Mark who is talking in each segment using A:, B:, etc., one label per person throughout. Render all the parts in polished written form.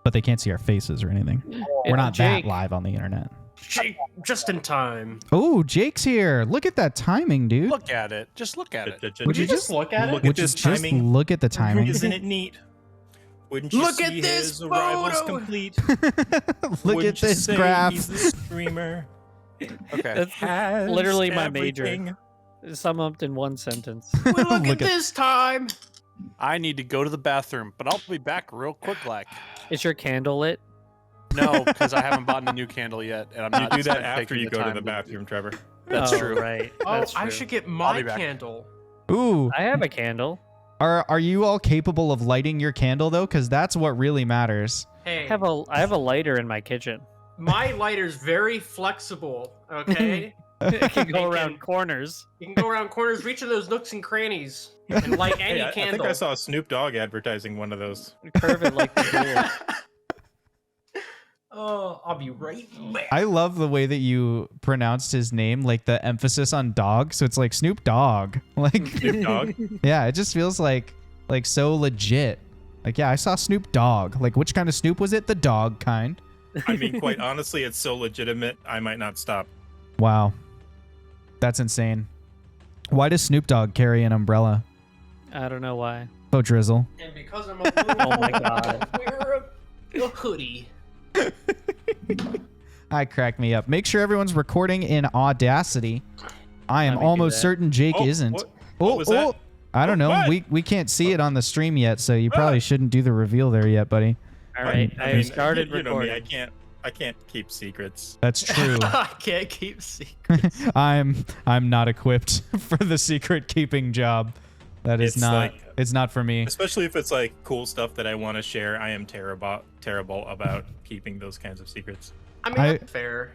A: but they can't see our faces or anything. We're not that live on the internet.
B: Jake, just in time.
A: Oh, Jake's here. Look at that timing, dude.
C: Look at it. Just look at it.
B: Would you just look at it?
A: Would you just look at the timing?
D: Isn't it neat? Wouldn't you
B: Look
D: see
B: at this
D: his arrival's
B: photo!
D: complete?
A: Look at this graph.
D: He's the streamer.
C: Okay.
E: That's literally my
D: Everything.
E: major. Sum up in one sentence.
B: Look at this time.
C: I need to go to the bathroom, but I'll be back real quick, like.
E: Is your candle lit?
C: No, because I haven't bought a new candle yet, and I'm
D: You
C: not.
D: do that
C: taking
D: after you go to
C: time
D: the bathroom, Trevor.
C: That's
E: Oh,
C: true.
E: Right.
B: Oh,
E: That's
B: I
E: true.
B: should get
C: I'll
B: my
C: be back.
B: candle.
A: Ooh.
E: I have a candle.
A: Are you all capable of lighting your candle though? Because that's what really matters.
B: Hey,
E: I have a lighter in my kitchen.
B: my lighter's very flexible. Okay,
E: It can go
B: It
E: around
B: can-
E: corners.
B: you can go around corners, reach in those nooks and crannies, and light any
D: Hey, I
B: candle.
D: think I saw Snoop Dogg advertising one of those.
E: Curve it like the jewel.
B: Oh, I'll be right back.
A: I love the way that you pronounced his name, like the emphasis on dog. So it's like Snoop Dogg. Like,
D: Snoop Dogg?
A: yeah, it just feels like so legit. Like, yeah, I saw Snoop Dogg. Like, which kind of Snoop was it? The dog kind.
D: I mean, quite honestly, it's so legitimate, I might not stop.
A: Wow. That's insane. Why does Snoop Dogg carry an umbrella?
E: I don't know why.
A: Oh, drizzle.
B: And because I'm a little
E: Oh my God.
B: I wear a hoodie.
A: I crack me up. Make sure everyone's recording in Audacity. I am
E: Let me do
A: almost
E: that.
A: certain Jake
D: Oh,
A: isn't.
D: what was that?
A: I don't know.
D: What?
A: We can't see it on the stream yet, so you probably shouldn't do the reveal there yet, buddy.
E: All right,
D: I
E: I
D: mean,
E: started
D: you know me,
E: recording.
D: I can't keep secrets.
A: That's true.
B: I can't keep secrets.
A: I'm not equipped for the secret keeping job. That is
D: It's
A: not.
D: like-
A: It's not for me.
D: Especially if it's like cool stuff that I want to share. I am terrible about keeping those kinds of secrets.
B: I mean, that's fair.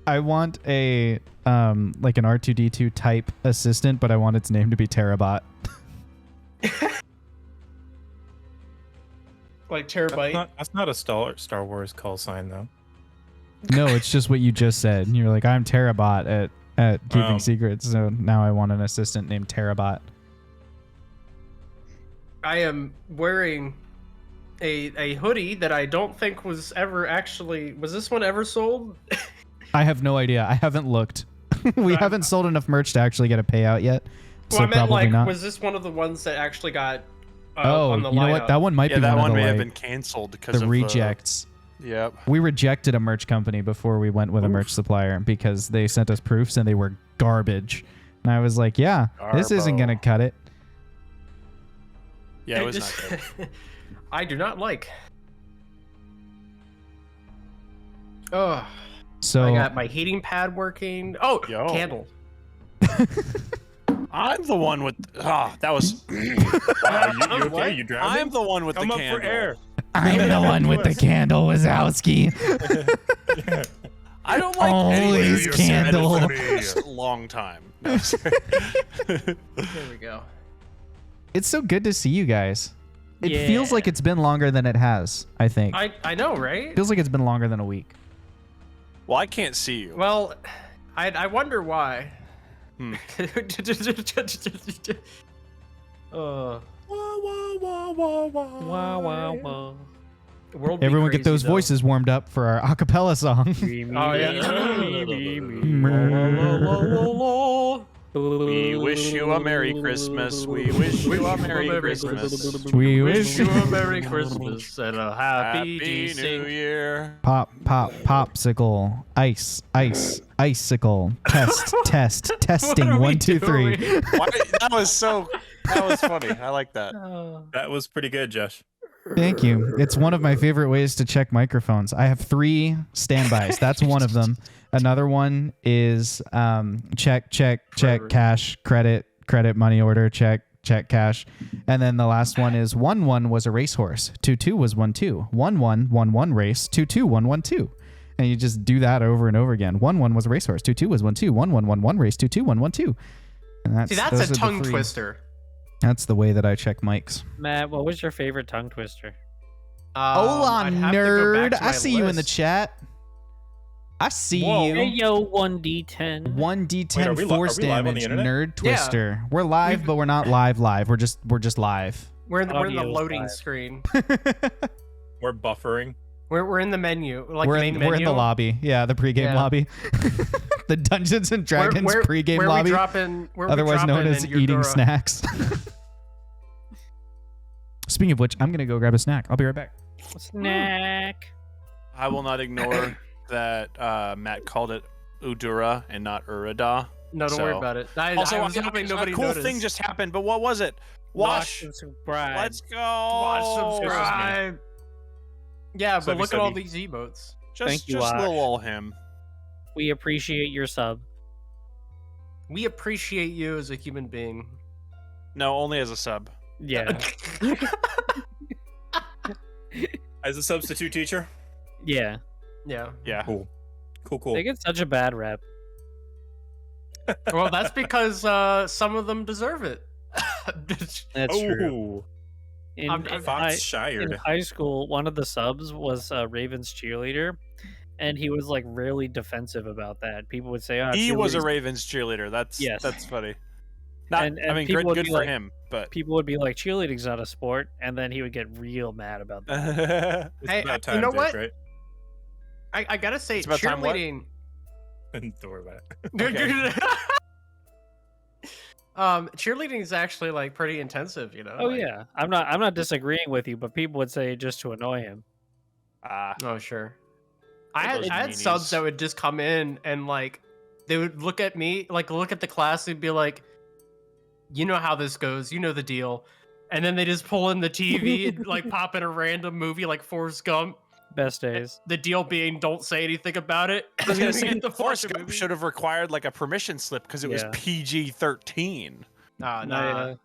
A: I want a like an R2D2 type assistant, but I want its name to be Terabot.
B: Like terabyte.
D: That's not a Star Wars call sign though.
A: No, it's just what you just said. You're like, I'm Terabot at keeping secrets, so now I want an assistant named Terabot.
B: I am wearing a hoodie that I don't think was ever actually. Was this one ever sold?
A: I have no idea. I haven't looked. We haven't sold enough merch to actually get a payout yet.
B: Well,
A: So
B: I meant
A: probably
B: like,
A: not.
B: was this one of the ones that actually got
A: Oh,
B: on the
A: you know what?
B: lineup?
A: That one might
C: Yeah,
A: be
C: that
A: one
C: one
A: of the,
C: may have
A: like,
C: been canceled because
A: the
C: of
A: rejects.
C: Yep.
A: We rejected a merch company before we went with a merch supplier because they sent us proofs and they were garbage. And I was like, yeah, this isn't going to cut it.
C: Yeah, it was not good.
B: I do not like. Oh,
A: So
B: I got my heating pad working. Oh,
C: Yo.
B: candle.
C: I'm the one with. Ah, that was.
D: Wow, you okay? You drowning?
C: I'm the one with
D: Come
C: the
D: up
C: candle.
D: for air.
A: I'm the one with the candle, Wazowski.
C: I don't like
A: Always
C: any
A: candle.
C: It's a long time. No, sorry.
B: There we go.
A: It's so good to see you guys. It
E: Yeah.
A: feels like it's been longer than it has, I think.
B: I know, right?
A: Feels like it's been longer than a week.
C: Well, I can't see you.
B: Well, I wonder why.
C: Hmm.
B: uh,
E: Wow, wow, wow.
B: the world be
A: Everyone get
B: crazy,
A: those
B: though.
A: voices warmed up for our a cappella song.
B: Oh yeah.
C: We wish you a Merry Christmas. We wish you a Merry Christmas.
A: We
B: Wish
A: wish
B: you a Merry Christmas and a Happy
C: Happy New Year.
A: pop, popsicle, ice, icicle, testing,
B: are we
A: 1, 2, 3.
B: doing?
C: Why, that was funny. I like that.
D: That was pretty good, Josh.
A: Thank you. It's one of my favorite ways to check microphones. I have 3 standbys. That's one of them. Another one is check, cash, credit, money order, check, cash. And then the last one is 1-1 was a racehorse. 2-2 was 1-2. 1-1, 1-1 race. 2-2, 1-1-2. And you just do that over and over again. 1-1 was a racehorse. 2-2 was 1-2. 1-1, 1-1 race. 2-2, 1-1-2. And that's,
B: See, that's
A: those are
B: a
A: the
B: tongue
A: 3.
B: twister.
A: That's the way that I check mics.
E: Matt, what was your favorite tongue twister?
A: Hola,
B: I'd have to go back
A: nerd.
B: to
A: I
B: my
A: see you in the
B: list.
A: chat. I see
B: Whoa.
E: Hey,
A: you.
E: yo, 1d10.
A: 1d10
D: Wait, are we
A: force
D: live on the
A: damage,
D: internet?
A: nerd twister. We're live, but we're not live. We're just live.
B: We're in the
E: Audio
B: loading
E: live.
B: screen.
D: We're buffering.
B: We're in the menu, like
A: we're
B: main
A: in,
B: menu.
A: we're in the lobby. Yeah, the pregame
B: Yeah.
A: lobby. The Dungeons and Dragons pregame
B: where
A: lobby,
B: we dropping, where
A: otherwise
B: we
A: known
B: dropping
A: as
B: in
A: eating
B: Eudora.
A: snacks. Speaking of which, I'm gonna go grab a snack. I'll be right back.
E: Snack.
C: I will not ignore that Matt called it Udura and not Urada.
B: No, don't worry
C: So-
B: about it.
C: Also,
B: I was hoping nobody
C: a cool
B: noticed.
C: thing just happened, but what was it? Watch.
E: Subscribe.
C: Let's go.
B: Watch, subscribe. Yeah, but
D: Subby,
B: look at all
D: subby.
B: these emotes.
C: Just,
E: Thank you,
C: just
E: Ash.
C: little him.
E: We appreciate your sub.
B: We appreciate you as a human being.
C: No, only as a sub.
E: Yeah.
D: As a substitute teacher.
E: Yeah.
B: Yeah.
C: Yeah.
D: Cool. Cool.
E: They get such a bad rep.
B: Well, that's because some of them deserve it.
E: That's true.
D: Oh,
E: In,
B: I'm-
E: in
D: Fox
E: high, in
D: Shired.
E: high school, one of the subs was Raven's cheerleader, and he was like really defensive about that. People would say, "Oh,
C: He was a
E: cheerleaders-"
C: Ravens cheerleader. That's
E: Yes.
C: that's funny. Not,
E: And
C: I mean,
E: people would
C: good
E: be
C: for
E: like-
C: him, but
E: People would be like, "Cheerleading's not a sport," and then he would get real mad about that.
D: It's
B: Hey,
D: about
B: you
D: time,
B: know
D: Dick,
B: what?
D: right?
B: I gotta say,
C: It's about time what?
B: cheerleading.
D: Don't worry about it.
B: Cheerleading is actually like pretty intensive, you know.
E: Oh
B: like-
E: yeah, I'm not disagreeing with you, but people would say it just to annoy him.
B: Oh sure.
C: Look at those
B: I had subs
C: meanies.
B: that would just come in and like they would look at me, like look at the class and be like, "You know how this goes. You know the deal." And then they just pull in the TV and like pop in a random movie like Forrest Gump.
E: Best days.
B: The deal being, don't say anything about it.
C: I was gonna
B: And we
C: say
B: get to watch
C: Forrest
B: the
C: Gump
B: movie.
C: should have required like a permission slip because it was
E: Yeah.
C: PG-13.
B: Nah.
E: My
D: I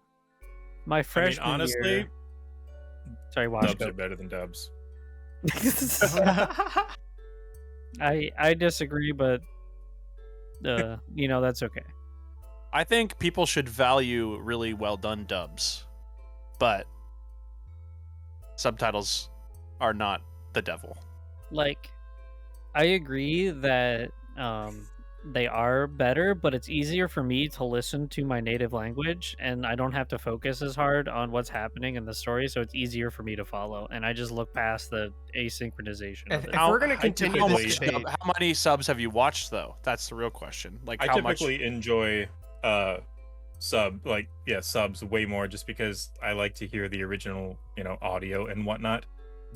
D: mean,
E: freshman
D: honestly,
E: year. Sorry, watch.
D: dubs are better than dubs.
E: I disagree, but that's okay.
C: I think people should value really well done dubs, but subtitles are not the devil.
E: Like, I agree that they are better, but it's easier for me to listen to my native language, and I don't have to focus as hard on what's happening in the story, so it's easier for me to follow. And I just look past the asynchronization of
B: If
E: it.
B: we're gonna continue
C: How
B: this
C: much
B: debate,
C: how many subs have you watched though? That's the real question. Like
D: I
C: how much?
D: typically enjoy subs way more just because I like to hear the original, audio and whatnot.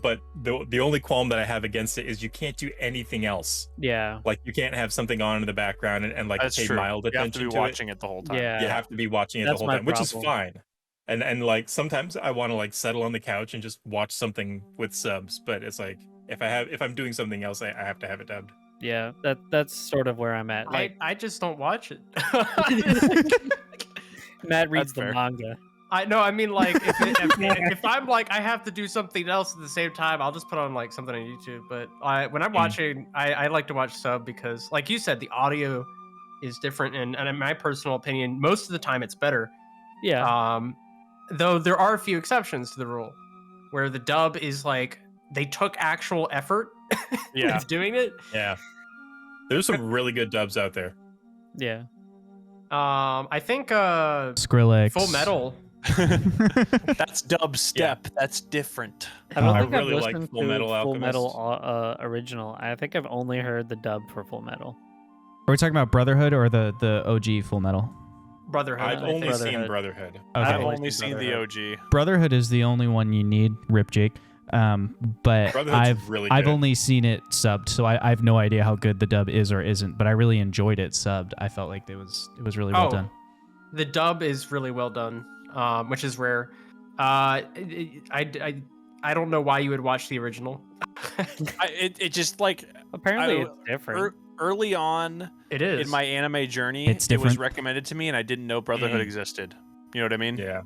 D: But the only qualm that I have against it is you can't do anything else.
E: Yeah,
D: Like you can't have something on in the background and like
C: That's
D: pay
C: true.
D: mild
C: You have to
D: attention
C: be
D: to
C: watching it the whole time.
E: yeah.
D: You have to be watching it
E: That's
D: the whole
E: my
D: time, which is
E: problem.
D: fine. And like sometimes I want to like settle on the couch and just watch something with subs, but it's like if I'm doing something else, I have to have it dubbed.
E: Yeah, that's sort of where I'm at. Like,
B: I just don't watch it.
E: Matt reads
C: That's
E: the
C: fair.
E: manga.
B: I know. I mean, like, if I'm like, I have to do something else at the same time, I'll just put on like something on YouTube. But when I'm watching, I like to watch sub because, like you said, the audio is different, and in my personal opinion, most of the time it's better.
E: Yeah,
B: Though there are a few exceptions to the rule, where the dub is like they took actual effort
C: Yeah.
B: with doing it.
D: Yeah. There's some really good dubs out there.
E: yeah.
B: I think
A: Skrillex.
B: Full Metal.
C: That's dubstep. That's different.
E: I don't
A: I
E: think
D: really
E: I've
D: like
E: listened
D: Full
E: to
D: Metal
E: Full Metal
D: Alchemist.
E: original. I think I've only heard the dub for Full Metal.
A: Are we talking about Brotherhood or the OG Full Metal?
B: Brotherhood.
D: I've
B: I
D: only
B: think.
D: seen
E: Brotherhood.
D: Brotherhood.
C: I've
A: Okay.
C: only seen the OG.
A: Brotherhood is the only one you need. Rip Jake. But
D: Brotherhood's really
A: I've
D: good.
A: only seen it subbed, so I have no idea how good the dub is or isn't. But I really enjoyed it subbed. I felt like it was really well done.
B: The dub is really well done, which is rare. I don't know why you would watch the original.
C: It just like
E: Apparently,
C: I-
E: it's different.
C: early on
B: It is
C: in my anime journey,
A: It's
C: it was
A: different.
C: recommended to me, and I didn't know Brotherhood
D: Mm.
C: existed. You know what I mean?
D: Yeah.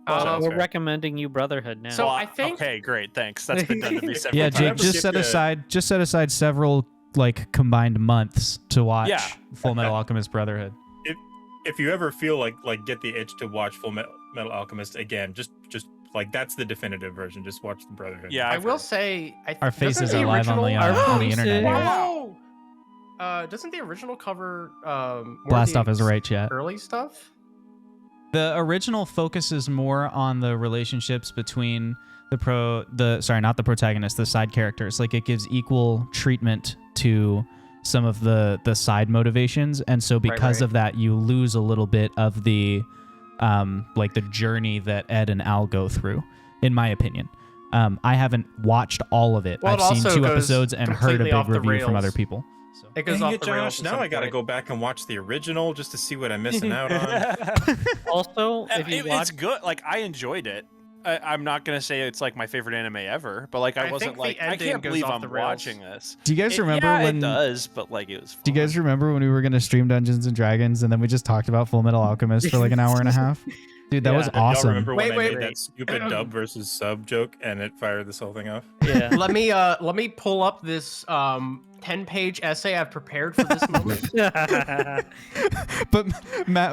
B: Um,
E: We're
D: fair.
E: recommending you Brotherhood now.
B: So
C: Well,
B: I think-
C: Okay, great. Thanks. That's been done to me several
A: Yeah,
C: times.
A: Jake,
D: never
A: just
D: skipped
A: set aside several like combined months to watch
C: Yeah.
A: Full Metal Alchemist Brotherhood.
D: If you ever feel like get the itch to watch Full Metal Alchemist again, just like that's the definitive version. Just watch the Brotherhood.
C: Yeah,
B: I
C: I've
B: will
C: heard.
B: say
A: Our faces
B: doesn't
A: are live on the
B: original-
A: on the internet.
E: Wow.
B: Whoa! Doesn't the original cover more
A: Blast
B: the
A: off is right, chat.
B: early stuff?
A: The original focuses more on the relationships between not the protagonist, the side characters. Like it gives equal treatment to some of the side motivations, and so because of that, you lose a little bit of the like the journey that Ed and Al go through, in my opinion. I haven't watched all of it.
B: Well,
A: I've
B: it
A: seen
B: also
A: 2
B: goes
A: eps and heard a
B: completely
A: big
B: off the
A: review from
B: rails.
A: other people. So.
B: It goes
D: Dang
B: off
D: it,
B: the rails.
D: Josh. Now I gotta go back and watch the original just to see what I'm missing out on.
E: Also, if you watch,
C: It's good. Like I enjoyed it. I'm not gonna say it's like my favorite anime ever, but like I wasn't
B: think
C: like
B: the
C: I
B: ending
C: can't
B: goes
C: believe
B: off
C: I'm
B: the rails.
C: watching this.
A: Do you guys remember
C: yeah,
A: when?
C: it does? But like it was.
A: Do you guys remember when we were gonna stream Dungeons and Dragons and then we just talked about Full Metal Alchemist for like an hour and a half? Dude, that
E: Yeah.
A: was
D: Y'all
A: awesome.
D: remember when I
B: Wait.
D: made that stupid dub versus sub joke and it fired this whole thing off?
E: yeah,
B: Let me pull up this 10-page essay I've prepared for this moment.
A: But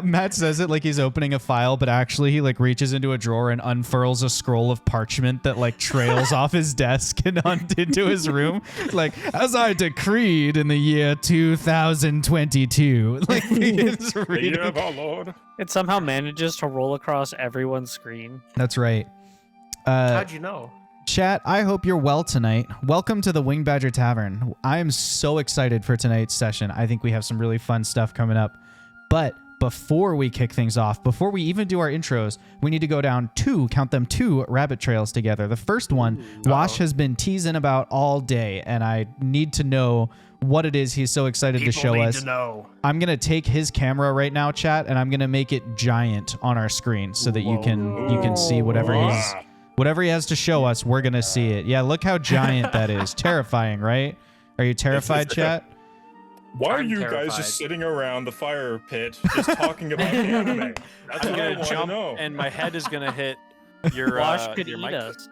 A: Matt says it like he's opening a file, but actually he like reaches into a drawer and unfurls a scroll of parchment that like trails off his desk and into his room. Like, as I decreed in the year 2022. Like, begins reading.
D: Year of our Lord.
E: it somehow manages to roll across everyone's screen.
A: That's right.
B: How'd you know?
A: Chat, I hope you're well tonight. Welcome to the Wing Badger Tavern. I am so excited for tonight's session. I think we have some really fun stuff coming up. But before we kick things off, before we even do our intros, we need to go down 2 rabbit trails together. The first one, Wash has been teasing about all day, and I need to know what it is he's so excited to show us.
B: To know.
A: I'm going to take his camera right now, chat, and I'm going to make it giant on our screen so that you can see whatever he has to show us. We're going to see it. Yeah, look how giant that is. Terrifying, right? Are you terrified, chat?
D: Why are
B: I'm
D: you
B: terrified.
D: guys just sitting around the fire pit just talking about the anime? That's
C: I'm
D: what I
C: gonna
D: want to
C: jump
D: know.
C: and my head is gonna hit your
E: Wash could
C: your
E: eat
C: mic,
E: us.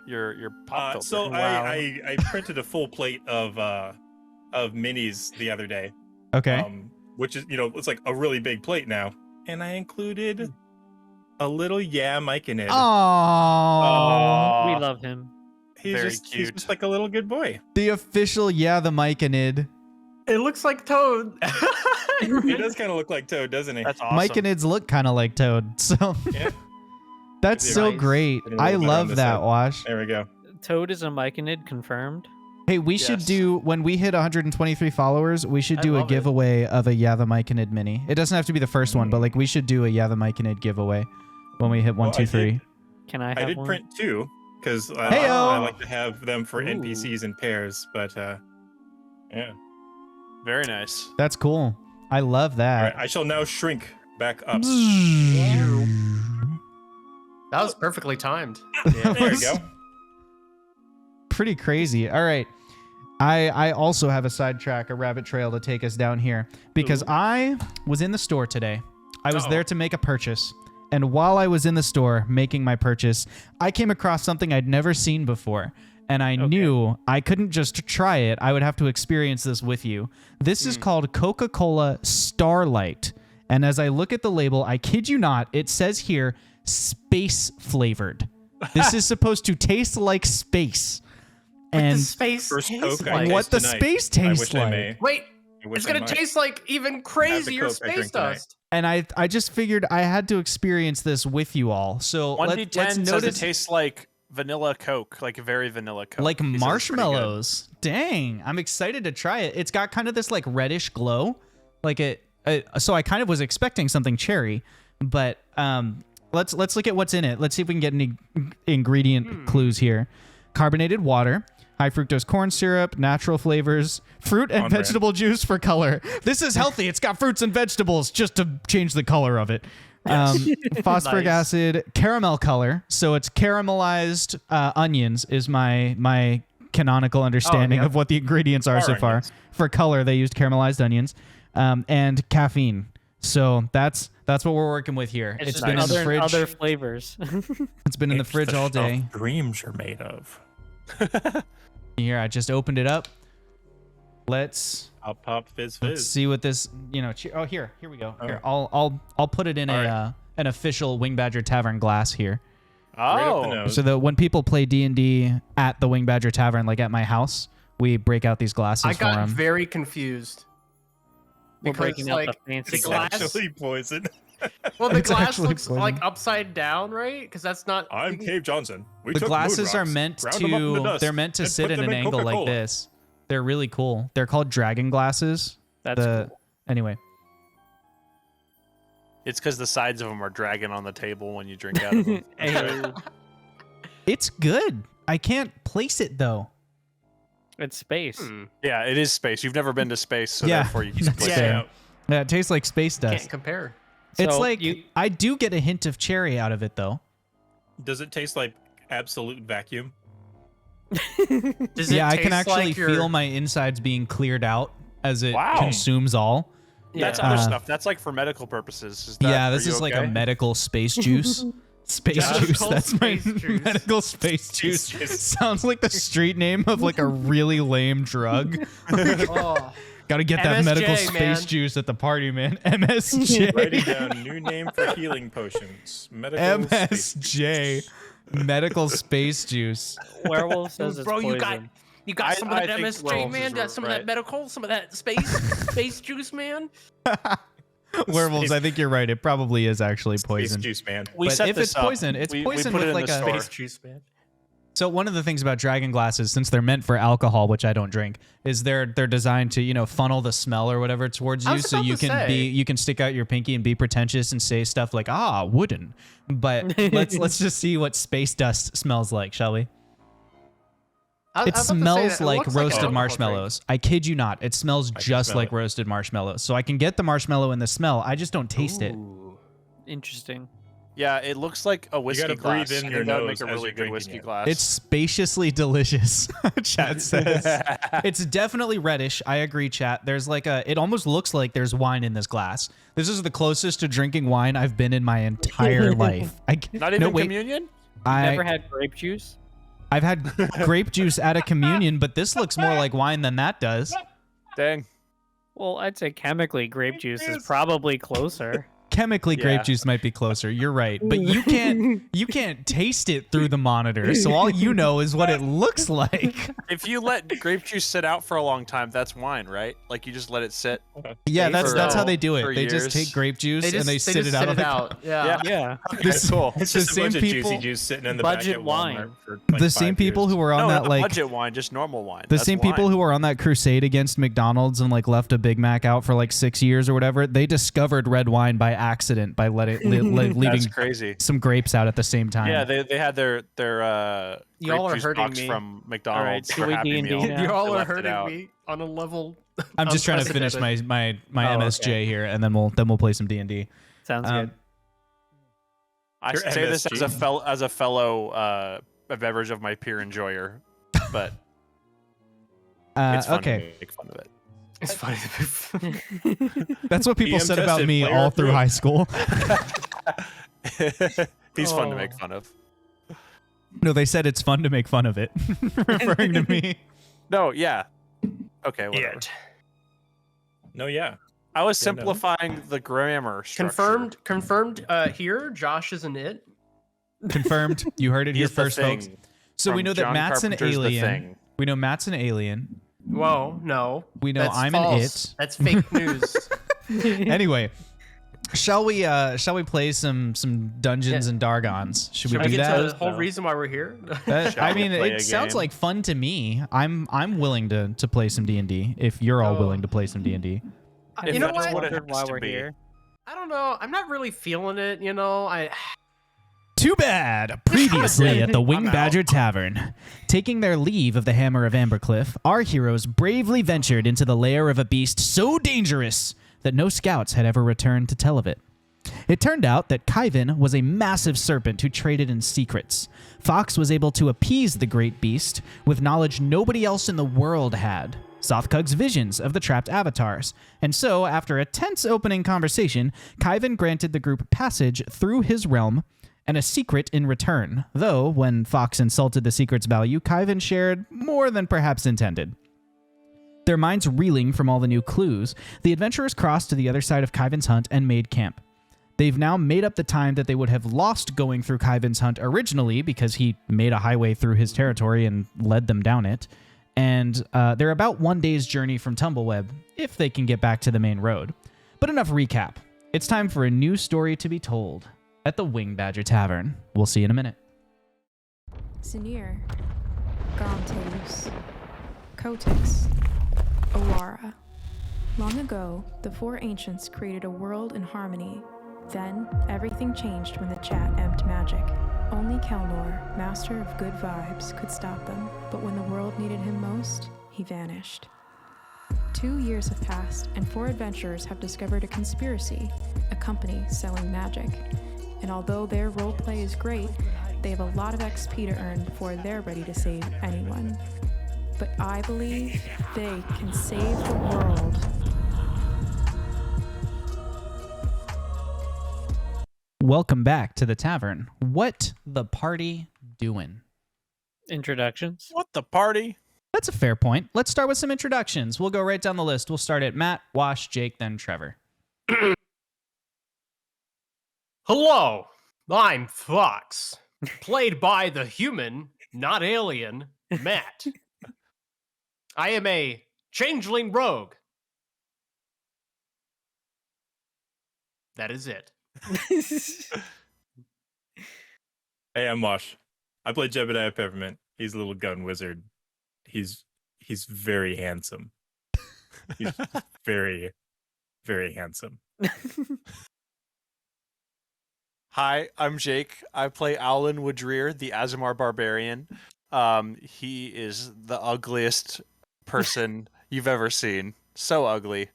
C: your pop filter.
D: So
E: Wow.
D: I printed a full plate of minis the other day.
A: Okay.
D: Which is, it's like a really big plate now. And I included a little Mike in it.
A: Oh,
E: We love him.
D: He's
C: very
D: just
C: cute.
D: like a little good boy.
A: the official the Myconid.
B: It looks like Toad.
D: He does kind of look like Toad, doesn't he?
C: That's awesome.
A: Myconids look kind of like Toad, so
D: Yeah.
A: that's
D: Yeah.
A: so
B: Nice.
A: great.
D: Getting a
A: I
D: little better on
A: love
D: this
A: that,
D: side.
A: Wash.
D: There we go.
E: Toad is a Myconid confirmed.
A: Hey, we should
C: Yes.
A: do, when we hit 123 followers, we should
B: I
A: do a
B: love it.
A: giveaway of a the Myconid mini. It doesn't have to be the first one, but like we should do a the Myconid giveaway when we hit 1,
D: Well,
A: 2, 3.
E: Can I have
D: I did
E: one?
D: print 2 because
A: Heyo!
D: I like to have them for
B: Ooh.
D: NPCs in pairs. But yeah.
C: Very nice.
A: That's cool. I love
D: All
A: that.
D: right, I shall now shrink back up.
B: That was perfectly timed.
D: There you go.
A: Pretty crazy. All right. I also have a sidetrack, a rabbit trail to take us down here because I was in the store today. I was there to make a purchase. And while I was in the store making my purchase, I came across something I'd never seen before. And I knew I couldn't just try it. I would have to experience this with you. This is called Coca-Cola Starlight. And as I look at the label, I kid you not, it says here, space flavored. This is supposed to taste like space. And
B: the space
D: First
B: tastes
D: Coke I
B: like.
A: what the
D: tonight.
A: space
D: I
A: tastes
D: wish I
A: like.
D: may.
B: Wait,
D: I wish
B: it's
D: I
B: gonna
D: might.
B: taste like even crazier
D: Coke I
B: space
D: drink tonight.
B: dust.
A: And I just figured I had to experience this with you all. So
C: 1d10
A: let's
C: says
A: notice
C: it tastes like vanilla Coke, like a very vanilla Coke.
A: like
C: He says it's pretty good.
A: marshmallows. Dang, I'm excited to try it. It's got kind of this like reddish glow, like so I kind of was expecting something cherry, but let's look at what's in it. Let's see if we can get any ingredient clues here. Carbonated water, high fructose corn syrup, natural flavors, fruit and
D: On brand.
A: vegetable juice for color. This is healthy. It's got fruits and vegetables just to change the color of it. Phosphoric
B: Nice.
A: acid, caramel color. So it's caramelized onions is my canonical understanding
B: yeah.
A: of what the ingredients are so
D: Are
A: far.
D: onions.
A: For color, they used caramelized onions, and caffeine. So that's what we're working with here.
E: It's
A: It's
E: just
A: been in the
E: other,
A: fridge.
E: other flavors.
A: It's been in the
D: It's
A: fridge all
D: stuff
A: day.
D: dreams are made of.
A: Here, I just opened it up. Let's
D: Pop, fizz,
A: let's
D: fizz.
A: see what this. Oh, here we go. Here,
D: Oh.
A: I'll put it in
D: All
A: a
D: right.
A: an official Wing Badger Tavern glass here.
D: Right up the
C: Oh,
D: nose.
A: So that when people play D&D at the Wing Badger Tavern, like at my house, we break out these glasses
B: I
A: for
B: got
A: them.
B: very confused.
E: We're
B: Because,
E: breaking out
B: like,
E: the fancy
B: the
D: It's
B: glass-
E: glass.
D: actually poison.
B: Well, the
A: It's
B: glass
A: actually
B: looks
A: poison.
B: like upside down, right? Because that's not.
D: I'm Cave Johnson. We
A: The
D: took
A: glasses
D: moon
A: are
D: rocks,
A: meant
D: ground them up into
A: to.
D: dust,
A: They're meant to
D: and
A: sit
D: put
A: in
D: them
A: an angle like
D: Coca-Cola.
A: this. They're really cool. They're called dragon glasses.
E: That's cool.
A: Anyway.
C: It's because the sides of them are dragging on the table when you drink out of them.
E: Anyway,
A: It's good. I can't place it though.
E: it's space.
C: Yeah, it is space. You've never been to space, so
A: Yeah,
C: therefore you can
A: that's
C: split
A: fair.
C: it.
A: Yeah, it tastes like space dust.
B: Can't compare.
A: It's
E: So
A: like
E: you-
A: I do get a hint of cherry out of it though.
D: Does it taste like absolute vacuum?
B: Does it
A: Yeah, I can
B: taste
A: actually
B: like your-
A: feel my insides being cleared out as it
C: Wow.
A: consumes all.
C: That's
B: Yeah.
C: other stuff. That's like for medical purposes. Is that,
A: Yeah,
C: are
A: this
C: you
A: is like a
C: okay?
A: medical space juice. Space
B: Medical
A: juice. That's my
B: space juice.
A: medical space juice.
D: juice.
A: Sounds like the street name of like a really lame drug.
B: Oh.
A: Got to get that
B: MSJ,
A: medical space
B: man.
A: juice at the party, man. MSJ.
D: Writing down new name for healing potions. Medical space-
A: MSJ. Medical space juice.
E: Werewolf says it's
B: Bro,
E: poison.
B: you got some of
C: I
B: that
C: think
B: MSJ,
C: werewolves
B: man.
C: is
B: Got some of that
C: right.
B: medical, some of that space juice, man.
A: Werewolves, I think you're right. It probably is actually
D: Space
A: poison.
D: juice, man.
C: We
A: But
C: set
A: if
C: this
A: it's
C: up.
A: poison, it's
C: We
A: poison
C: put
A: with
C: it in
A: like
C: the
A: a-
C: store.
B: Space juice, man.
A: So one of the things about dragon glasses, since they're meant for alcohol, which I don't drink, is they're designed to funnel the smell or whatever towards
B: I
A: you,
B: was
A: so
B: about
A: you
B: to
A: can
B: say.
A: you can stick out your pinky and be pretentious and say stuff like wooden. But let's just see what space dust smells like, shall we? It smells like roasted marshmallows. I kid you not. It smells
D: can
A: just
D: smell
A: like
D: it.
A: roasted marshmallows. So I can get the marshmallow and the smell. I just don't taste it.
E: Interesting.
C: Yeah, it looks like a whiskey
D: gotta
C: glass.
D: breathe in
C: and
D: your
C: that would
D: nose
C: make a
D: as
C: really
D: you're
C: good
D: drinking
C: whiskey
D: it.
C: glass.
A: It's spaciously delicious, chat says. It's definitely reddish. I agree, chat. There's like it almost looks like there's wine in this glass. This is the closest to drinking wine I've been in my entire life.
C: not even communion.
E: Never had grape juice?
A: I've had grape juice at a communion, but this looks more like wine than that does.
C: Dang.
E: Well, I'd say chemically grape juice is probably closer.
A: Chemically,
C: Yeah.
A: grape juice might be closer. You're right, but you can't taste it through the monitor. So all you know is what it looks like.
C: If you let grape juice sit out for a long time, that's wine, right? Like you just let it sit.
A: Yeah, that's how they do
C: For
A: it. They just
C: years.
A: take grape juice and they sit
B: just
A: it out. On the
B: Yeah.
E: Yeah.
A: This-
C: cool.
D: It's
A: the
D: just a
A: same
D: bunch of
A: people-
D: juicy juice sitting in the
E: Budget
D: back at Walmart
E: wine.
D: for like
A: the same
D: 5
A: people
D: years.
A: who were on
C: No,
A: that
C: not
A: like
C: budget wine, just normal wine.
A: the
C: That's
A: same
C: wine.
A: people who were on that crusade against McDonald's and like left a Big Mac out for like 6 years or whatever. They discovered red wine by accident by leaving
C: That's crazy.
A: some grapes out at the same time.
C: Yeah, they had their grape
B: Y'all are
C: juice
B: hurting
C: box
B: me.
C: from McDonald's
E: should
C: for
E: we
C: Happy
E: D&D
C: Meal.
E: now?
B: You all
C: They
B: are
C: left it
B: hurting
C: out.
B: me on a level.
A: I'm just trying to finish my MSJ
B: okay.
A: here, and then we'll play some D&D.
E: Sounds good.
C: I
D: Your
C: say this
D: MSG.
C: as a fellow a beverage of my peer enjoyer, but it's fun
A: Okay,
C: to make fun of it.
B: It's funny.
A: that's what people
D: PM
A: said about
D: tested,
A: me
D: player
A: all through
D: approved.
A: high school.
C: He's fun to
B: Oh.
C: make fun of.
A: No, they said it's fun to make fun of it, referring to me.
C: No, yeah. Okay, whatever.
D: No, yeah.
C: I was
D: Yeah, no.
C: simplifying the grammar structure.
B: Confirmed. Here, Josh isn't it.
A: Confirmed. You heard it here
C: He's the
A: first, folks.
C: thing
A: So we
C: from
A: know that
C: John
A: Matt's an
C: Carpenter's The
A: alien.
C: Thing.
A: We know Matt's an alien.
B: Whoa, no.
A: We know
B: That's
A: I'm
B: false.
A: an
B: That's fake news.
A: it. Anyway, shall we play some Dungeons
B: Yeah.
A: and Dargons? Should
B: Should
A: we
B: we
A: do
B: get
A: that?
B: to the whole reason why we're here?
C: Shall
A: I
C: we
A: mean,
C: play
A: it
C: a
A: sounds
C: game?
A: like fun to me. I'm willing to play some D&D if you're all
B: Oh.
A: willing to play some D&D.
C: If
B: You know
C: that's
B: what?
C: what it
E: Wondered
C: has
E: why
C: to
E: we're
C: be.
E: here.
B: I don't know. I'm not really feeling it.
A: Too bad. Previously at the Wing Badger Tavern. Taking their leave of the Hammer of Ambercliff, our heroes bravely ventured into the lair of a beast so dangerous that no scouts had ever returned to tell of it. It turned out that Kaivan was a massive serpent who traded in secrets. Fox was able to appease the great beast with knowledge nobody else in the world had. Sothkug's visions of the trapped avatars. And so, after a tense opening conversation, Kaivan granted the group passage through his realm and a secret in return, though when Fox insulted the secret's value, Kaivan shared more than perhaps intended. Their minds reeling from all the new clues, the adventurers crossed to the other side of Kaivan's hunt and made camp. They've now made up the time that they would have lost going through Kaivan's hunt originally because he made a highway through his territory and led them down it. And they're about 1 day's journey from Tumbleweb, if they can get back to the main road. But enough recap. It's time for a new story to be told at the Wing Badger Tavern. We'll see you in a minute.
F: Sinir, Gonteus, Kotix, Owara. Long ago, the four ancients created a world in harmony. Then, everything changed when the chat emped magic. Only Kelnor, master of good vibes, could stop them, but when the world needed him most, he vanished. 2 years have passed, and four adventurers have discovered a conspiracy, a company selling magic. And although their roleplay is great, they have a lot of XP to earn before they're ready to save anyone. But I believe they can save the world.
A: Welcome back to the tavern. What the party doing?
E: Introductions.
C: What the party?
A: That's a fair point. Let's start with some introductions. We'll go right down the list. We'll start at Matt, Wash, Jake, then Trevor.
B: Hello, I'm Fox, played by the human, not alien, Matt. I am a changeling rogue. That is it.
D: Hey, I'm Wash. I play Jebadiah Peppermint. He's a little gun wizard. He's very handsome. He's very, very handsome.
C: Hi, I'm Jake. I play Alan Woodrear, the Azamar Barbarian. He is the ugliest person you've ever seen. So ugly.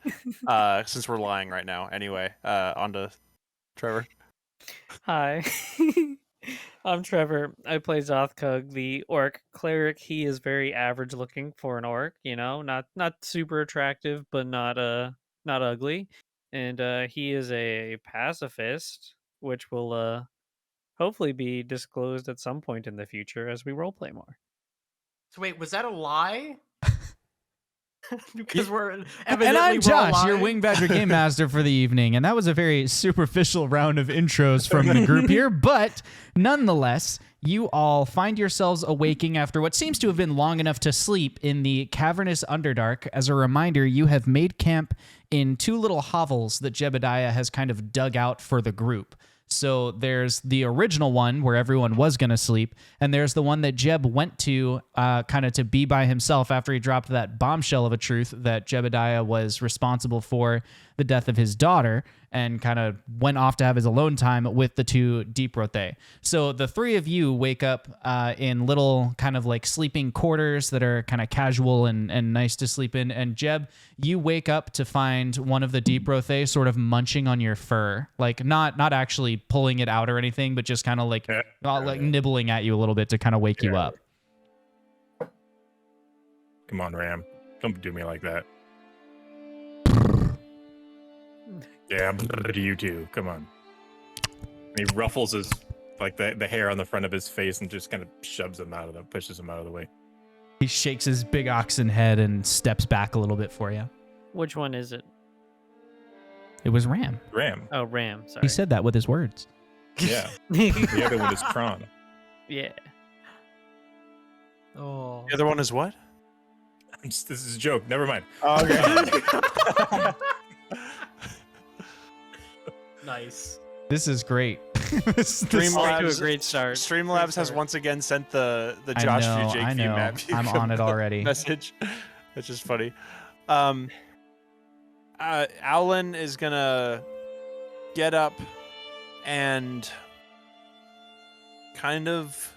C: Since we're lying right now. Anyway, on to Trevor.
E: Hi. I'm Trevor. I play Zothkug, the orc cleric. He is very average looking for an orc, not super attractive, but not ugly. And he is a pacifist, which will hopefully be disclosed at some point in the future as we roleplay more.
B: So wait, was that a lie? Because
A: And I'm Josh, your Wing Badger Game Master for the evening, and that was a very superficial round of intros from the group here, but nonetheless, you all find yourselves awaking after what seems to have been long enough to sleep in the cavernous Underdark. As a reminder, you have made camp in two little hovels that Jebadiah has kind of dug out for the group. So there's the original one where everyone was going to sleep, and there's the one that Jeb went to kind of to be by himself after he dropped that bombshell of a truth that Jebadiah was responsible for the death of his daughter, and kind of went off to have his alone time with the two Deep Rothe. So the three of you wake up in little kind of like sleeping quarters that are kind of casual and nice to sleep in. And Jeb, you wake up to find one of the Deep Rothe sort of munching on your fur, like not actually pulling it out or anything, but just kind of like nibbling at you a little bit to kind of wake you up.
D: Come on, Ram. Don't do me like that. Yeah, I'm to you too. Come on. And he ruffles his the hair on the front of his face and just kind of pushes him out of the way.
A: He shakes his big oxen head and steps back a little bit for you.
E: Which one is it?
A: It was Ram.
D: Ram.
E: Oh, Ram. Sorry.
A: He said that with his words.
D: Yeah. The other one is Prawn.
E: Yeah.
B: Oh.
C: The other one is what?
D: This is a joke. Never mind.
C: Oh, okay.
B: Nice.
A: This is great.
E: Streamlabs to a great start.
C: Streamlabs has once again sent the Josh view, Jake view map.
A: I'm on it already.
C: Message. That's just funny. Alan is gonna get up and kind of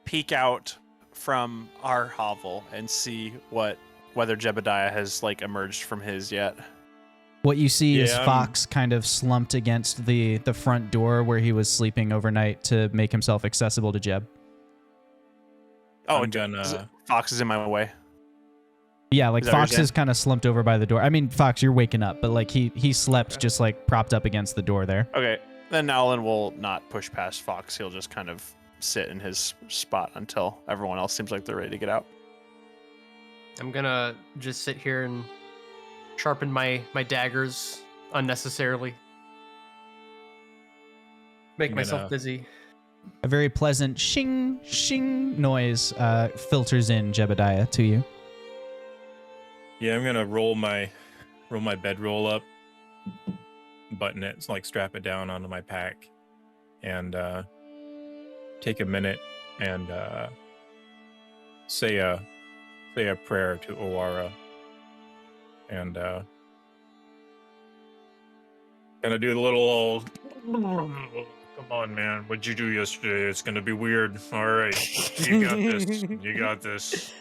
C: peek out from our hovel and see whether Jebadiah has emerged from his yet.
A: What you see is Fox kind of slumped against the front door where he was sleeping overnight to make himself accessible to Jeb.
C: Oh, Fox is in my way.
A: Yeah, Fox is kind of slumped over by the door. I mean, Fox, you're waking up, but he slept just propped up against the door there.
C: Okay, then Alan will not push past Fox. He'll just kind of sit in his spot until everyone else seems like they're ready to get out.
B: I'm gonna just sit here and sharpen my daggers unnecessarily. Make myself busy.
A: A very pleasant shing, shing noise filters in, Jebadiah, to you.
D: Yeah, I'm gonna roll my bedroll up, button it, like strap it down onto my pack, and take a minute and say a prayer to Owara, and gonna do the little old. Come on, man! What'd you do yesterday? It's gonna be weird. All right, you got this. You got this.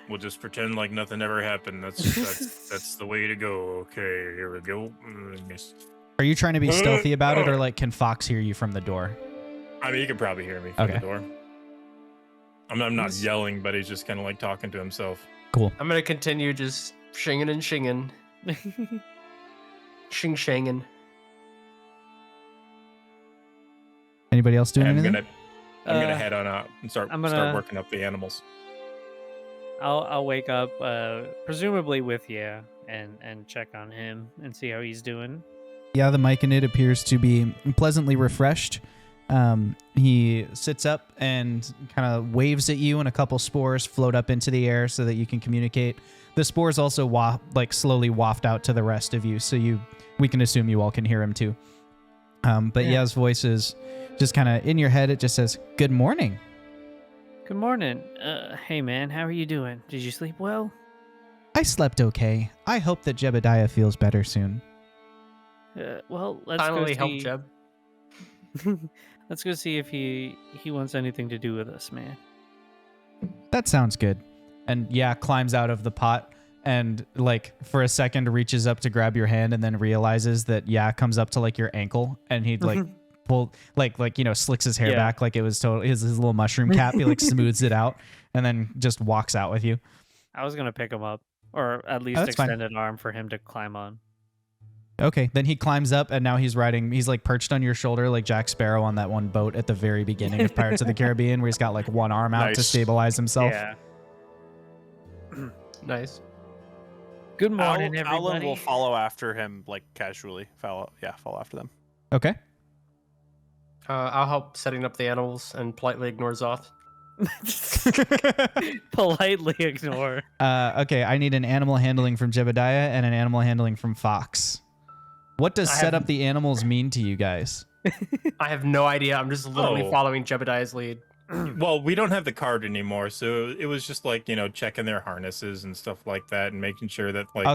D: We'll just pretend like nothing ever happened. That's the way to go. Okay, here we go.
A: Are you trying to be stealthy about it, or like can Fox hear you from the door?
D: I mean, you can probably hear me from the door. I'm not yelling, but he's just kind of like talking to himself.
A: Cool.
B: I'm gonna continue just shinging and shinging. Shing-shanging.
A: Anybody else doing anything?
D: I'm gonna head on out and start working up the animals.
E: I'll wake up, presumably with and check on him and see how he's doing.
A: Yeah, the Myconid appears to be pleasantly refreshed. He sits up and kind of waves at you, and a couple spores float up into the air so that you can communicate. The spores also slowly waft out to the rest of you, so we can assume you all can hear him too. But Ya's voice is just kind of in your head. It just says, "Good morning."
E: Good morning. Hey man, how are you doing? Did you sleep well?
A: I slept okay. I hope that Jebadiah feels better soon.
E: Well, let's
B: Finally
E: go
B: help
E: see.
B: Jeb.
E: Let's go see if he wants anything to do with us, man.
A: That sounds good. And climbs out of the pot and like for a second reaches up to grab your hand and then realizes that comes up to like your ankle, and he'd like pull slicks his hair back like it was totally his little mushroom cap. He like smooths it out and then just walks out with you.
E: I was gonna pick him up, or at least extend an arm for him to climb on.
A: Okay, then he climbs up and now he's like perched on your shoulder like Jack Sparrow on that one boat at the very beginning of Pirates of the Caribbean where he's got like one arm out to stabilize himself.
E: Yeah.
B: Nice.
E: Good morning, everybody.
C: Alan will follow after him, like casually. Follow after them.
A: Okay.
B: I'll help setting up the animals and politely ignore Zoth.
E: Politely ignore.
A: Okay, I need an animal handling from Jebadiah and an animal handling from Fox. What does set up the animals mean to you guys?
B: I have no idea. I'm just literally following Jebediah's lead.
D: Well, we don't have the card anymore, so it was just like, checking their harnesses and stuff like that and making sure that
A: just
D: we've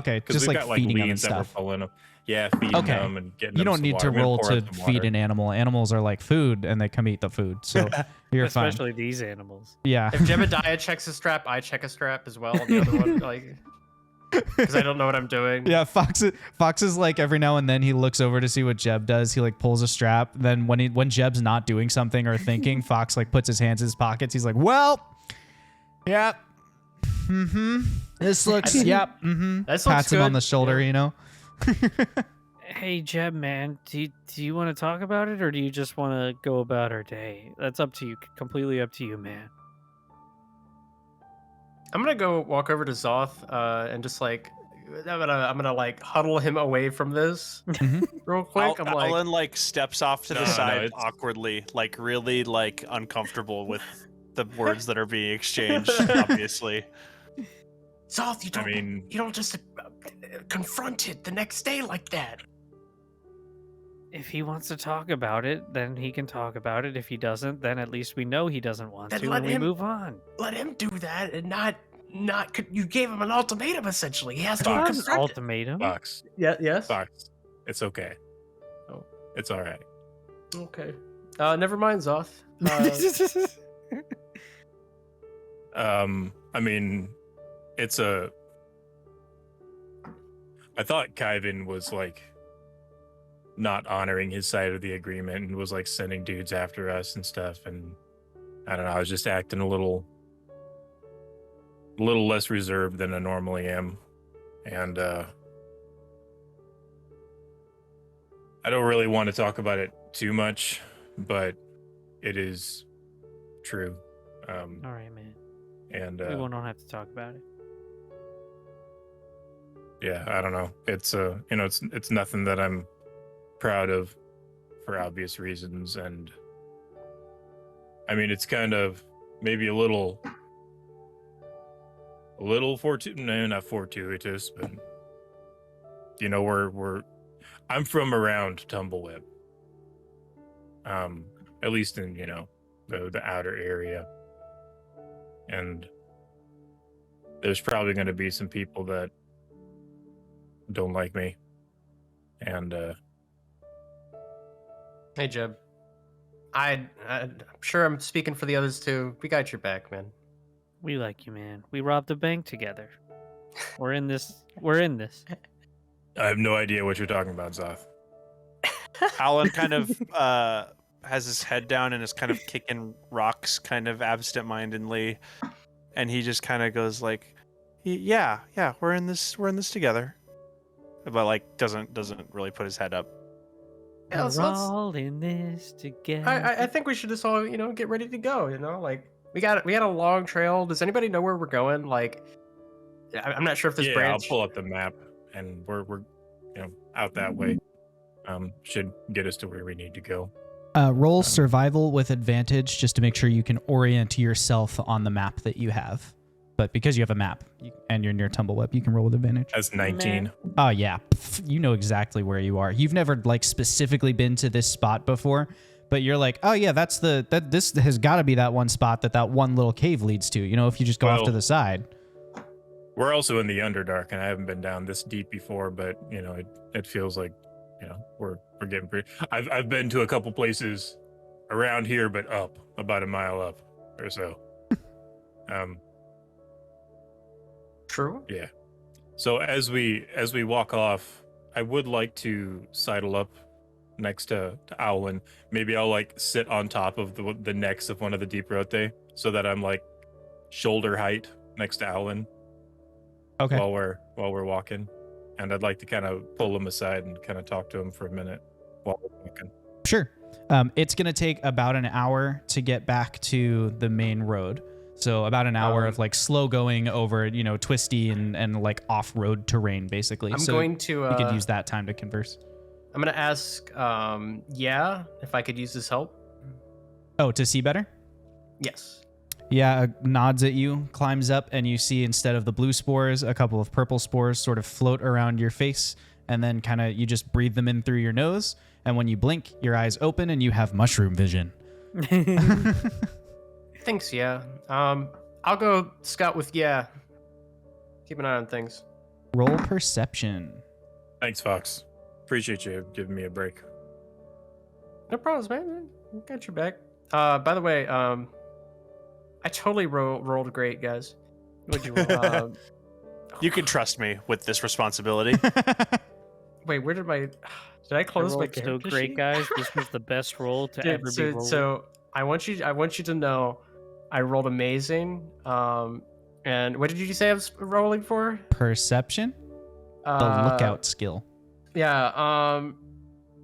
A: like
D: got
A: feeding them and
D: leads that
A: stuff.
D: we're pulling them. Yeah, feeding them and getting them.
A: You don't need to roll to feed an animal. Animals are like food and they come eat the food. So you're fine.
E: Especially these animals.
A: Yeah.
B: If Jebediah checks a strap, I check a strap as well. The other one, because I don't know what I'm doing.
A: Yeah, Fox is like every now and then he looks over to see what Jeb does. He like pulls a strap. Then when Jeb's not doing something or thinking, Fox like puts his hands in his pockets. He's like, well, yep. This looks, yep.
B: This looks
A: Pats him
B: good.
A: on the shoulder,
E: Hey, Jeb, man, do you want to talk about it, or do you just want to go about our day? That's up to you. Completely up to you, man.
B: I'm gonna go walk over to Zoth and just like I'm gonna like huddle him away from this real quick.
C: Alan like steps off to the side awkwardly, like really like uncomfortable with the words that are being exchanged. Obviously,
B: Zoth, you don't just confront it the next day like that.
E: If he wants to talk about it, then he can talk about it. If he doesn't, then at least we know he doesn't want to, and we move on.
B: Let him do that, and not. You gave him an ultimatum. Essentially, he has to
E: Fox,
B: confront it.
E: ultimatum.
D: Fox.
B: Yeah. Yes.
D: Fox. It's okay.
B: Oh,
D: it's all right.
B: Okay. Never mind, Zoth.
D: I mean, I thought Kyvan was like not honoring his side of the agreement and was like sending dudes after us and stuff, and I don't know, I was just acting a little less reserved than I normally am, and I don't really want to talk about it too much, but it is true.
E: All right, man.
D: And
E: we won't have to talk about it.
D: Yeah, I don't know. It's it's nothing that I'm proud of for obvious reasons, and I mean it's kind of maybe a little a little no, not fortuitous, but you know, I'm from around Tumbleweb. At least in, you know, the outer area. And there's probably going to be some people that don't like me. And
B: Hey, Jeb. I'm sure I'm speaking for the others too. We got your back, man.
E: We like you, man. We robbed a bank together. We're in this. We're in this.
D: I have no idea what you're talking about, Zoth.
C: Alan kind of has his head down and is kind of kicking rocks kind of absentmindedly, and he just kind of goes like, yeah, we're in this together, but like doesn't really put his head up.
B: Yeah,
E: We're all in this together.
B: I think we should just all, you know, get ready to go, you know? Like, we got a long trail. Does anybody know where we're going? Like, I'm not sure if this branch...
D: I'll pull up the map, and we're you know, out that way. Should get us to where we need to go.
A: Roll survival with advantage just to make sure you can orient yourself on the map that you have. But because you have a map and you're near Tumbleweb, you can roll with advantage.
D: That's 19.
A: Oh, yeah. You know exactly where you are. You've never, like, specifically been to this spot before, but you're like, oh, yeah, this has got to be that one spot that one little cave leads to, you know, if you just go off to the side.
D: We're also in the Underdark, and I haven't been down this deep before, but, you know, it feels like, you know, we're getting pretty... I've been to a couple places around here, but up, about a mile up or so.
B: True.
D: Yeah. So as we walk off, I would like to sidle up next to Owlin. Maybe I'll like sit on top of the necks of one of the deep rote so that I'm like shoulder height next to Owlin.
A: Okay.
D: While we're walking, and I'd like to kind of pull him aside and kind of talk to him for a minute while we're walking.
A: Sure. It's going to take about an hour to get back to the main road. So about an hour of like slow going over, you know, twisty and like off-road terrain, basically.
B: I'm going to...
A: we could use that time to converse.
B: I'm going to ask, if I could use his help.
A: Oh, to see better?
B: Yes.
A: Yeah, nods at you, climbs up, and you see instead of the blue spores, a couple of purple spores sort of float around your face, and then kind of you just breathe them in through your nose, and when you blink, your eyes open and you have mushroom vision.
B: Thanks, yeah. I'll go scout with yeah. Keep an eye on things.
A: Roll perception.
D: Thanks, Fox. Appreciate you giving me a break.
B: No problems, man. Got your back. By the way, I totally rolled great, guys. What'd you roll?
C: You can trust me with this responsibility.
B: Wait, where did I close my
E: so
B: character
E: great,
B: sheet?
E: guys. This was the best roll to ever be rolled.
B: So I want you to know I rolled amazing. And what did you say I was rolling for?
A: Perception? The lookout skill.
B: Yeah,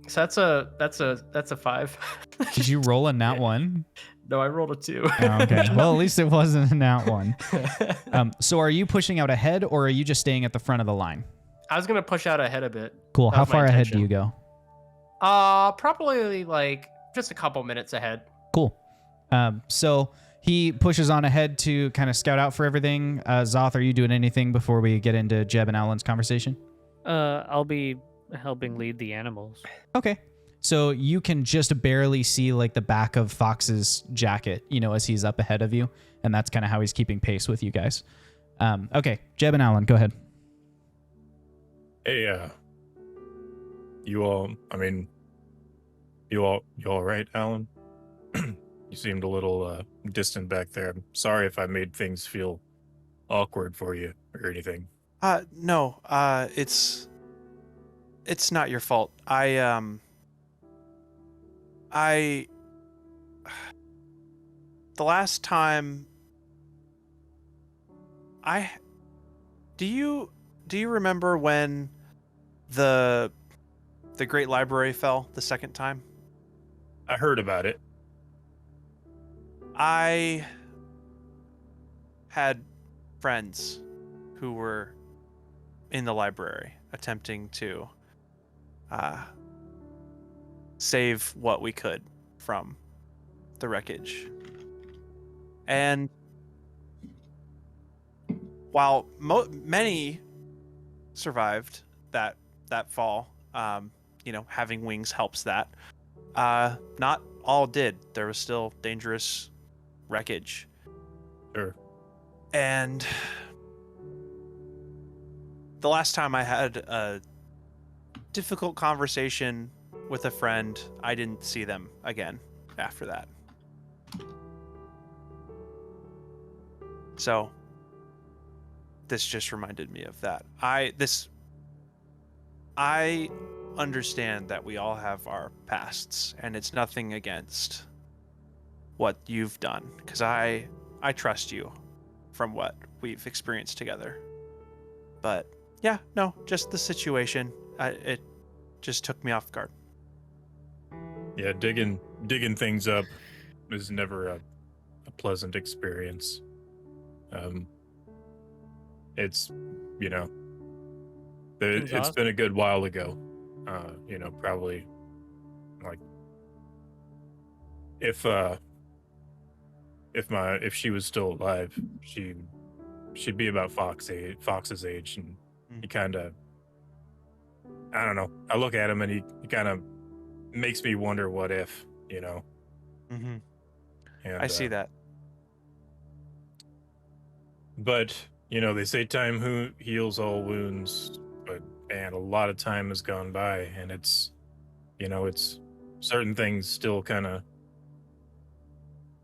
B: so that's a 5.
A: Did you roll a nat 1?
B: No, I rolled a 2.
A: Oh, okay. Well, at least it wasn't a nat 1. So are you pushing out ahead, or are you just staying at the front of the line?
B: I was gonna push out ahead a bit.
A: Cool.
B: That
A: How
B: was my
A: far ahead do
B: intention.
A: you go?
B: Probably like just a couple minutes ahead.
A: Cool. So he pushes on ahead to kind of scout out for everything. Zoth, are you doing anything before we get into Jeb and Alan's conversation?
E: I'll be helping lead the animals.
A: Okay. So you can just barely see like the back of Fox's jacket, you know, as he's up ahead of you. And that's kind of how he's keeping pace with you guys. Okay. Jeb and Alan, go ahead.
D: Hey, you all right, Alan? You seemed a little distant back there. I'm sorry if I made things feel awkward for you or anything.
C: No, it's not your fault. The last time do you remember when the Great Library fell the second time?
D: I heard about it.
C: I had friends who were in the library attempting to save what we could from the wreckage. And while many survived that fall, having wings helps that. Not all did. There was still dangerous wreckage.
D: Sure.
C: And the last time I had a difficult conversation with a friend, I didn't see them again after that. So this just reminded me of that. I understand that we all have our pasts, and it's nothing against what you've done, because I trust you from what we've experienced together. But yeah, no, just the situation. It just took me off guard.
D: Yeah, digging things up is never a pleasant experience. It's it's been a good while ago. Probably like if she was still alive, she'd be about Fox's age, and he kind of, I don't know. I look at him and he kind of makes me wonder what if,
C: Mm-hmm.
D: And,
C: I see that.
D: But they say time heals all wounds, but man, a lot of time has gone by, and it's certain things still kind of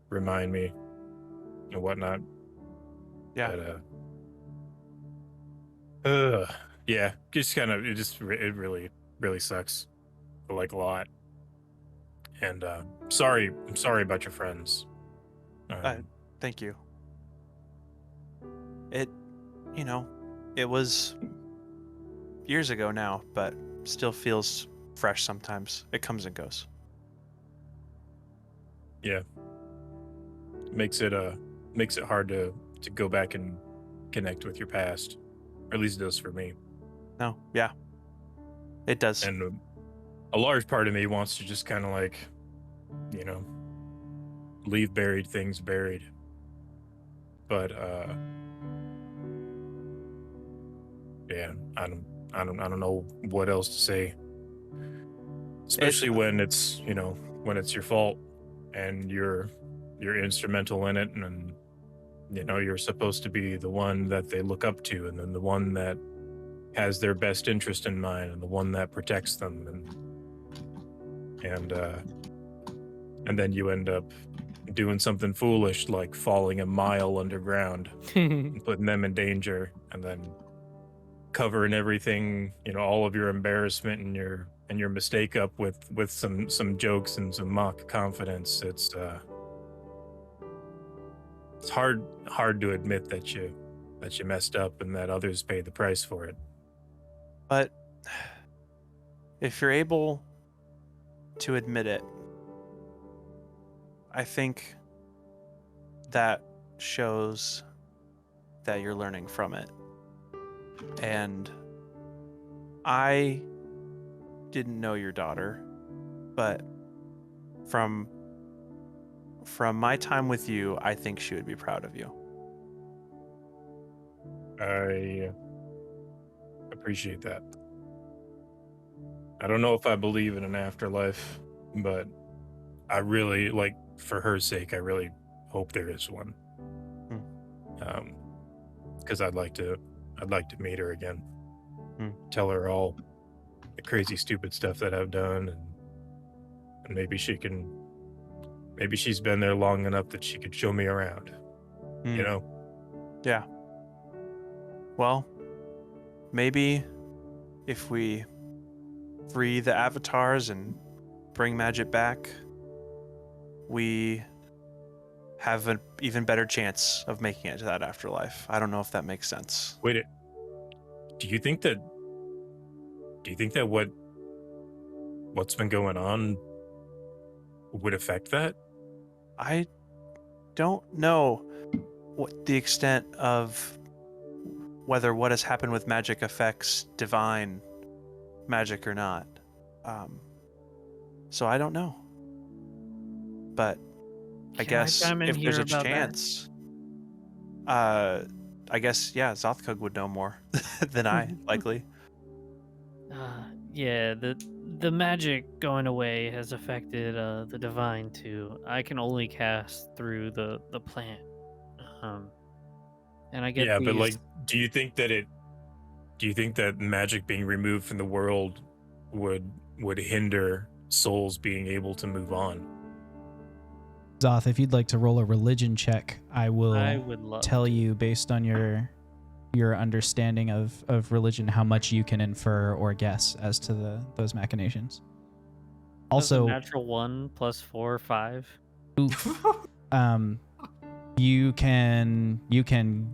D: remind me and whatnot.
C: Yeah.
D: But, yeah, just kind of it really sucks, like a lot. And I'm sorry about your friends.
C: Thank you. It was years ago now, but still feels fresh sometimes. It comes and goes.
D: Yeah. Makes it hard to go back and connect with your past. Or at least it does for me.
C: No, yeah. It does.
D: And a large part of me wants to just kind of like, leave buried things buried. But yeah, I don't know what else to say. Especially when it's your fault and you're instrumental in it, and you're supposed to be the one that they look up to, and then the one that has their best interest in mind, and the one that protects them, and then you end up doing something foolish like falling a mile underground and putting them in danger, and then covering everything, all of your embarrassment and your mistake up with some jokes and some mock confidence. It's hard to admit that you messed up and that others paid the price for it.
C: But if you're able to admit it, I think that shows that you're learning from it. And I didn't know your daughter, but from my time with you, I think she would be proud of you.
D: I appreciate that. I don't know if I believe in an afterlife, but I really, like, for her sake, I really hope there is one. Because I'd like to meet her again. Tell her all the crazy, stupid stuff that I've done, and maybe she's been there long enough that she could show me around.
C: Yeah. Well, maybe if we free the avatars and bring magic back, we have an even better chance of making it to that afterlife. I don't know if that makes sense.
D: Wait, do you think that what's been going on would affect that?
C: I don't know what the extent of whether what has happened with magic affects divine magic or not. So I don't know. But I guess if there's a chance, I guess, yeah, Zothkug would know more than I, likely.
E: Yeah, the magic going away has affected the divine too. I can only cast through the plant. And I get
D: Yeah, but
E: these.
D: like, do you think that magic being removed from the world would hinder souls being able to move on?
A: Zoth, if you'd like to roll a religion check, I
E: I
A: will
E: would love
A: tell
E: to.
A: you based on your understanding of religion how much you can infer or guess as to those machinations.
E: That's a
A: Also,
E: natural 1 + 4, 5.
A: oof, you can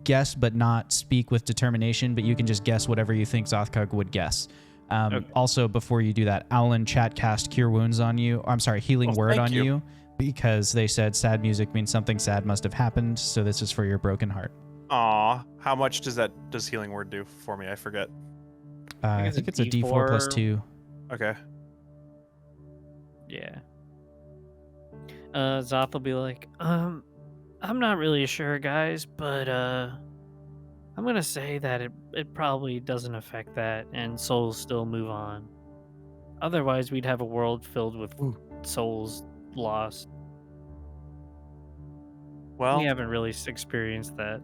A: guess but not speak with determination, but you can just guess whatever you think Zothkug would guess.
E: Okay.
A: Also, before you do that, Owlin chat cast Cure Wounds on you. I'm sorry, Healing Word
C: thank
A: on you because they said sad music means something sad must have happened, so this is for your broken heart.
C: Aw, how much does Healing Word do for me? I forget.
A: I think it's a D4 plus 2.
C: Okay.
E: Yeah. Zoth will be like, I'm not really sure, guys, but I'm gonna say that it probably doesn't affect that, and souls still move on. Otherwise, we'd have a world filled with souls lost.
C: Well,
E: We haven't really experienced that.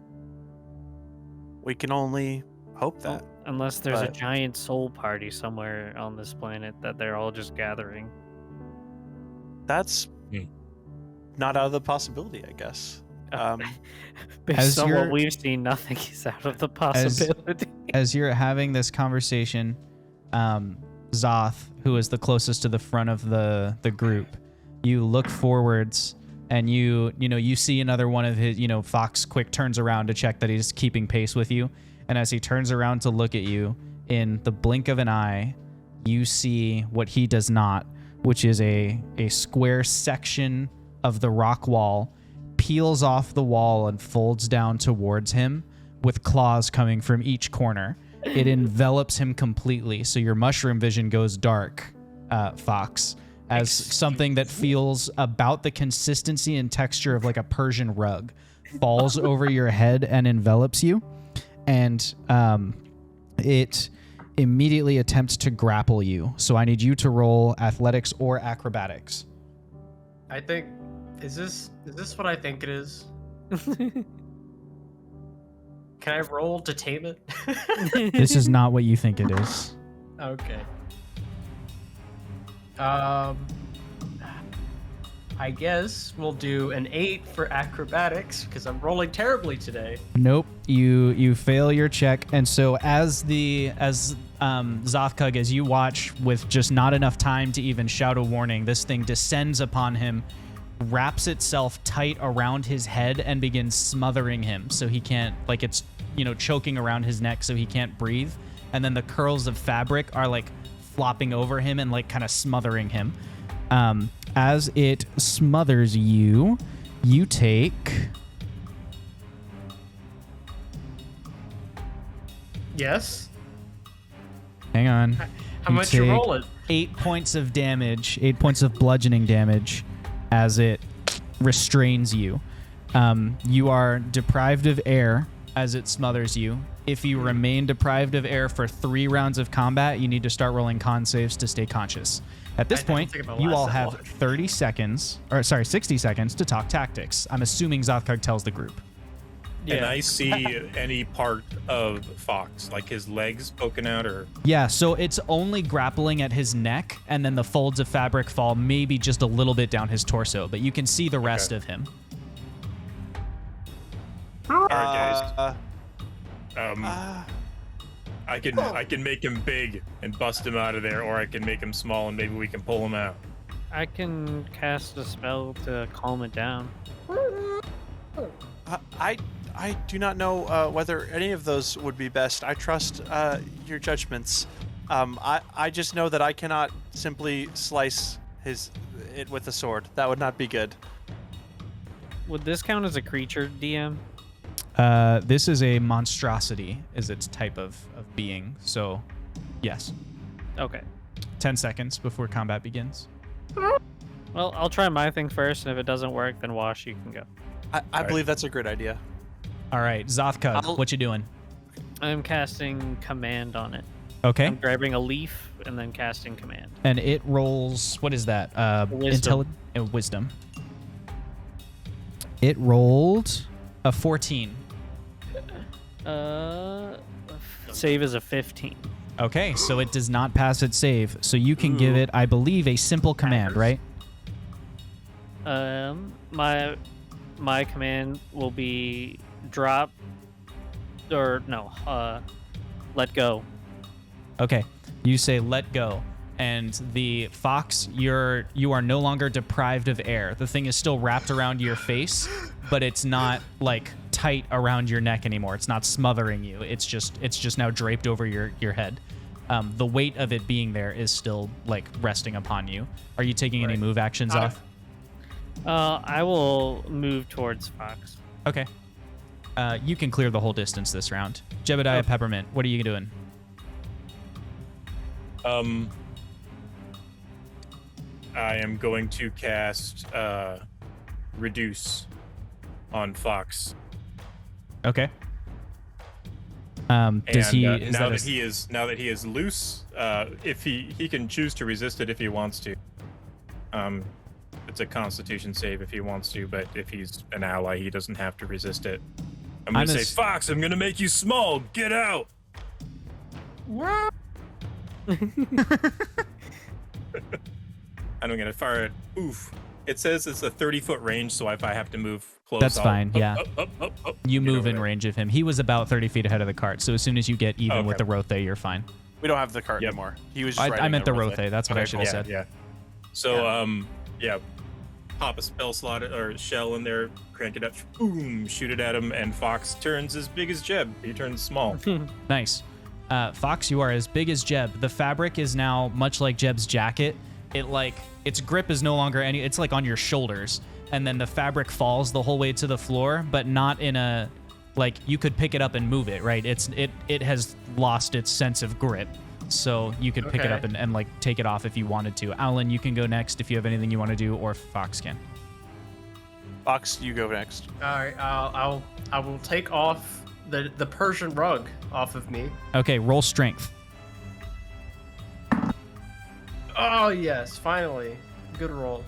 C: we can only hope that.
E: Unless there's a
C: But-
E: giant soul party somewhere on this planet that they're all just gathering.
C: That's not out of the possibility, I guess.
E: Based
A: As
E: on
A: you're-
E: what we've seen, nothing is out of the possibility.
A: As you're having this conversation, Zoth, who is the closest to the front of the group, you look forwards and you see another one of his, Fox quick turns around to check that he's keeping pace with you. And as he turns around to look at you, in the blink of an eye, you see what he does not, which is a square section of the rock wall peels off the wall and folds down towards him with claws coming from each corner. It envelops him completely, so your mushroom vision goes dark, Fox, as something that feels about the consistency and texture of like a Persian rug falls over your head and envelops you. And it immediately attempts to grapple you. So I need you to roll athletics or acrobatics.
B: I think is this what I think it is? Can I roll to tame it?
A: This is not what you think it is.
B: Okay. I guess we'll do an 8 for acrobatics because I'm rolling terribly today.
A: Nope, you fail your check, and so as Zothkug, as you watch with just not enough time to even shout a warning, this thing descends upon him, wraps itself tight around his head, and begins smothering him so he can't, like it's choking around his neck so he can't breathe, and then the curls of fabric are like flopping over him and like kind of smothering him. As it smothers you, you take...
B: Yes.
A: Hang on.
B: How much you
A: take
B: rolling?
A: 8 points of damage, 8 points of bludgeoning damage as it restrains you. You are deprived of air as it smothers you. If you remain deprived of air for 3 rounds of combat, you need to start rolling con saves to stay conscious. At this point, you all have 60 seconds to talk tactics. I'm assuming Zothkug tells the group.
D: Can I see any part of Fox, like his legs poking out, or?
A: Yeah, so it's only grappling at his neck, and then the folds of fabric fall maybe just a little bit down his torso, but you can see the rest of him.
D: All right, guys. I can make him big and bust him out of there, or I can make him small and maybe we can pull him out.
E: I can cast a spell to calm it down.
C: I do not know whether any of those would be best. I trust your judgments. I just know that I cannot simply slice it with a sword. That would not be good.
E: Would this count as a creature, DM?
A: This is a monstrosity, is its type of being. So, yes.
E: Okay.
A: 10 seconds before combat begins.
E: Well, I'll try my thing first, and if it doesn't work, then Wash, you can go.
C: I believe that's a great idea.
A: All right, Zothka, what you doing?
E: I'm casting command on it.
A: Okay.
E: I'm grabbing a leaf and then casting command.
A: And it rolls, what is that? Wisdom. It rolled a 14.
E: Save is a 15.
A: Okay, so it does not pass its save. So you can give it, I believe, a simple command, right?
E: My command will be drop, or no, let go.
A: Okay, you say let go, and the fox, you are no longer deprived of air. The thing is still wrapped around your face, but it's not like tight around your neck anymore. It's not smothering you. It's just now draped over your head. The weight of it being there is still like resting upon you. Are you taking any move actions off?
E: I will move towards Fox.
A: Okay. You can clear the whole distance this round. Jebadiah Peppermint, what are you doing?
D: I am going to cast Reduce on Fox.
A: Okay. Does he?
D: Now that he is loose, if he can choose to resist it if he wants to. It's a Constitution save if he wants to, but if he's an ally, he doesn't have to resist it. I'm gonna say, Fox, I'm gonna make you small. Get out.
B: What?
D: I'm gonna fire it. Oof. It says it's a 30-foot range, so if I have to move close,
A: that's fine. Yeah.
D: Up.
A: You move in range of him. He was about 30 feet ahead of the cart, so as soon as you get even with the Rothe, you're fine.
C: We don't have the cart anymore. He was. Just
A: I meant the Rothe. That's what I should have said.
D: Yeah. So pop a spell slot or shell in there, crank it up, boom, shoot it at him, and Fox turns as big as Jeb. He turns small.
A: Nice. Fox, you are as big as Jeb. The fabric is now much like Jeb's jacket. Its grip is no longer it's like on your shoulders, and then the fabric falls the whole way to the floor, but not in a you could pick it up and move it, right? It has lost its sense of grip. So you could pick it up and take it off if you wanted to. Alan, you can go next if you have anything you want to do, or Fox can.
C: Fox, you go next.
B: All right, I will take off the Persian rug off of me.
A: Okay, roll strength.
B: Oh yes, finally, good roll.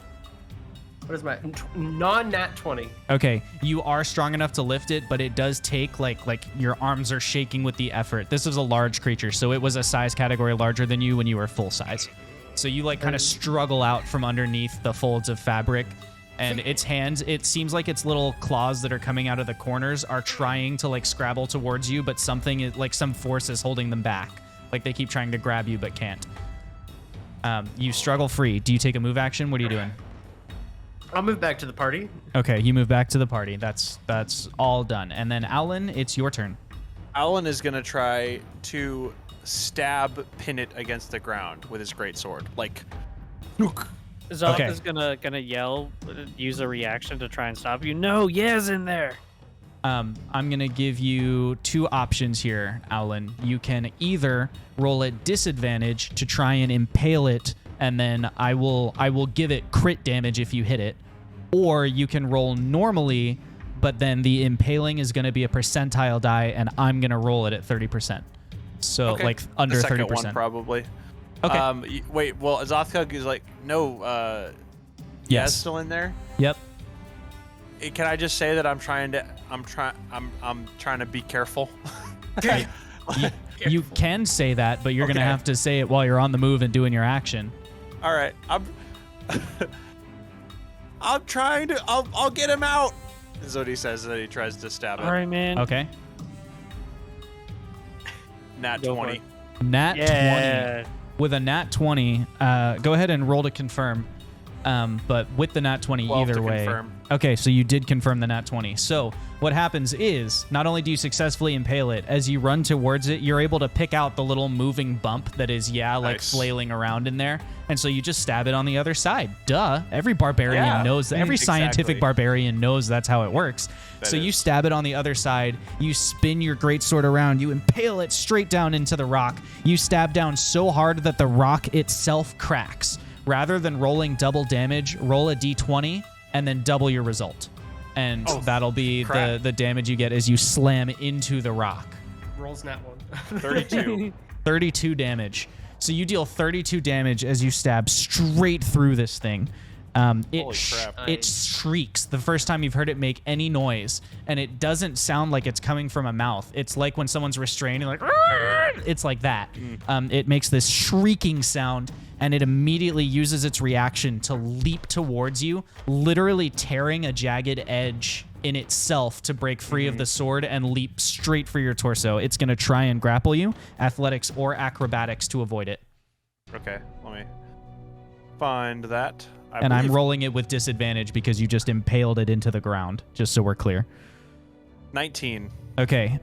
B: What is my non-nat 20?
A: Okay, you are strong enough to lift it, but it does take like your arms are shaking with the effort. This is a large creature, so it was a size category larger than you when you were full size. So you kind of struggle out from underneath the folds of fabric, and its hands, it seems like its little claws that are coming out of the corners are trying to scrabble towards you, but something is some force is holding them back. They keep trying to grab you but can't. You struggle free. Do you take a move action? What are you doing?
B: I'll move back to the party.
A: Okay, you move back to the party. That's all done. And then Alan, it's your turn.
C: Alan is gonna try to pin it against the ground with his greatsword.
E: Zoth is gonna yell, use a reaction to try and stop you. No, Yez in there.
A: I'm gonna give you two options here, Alan. You can either roll at disadvantage to try and impale it, and then I will give it crit damage if you hit it, or you can roll normally, but then the impaling is going to be a percentile die, and I'm going to roll it at 30%. So under
C: the second
A: 30%.
C: One probably.
A: Okay.
C: Wait. Well, Zothkug is no.
A: Yes.
C: Still in there.
A: Yep.
C: Can I just say that I'm trying to be careful?
A: You can say that, but you're going to have to say it while you're on the move and doing your action.
C: All right, I'm trying to. I'll get him out. Is what he says. That he tries to stab it.
E: All right, man.
A: Okay.
C: Nat 20.
A: Nat 20. With a nat 20, go ahead and roll to confirm. But with the nat 20 either way.
C: Confirm.
A: Okay, so you did confirm the nat 20. So what happens is, not only do you successfully impale it, as you run towards it, you're able to pick out the little moving bump that is, nice. Flailing around in there. And so you just stab it on the other side. Duh. Every barbarian knows that. Every scientific barbarian knows that's how it works. You stab it on the other side. You spin your greatsword around. You impale it straight down into the rock. You stab down so hard that the rock itself cracks. Rather than rolling double damage, roll a d20 and then double your result. and
C: Oh,
A: that'll be
C: crap.
A: the damage you get as you slam into the rock.
B: Rolls nat 1.
C: 32.
A: 32 damage. So you deal 32 damage as you stab straight through this thing. It
C: Holy crap.
A: it shrieks the first time you've heard it make any noise, and it doesn't sound like it's coming from a mouth. It's like when someone's restrained, like it's like that. It makes this shrieking sound, and it immediately uses its reaction to leap towards you, literally tearing a jagged edge in itself to break free of the sword and leap straight for your torso. It's going to try and grapple you, athletics or acrobatics to avoid it.
C: Okay, let me find that.
A: And I'm rolling it with disadvantage because you just impaled it into the ground, just so we're clear.
C: 19.
A: Okay,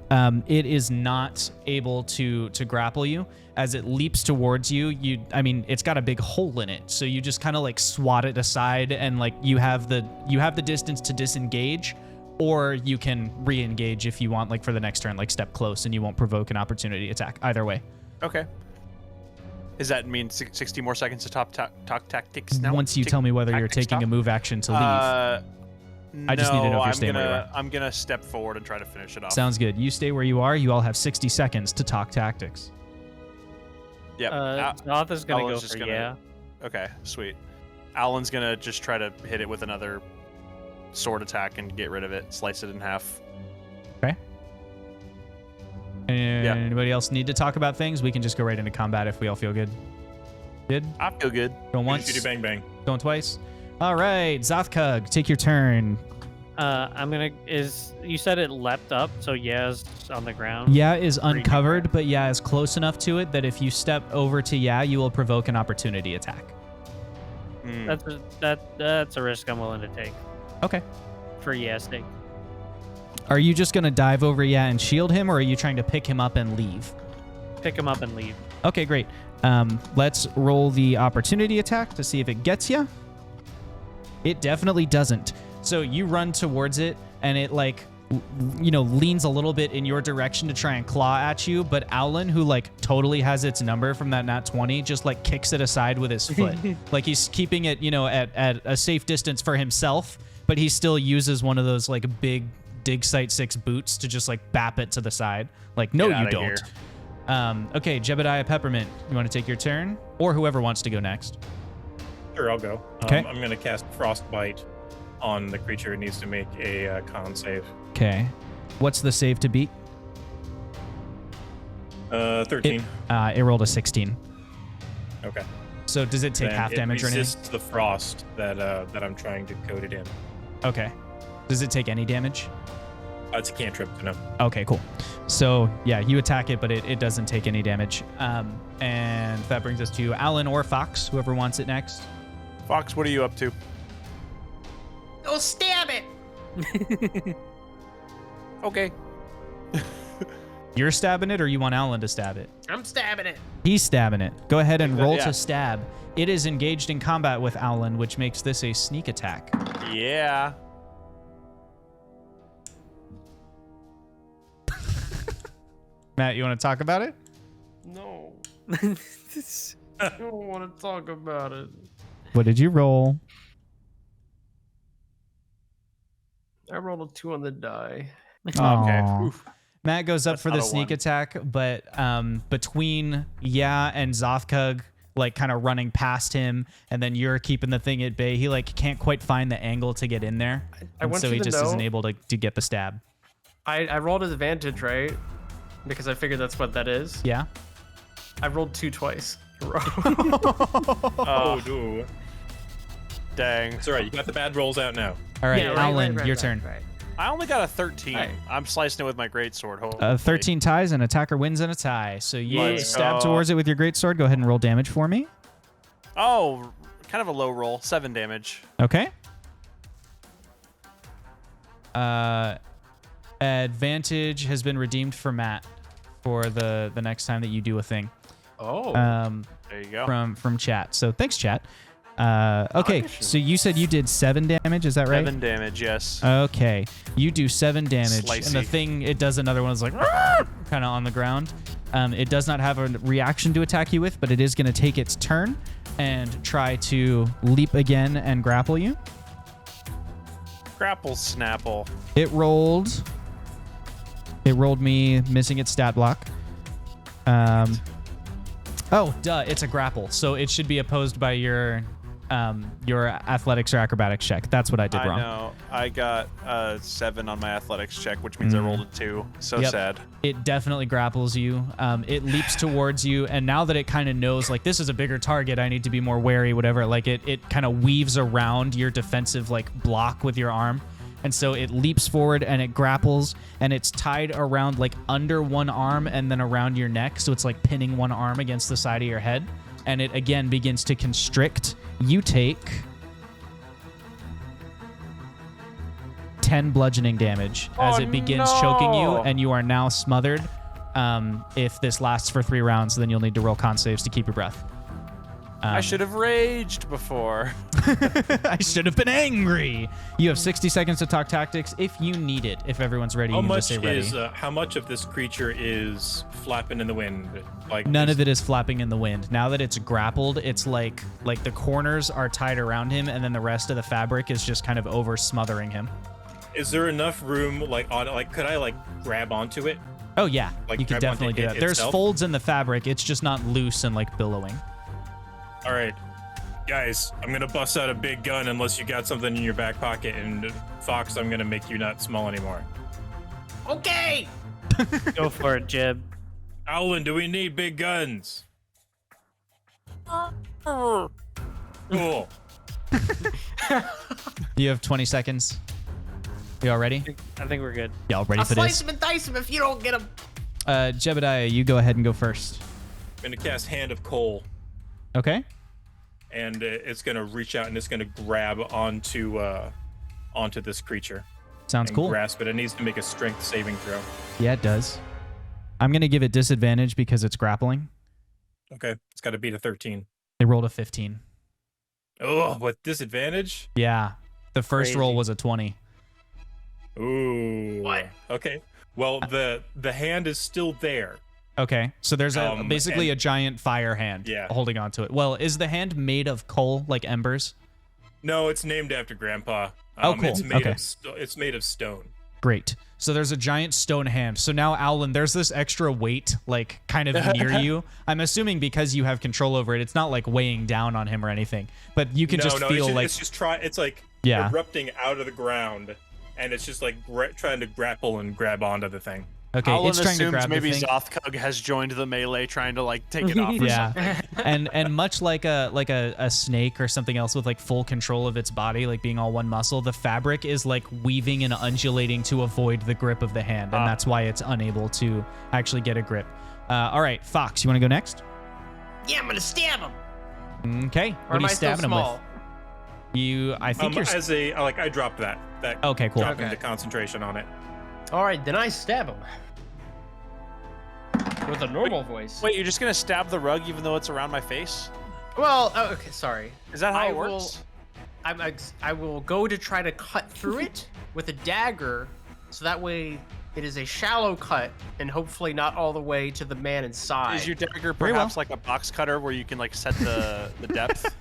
A: it is not able to grapple you. As it leaps towards you, I mean, it's got a big hole in it, so you just kind of like swat it aside, and like you have the distance to disengage, or you can re-engage if you want, like for the next turn, like step close, and you won't provoke an opportunity attack. Either way.
C: Okay. Does that mean 60 more seconds to talk tactics now?
A: Once you tell me whether you're taking a move action to leave. I just need to know if you're staying where you are.
C: I'm gonna step forward and try to finish it off.
A: Sounds good. You stay where you are. You all have 60 seconds to talk tactics.
C: Yep.
E: Zoth is gonna
C: Alan's
E: go
C: just
E: for
C: gonna- Okay, sweet. Alan's gonna just try to hit it with another sword attack and get rid of it, slice it in half.
A: Okay. Anybody else need to talk about things? We can just go right into combat if we all feel good. Good?
C: I feel good.
A: Going once?
D: Shooty bang bang.
A: Going twice? All right, Zothkug, take your turn.
E: I'm gonna. You said it leapt up, so Yaz on the ground.
A: Ya is uncovered, but Ya is close enough to it that if you step over to Ya, you will provoke an opportunity attack.
E: That's a risk I'm willing to take
A: Okay.
E: for Yaz's sake.
A: Are you just going to dive over Ya and shield him, or are you trying to pick him up and leave?
E: Pick him up and leave.
A: Okay, great. Let's roll the opportunity attack to see if it gets ya. It definitely doesn't. So you run towards it, and it leans a little bit in your direction to try and claw at you, but Owlin, who totally has its number from that nat 20, just kicks it aside with his foot. He's keeping it, at a safe distance for himself, but he still uses one of those big Dig Site 6 boots to just bap it to the side. No, you don't. Okay, Jebadiah Peppermint, you want to take your turn? Or whoever wants to go next.
D: Sure, I'll go.
A: Okay.
D: I'm going to cast Frostbite on the creature. It needs to make a con save.
A: Okay. What's the save to beat?
D: 13.
A: It rolled a 16.
D: Okay.
A: So does it take
D: Then
A: half damage or
D: It
A: anything?
D: resists the frost that I'm trying to coat it in.
A: Okay. Does it take any damage?
D: It's a cantrip, no.
A: Okay, cool. So, yeah, you attack it, but it doesn't take any damage. And that brings us to Alan or Fox, whoever wants it next.
C: Fox, what are you up to?
B: Oh, stab it!
C: Okay.
A: You're stabbing it, or you want Alan to stab it?
B: I'm stabbing it.
A: He's stabbing it. Go ahead and roll
C: Yeah.
A: to stab. It is engaged in combat with Alan, which makes this a sneak attack.
C: Yeah.
A: Matt, you want to talk about it?
B: No. I don't want to talk about it.
A: What did you roll?
B: I rolled a 2 on the die.
A: Aw.
C: Oof.
A: Matt goes up
C: That's
A: for the
C: not a
A: sneak
C: 1.
A: attack, but between Ya and Zothkug, kind of running past him, and then you're keeping the thing at bay, he can't quite find the angle to get in there.
B: I
A: And
B: want
A: so
B: you
A: he
B: to
A: just
B: know-
A: isn't able to get the stab.
B: I rolled his advantage, right? Because I figured that's what that is.
A: Yeah?
B: I rolled 2 twice in a row.
D: Oh, no.
C: Dang.
D: It's all right. You got the bad rolls out now.
A: All right,
B: Yeah,
A: Alan, your turn.
B: Right.
C: I only got a 13.
B: Right.
C: I'm slicing it with my greatsword. Hopefully.
A: 13 ties, and attacker wins in a tie. So you
C: Let's
A: stab
C: go.
A: towards it with your greatsword. Go ahead and roll damage for me.
C: Oh, kind of a low roll. 7 damage.
A: Okay. Advantage has been redeemed for Matt for the next time that you do a thing.
B: Oh.
C: There you go.
A: From chat. So thanks, chat. Okay, so you said you did 7 damage, is that right?
C: 7 damage, yes.
A: Okay, you do 7 damage, and the
C: Slicey.
A: thing it does another one is kind of on the ground. It does not have a reaction to attack you with, but it is going to take its turn and try to leap again and grapple you.
C: Grapple Snapple.
A: It rolled me missing its stat block. Oh, duh, it's a grapple. So it should be opposed by your athletics or acrobatics check. That's what I did wrong.
C: I know. I got 7 on my athletics check, which means I rolled a 2. So
A: Yep.
C: sad.
A: It definitely grapples you. It leaps towards you, and now that it kind of knows, like, this is a bigger target, I need to be more wary, whatever, like, it kind of weaves around your defensive, like, block with your arm. And so it leaps forward and it grapples, and it's tied around, like, under one arm and then around your neck. So it's like pinning one arm against the side of your head. And it again begins to constrict. You take 10 bludgeoning damage as it begins choking you, and you are now smothered. If this lasts for 3 rounds, then you'll need to roll con saves to keep your breath.
C: I should have raged before.
A: I should have been angry. You have 60 seconds to talk tactics if you need it. If everyone's ready, you can just say ready.
D: How much of this creature is flapping in the wind? Like
A: None of it is flapping in the wind. Now that it's grappled, it's like the corners are tied around him, and then the rest of the fabric is just kind of over smothering him.
D: Is there enough room, could I grab onto it?
A: Oh yeah,
D: Like,
A: you could
D: grab onto
A: definitely do
D: it
A: that. There's
D: itself?
A: folds in the fabric. It's just not loose and like billowing.
D: All right, guys, I'm gonna bust out a big gun unless you got something in your back pocket, and Fox, I'm gonna make you not small anymore.
B: Okay.
E: Go for it, Jeb.
D: Owlin, do we need big guns? Cool.
A: You have 20 seconds. You all ready?
E: I think we're good.
A: Y'all ready
B: I'll
A: for
B: slice
A: this?
B: him and dice him if you don't get him.
A: Jebadiah, you go ahead and go first.
D: I'm gonna cast Hand of Coal,
A: Okay.
D: and it's gonna reach out and it's gonna grab onto this creature.
A: Sounds
D: and
A: cool.
D: Grasp it. It needs to make a strength saving throw.
A: Yeah, it does. I'm going to give it disadvantage because it's grappling.
D: Okay, it's got to beat a 13.
A: They rolled a 15.
D: Oh, with disadvantage?
A: Yeah. The first roll was a 20.
D: Ooh.
B: What?
D: Okay. Well, the hand is still there.
A: Okay. So there's basically a
D: and-
A: giant fire hand
D: Yeah.
A: holding onto it. Well, is the hand made of coal, like embers?
D: No, it's named after Grandpa.
A: Oh, cool.
D: It's made
A: Okay.
D: it's made of stone.
A: Great. So there's a giant stone hand. So now, Owlin, there's this extra weight, like, kind of near you. I'm assuming because you have control over it, it's not, like, weighing down on him or anything. But you can just feel, like...
D: It's like
A: Yeah.
D: erupting out of the ground, and it's just, like, trying to grapple and grab onto the thing.
A: Okay,
C: Alan
A: it's trying to
C: assumes
A: grab
C: maybe
A: the thing.
C: Zothkug has joined the melee, trying to like take it off. Or something.
A: Yeah, and much like a snake or something else with like full control of its body, like being all one muscle, the fabric is like weaving and undulating to avoid the grip of the hand, and that's why it's unable to actually get a grip. All right, Fox, you want to go next?
B: Yeah, I'm gonna stab him.
A: Okay,
B: Or
A: what
B: am
A: are
B: I
A: you
B: still
A: stabbing him
B: small?
A: with? I think you're.
D: I dropped that.
A: Okay, cool.
D: Dropping
B: Okay.
D: the concentration on it.
B: All right, then I stab him with a normal voice.
C: Wait, you're just gonna stab the rug even though it's around my face?
B: Well, okay, sorry.
C: Is that how
B: I
C: it works?
B: I will go to try to cut through it with a dagger, so that way it is a shallow cut and hopefully not all the way to the man inside.
C: Is your dagger
A: Very well.
C: perhaps like a box cutter where you can like set the depth?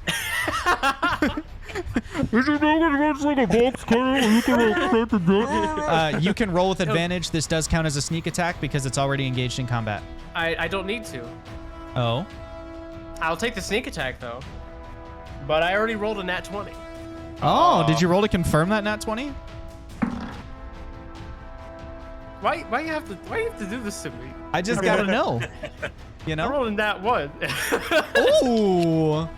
A: You can roll with advantage. This does count as a sneak attack because it's already engaged in combat.
B: I don't need to.
A: Oh.
B: I'll take the sneak attack though. But I already rolled a nat 20.
A: Oh, did you roll to confirm that nat 20?
B: Why you have to do this to me?
A: I just gotta know. You
B: I
A: know?
B: rolled a nat 1.
A: Ooh.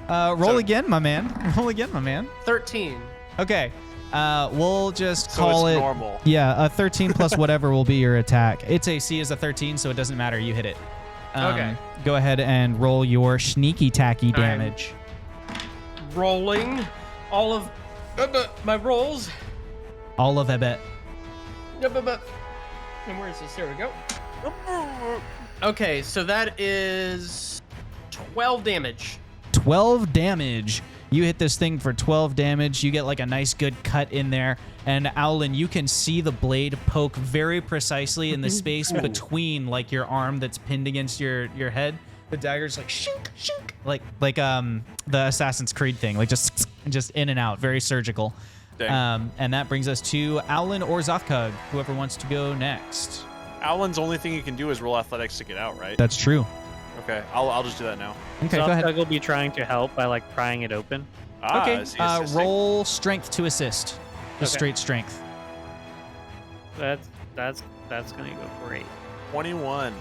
A: Roll again, my man. Roll again, my man.
B: 13.
A: Okay. We'll just
C: So
A: call
C: it's
A: it
C: normal.
A: Yeah, a 13 plus whatever will be your attack. Its AC is a 13, so it doesn't matter. You hit it.
B: Okay.
A: Go ahead and roll your sneaky tacky damage.
B: Rolling all of my rolls.
A: All of it.
B: And where is this? There we go. Okay, so that is 12 damage.
A: 12 damage. You hit this thing for 12 damage. You get like a nice good cut in there. And Owlin, you can see the blade poke very precisely in the space between like your arm that's pinned against your head. The dagger's like shook, shook. Like the Assassin's Creed thing, like just in and out, very surgical.
C: Dang.
A: And that brings us to Owlin or Zothkug, whoever wants to go next.
C: Alan's only thing you can do is roll athletics to get out, right?
A: That's true.
C: Okay, I'll just do that now.
A: Okay, go ahead.
E: Zothkug will be trying to help by like prying it open.
A: Okay,
C: is he assisting?
A: roll strength to assist. Just
E: Okay.
A: straight strength.
E: That's gonna go great.
C: 21.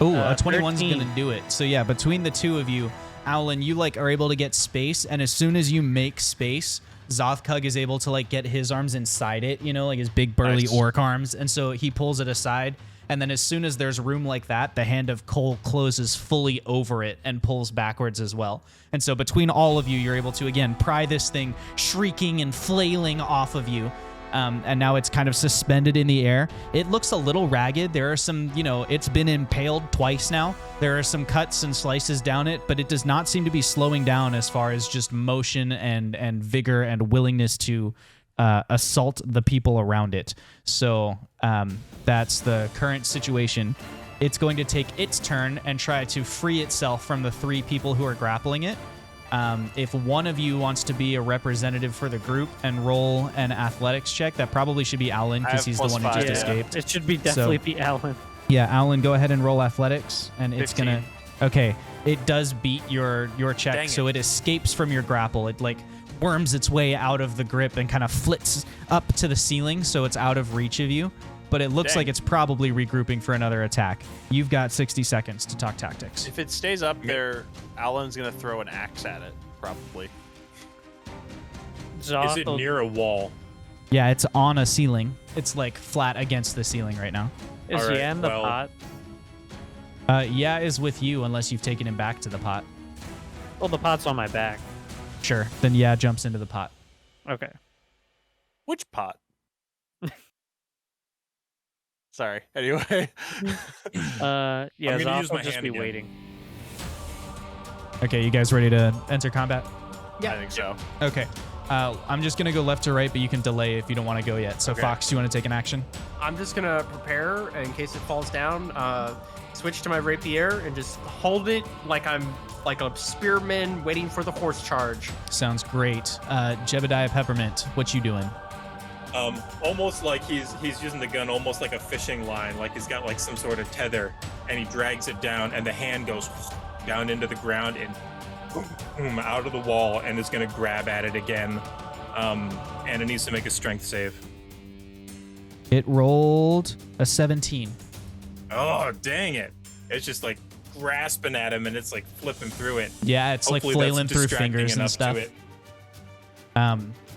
A: Oh, a 21's
E: 13.
A: gonna do it. So yeah, between the two of you, Owlin, you like are able to get space, and as soon as you make space, Zothkug is able to like get his arms inside it, you know, like his big burly
C: Nice.
A: orc arms, and so he pulls it aside. And then as soon as there's room like that, the hand of Cole closes fully over it and pulls backwards as well. And so between all of you, you're able to, again, pry this thing shrieking and flailing off of you. And now it's kind of suspended in the air. It looks a little ragged. There are some, you know, it's been impaled twice now. There are some cuts and slices down it, but it does not seem to be slowing down as far as just motion and vigor and willingness to assault the people around it. So that's the current situation. It's going to take its turn and try to free itself from the three people who are grappling it. If one of you wants to be a representative for the group and roll an athletics check, that probably should be Alan because he's the one who
C: +5,
A: just
C: yeah.
A: escaped.
E: It should be definitely be Alan.
A: Yeah, Alan, go ahead and roll athletics, and it's
C: 15.
A: gonna. Okay, it does beat your check,
C: Dang
A: so it escapes from your grapple. It like worms its way out of the grip and kind of flits up to the ceiling, so it's out of reach of you. But it looks
C: Dang.
A: like it's probably regrouping for another attack. You've got 60 seconds to talk tactics.
C: If it stays up there, Alan's gonna throw an axe at it, probably.
D: Is
E: Zoth
D: it
E: will-
D: near a wall?
A: Yeah, it's on a ceiling. It's like flat against the ceiling right now.
E: Is
D: Alright,
E: Yan the
D: well-
E: pot?
A: Yeah is with you unless you've taken him back to the pot.
E: Well, the pot's on my back.
A: Sure. Then yeah, jumps into the pot.
E: Okay.
C: Which pot? Sorry. Anyway.
E: Yeah,
D: I'm gonna
E: Zoth
D: use
E: will
D: my
E: just
D: hand
E: be
D: again.
E: waiting.
A: Okay, you guys ready to enter combat?
C: I think so.
A: Okay. I'm just gonna go left to right, but you can delay if you don't want to go yet. So
C: Okay.
A: Fox, do you want to take an action?
B: I'm just gonna prepare in case it falls down. Switch to my rapier and just hold it like I'm like a spearman waiting for the horse charge.
A: Sounds great. Jebadiah Peppermint, what you doing?
D: Almost like he's using the gun almost like a fishing line, like he's got like some sort of tether, and he drags it down, and the hand goes down into the ground and boom, out of the wall, and is gonna grab at it again. And it needs to make a strength save.
A: It rolled a 17.
D: Oh, dang it! It's just like grasping at him, and it's like flipping through it.
A: Yeah, it's
D: Hopefully
A: like
D: that's
A: flailing through
D: distracting
A: fingers and
D: enough
A: stuff.
D: to it.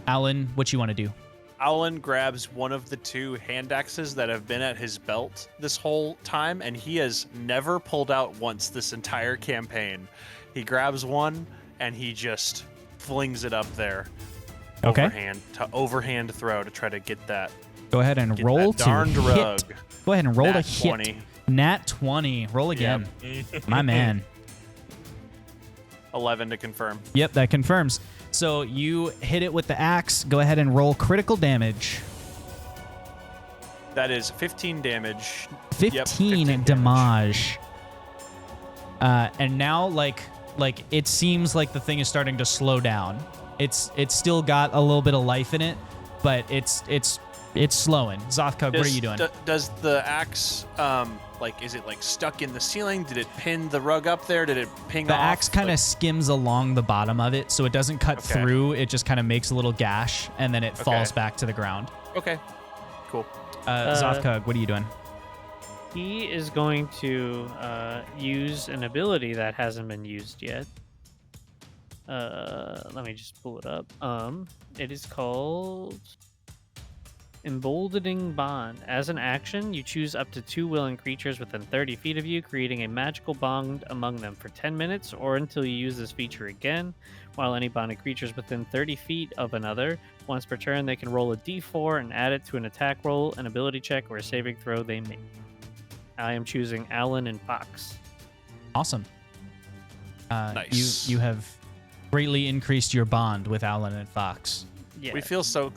A: Alan, what you want to do?
C: Alan grabs one of the two hand axes that have been at his belt this whole time, and he has never pulled out once this entire campaign. He grabs one, and he just flings it up there.
A: Okay.
C: Overhand throw to try to get that.
A: Go ahead and
C: Get
A: roll
C: that
A: to
C: darned
A: hit.
C: rug.
A: Go ahead and roll
C: Nat
A: to hit.
C: 20.
A: Nat 20. Roll again. My man.
C: 11 to confirm.
A: Yep, that confirms. So you hit it with the axe. Go ahead and roll critical damage.
C: That is 15 damage.
A: 15 damage. And now, like it seems like the thing is starting to slow down. It's still got a little bit of life in it, but it's slowing. Zothkug, what are you doing?
C: Does the axe, is it like stuck in the ceiling? Did it pin the rug up there? Did it ping
A: The
C: off?
A: axe kind of skims along the bottom of it, so it doesn't cut
C: Okay.
A: through. It just kind of makes a little gash, and then it falls back to the ground.
C: Okay, cool.
A: Zothkug, what are you doing?
E: He is going to use an ability that hasn't been used yet. Let me just pull it up. It is called Emboldening Bond. As an action, you choose up to 2 willing creatures within 30 feet of you, creating a magical bond among them for 10 minutes or until you use this feature again. While any bonded creatures within 30 feet of another, once per turn, they can roll a d4 and add it to an attack roll, an ability check, or a saving throw they make. I am choosing Alan and Fox.
A: Awesome.
C: Nice.
A: You have greatly increased your bond with Alan and Fox.
E: Yeah.
C: I feel so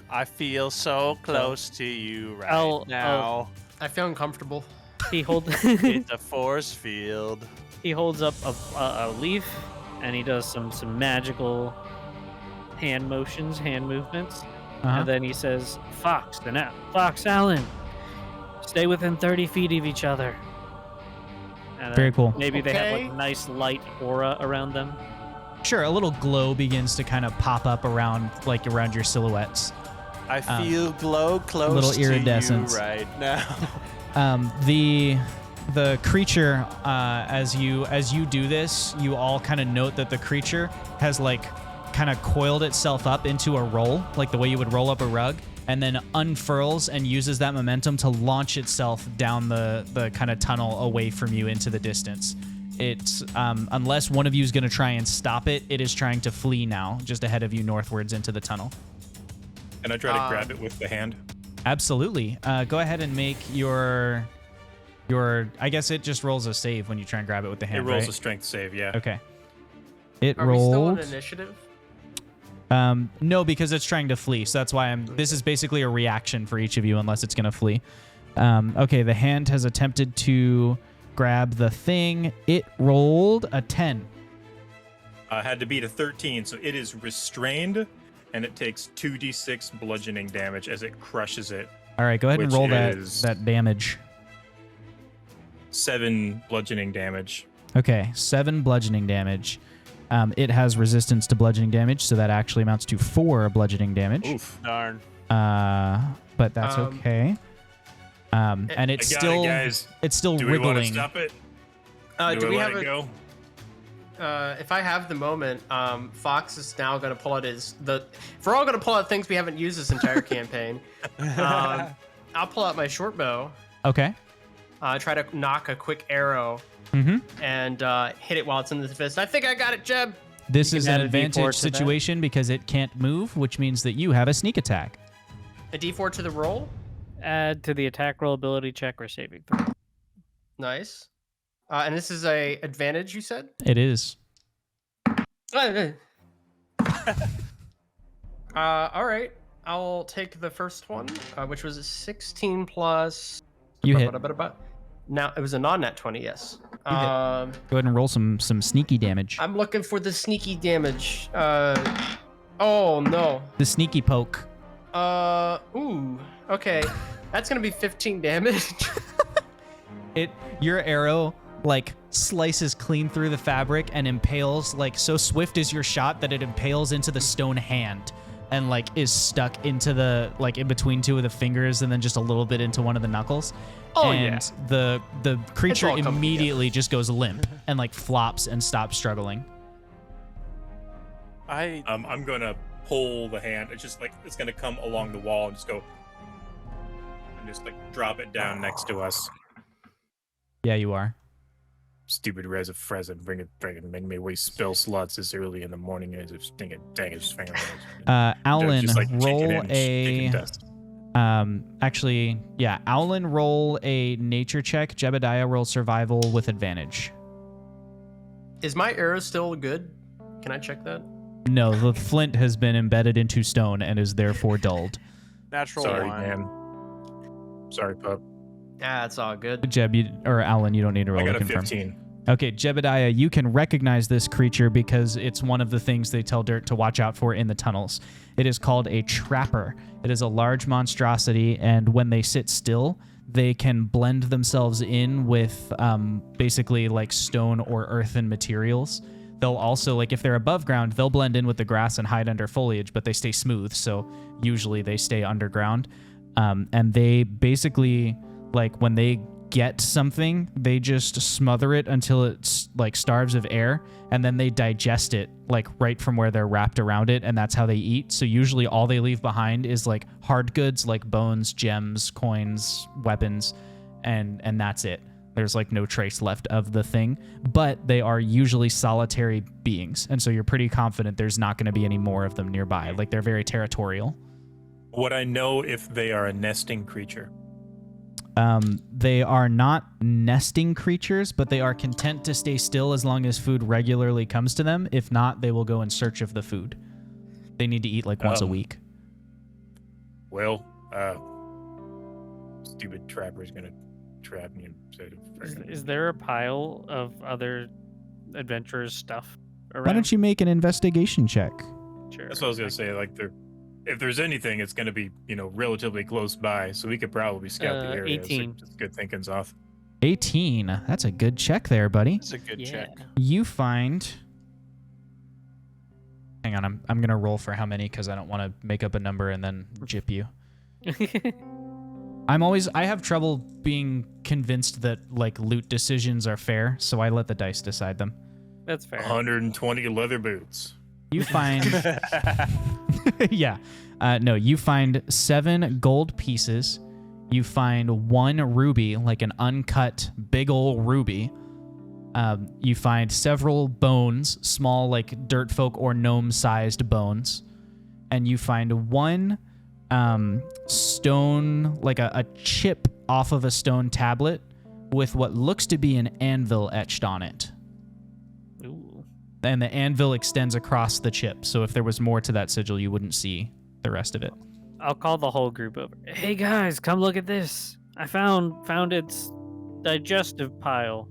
C: close to you right
E: I'll-
C: now.
B: I feel uncomfortable.
E: He holds
C: It's a force field.
E: he holds up a leaf, and he does some magical hand motions, hand movements, And then he says, Fox, Alan, stay within 30 feet of each other. And
A: Very cool.
E: Maybe they have like
B: Okay.
E: nice light aura around them.
A: Sure, a little glow begins to kind of pop up around your silhouettes.
C: I feel glow close
A: little
C: to you
A: iridescence.
C: right now.
A: The creature, as you do this, you all kind of note that the creature has like kind of coiled itself up into a roll, like the way you would roll up a rug, and then unfurls and uses that momentum to launch itself down the kind of tunnel away from you into the distance. It's unless one of you is going to try and stop it, it is trying to flee now, just ahead of you northwards into the tunnel.
D: Can I try to grab it with the hand?
A: Absolutely. Go ahead and make your. I guess it just rolls a save when you try and grab it with the hand.
D: It rolls
A: right?
D: a strength save, yeah.
A: Okay. It
B: Are we still
A: rolled.
B: in initiative?
A: No, because it's trying to flee. So that's why this is basically a reaction for each of you, unless it's gonna flee. Okay. The hand has attempted to grab the thing. It rolled a 10.
D: Had to beat a 13, so it is restrained, and it takes 2d6 bludgeoning damage as it crushes it.
A: All right. Go ahead and
D: Which
A: roll
D: is-
A: that damage.
D: 7 bludgeoning damage.
A: Okay. 7 bludgeoning damage. It has resistance to bludgeoning damage, so that actually amounts to 4 bludgeoning damage.
D: Oof.
C: Darn.
A: But that's okay. And
D: I
A: it's
D: got
A: still
D: it, guys.
A: it's still
D: Do we want to
A: wriggling.
D: stop it?
B: Do
D: we
B: we
D: let
B: have
D: it go?
B: If I have the moment, Fox is now going to pull out if we're all going to pull out things we haven't used this entire campaign. I'll pull out my short bow,
A: Okay.
B: try to knock a quick arrow,
A: Mm-hmm.
B: and hit it while it's in the fist. I think I got it, Jeb.
A: This
E: You
A: is
E: can
A: an
E: add a D4
A: advantage
E: to that.
A: situation because it can't move, which means that you have a sneak attack.
B: A D4 to the roll.
E: Add to the attack roll ability check or saving throw.
B: Nice. And this is a advantage, you said?
A: It is.
B: All right. I'll take the first one, which was a 16 plus.
A: You hit.
B: Now it was a non-net 20. Yes.
A: Go ahead and roll some sneaky damage.
B: I'm looking for the sneaky damage. Oh no.
A: The sneaky poke.
B: Ooh. Okay. That's gonna be 15 damage.
A: Your arrow like slices clean through the fabric and impales, like so swift is your shot that it impales into the stone hand and like is stuck into the like in between two of the fingers and then just a little bit into one of the knuckles.
B: Oh,
A: and the creature
B: all coming
A: immediately just goes limp and like flops and stops struggling.
D: I'm gonna pull the hand. It's just like it's gonna come along the wall and just go, and just like drop it down next to us.
A: Yeah, you are.
D: Stupid res of Frezin, bring it, make me waste spell slots this early in the morning as if stinking dang his fingernails.
A: Alan,
D: Just, like,
A: roll
D: kicking
A: a
D: dust.
A: actually, yeah, Alan, roll a nature check. Jebadiah, roll survival with advantage.
B: Is my arrow still good? Can I check that?
A: No, the flint has been embedded into stone and is therefore dulled.
C: Natural
D: Sorry,
C: one.
D: man. Sorry, pup.
B: Ah, it's all good.
A: Jeb, or Alan, you don't need to roll
D: I got
A: to
D: a
A: confirm.
D: 15.
A: Okay, Jebadiah, you can recognize this creature because it's one of the things they tell Dirt to watch out for in the tunnels. It is called a trapper. It is a large monstrosity, and when they sit still, they can blend themselves in with basically like stone or earthen materials. They'll also, like if they're above ground, they'll blend in with the grass and hide under foliage, but they stay smooth, so usually they stay underground. And they basically, like when they get something, they just smother it until it's like starves of air, and then they digest it like right from where they're wrapped around it, and that's how they eat. So usually all they leave behind is like hard goods like bones, gems, coins, weapons, and that's it. There's like no trace left of the thing, but they are usually solitary beings, and so you're pretty confident there's not going to be any more of them nearby. Like they're very territorial.
D: Would I know if they are a nesting creature?
A: They are not nesting creatures, but they are content to stay still as long as food regularly comes to them. If not, they will go in search of the food. They need to eat like once a week.
D: Well, stupid trapper's gonna trap me instead of.
E: Is there a pile of other adventurers' stuff around?
A: Why don't you make an investigation check?
E: Sure.
D: That's what I was gonna say. Like if there's anything, it's going to be, relatively close by, so we could probably scout the area.
E: 18.
D: So just good thinking's off.
A: 18. That's a good check there, buddy.
C: That's a good
E: Yeah.
C: check.
A: You find. Hang on, I'm gonna roll for how many because I don't want to make up a number and then jip you. I have trouble being convinced that like loot decisions are fair, so I let the dice decide them.
E: That's fair.
D: 120 leather boots.
A: You find. Yeah. No, you find 7 gold pieces. You find 1 ruby, like an uncut big ol' ruby. You find several bones, small like dirt folk or gnome-sized bones. And you find 1 stone, like a chip off of a stone tablet with what looks to be an anvil etched on it.
E: Ooh.
A: And the anvil extends across the chip. So if there was more to that sigil, you wouldn't see the rest of it.
E: I'll call the whole group over. Hey guys, come look at this. I found its digestive pile.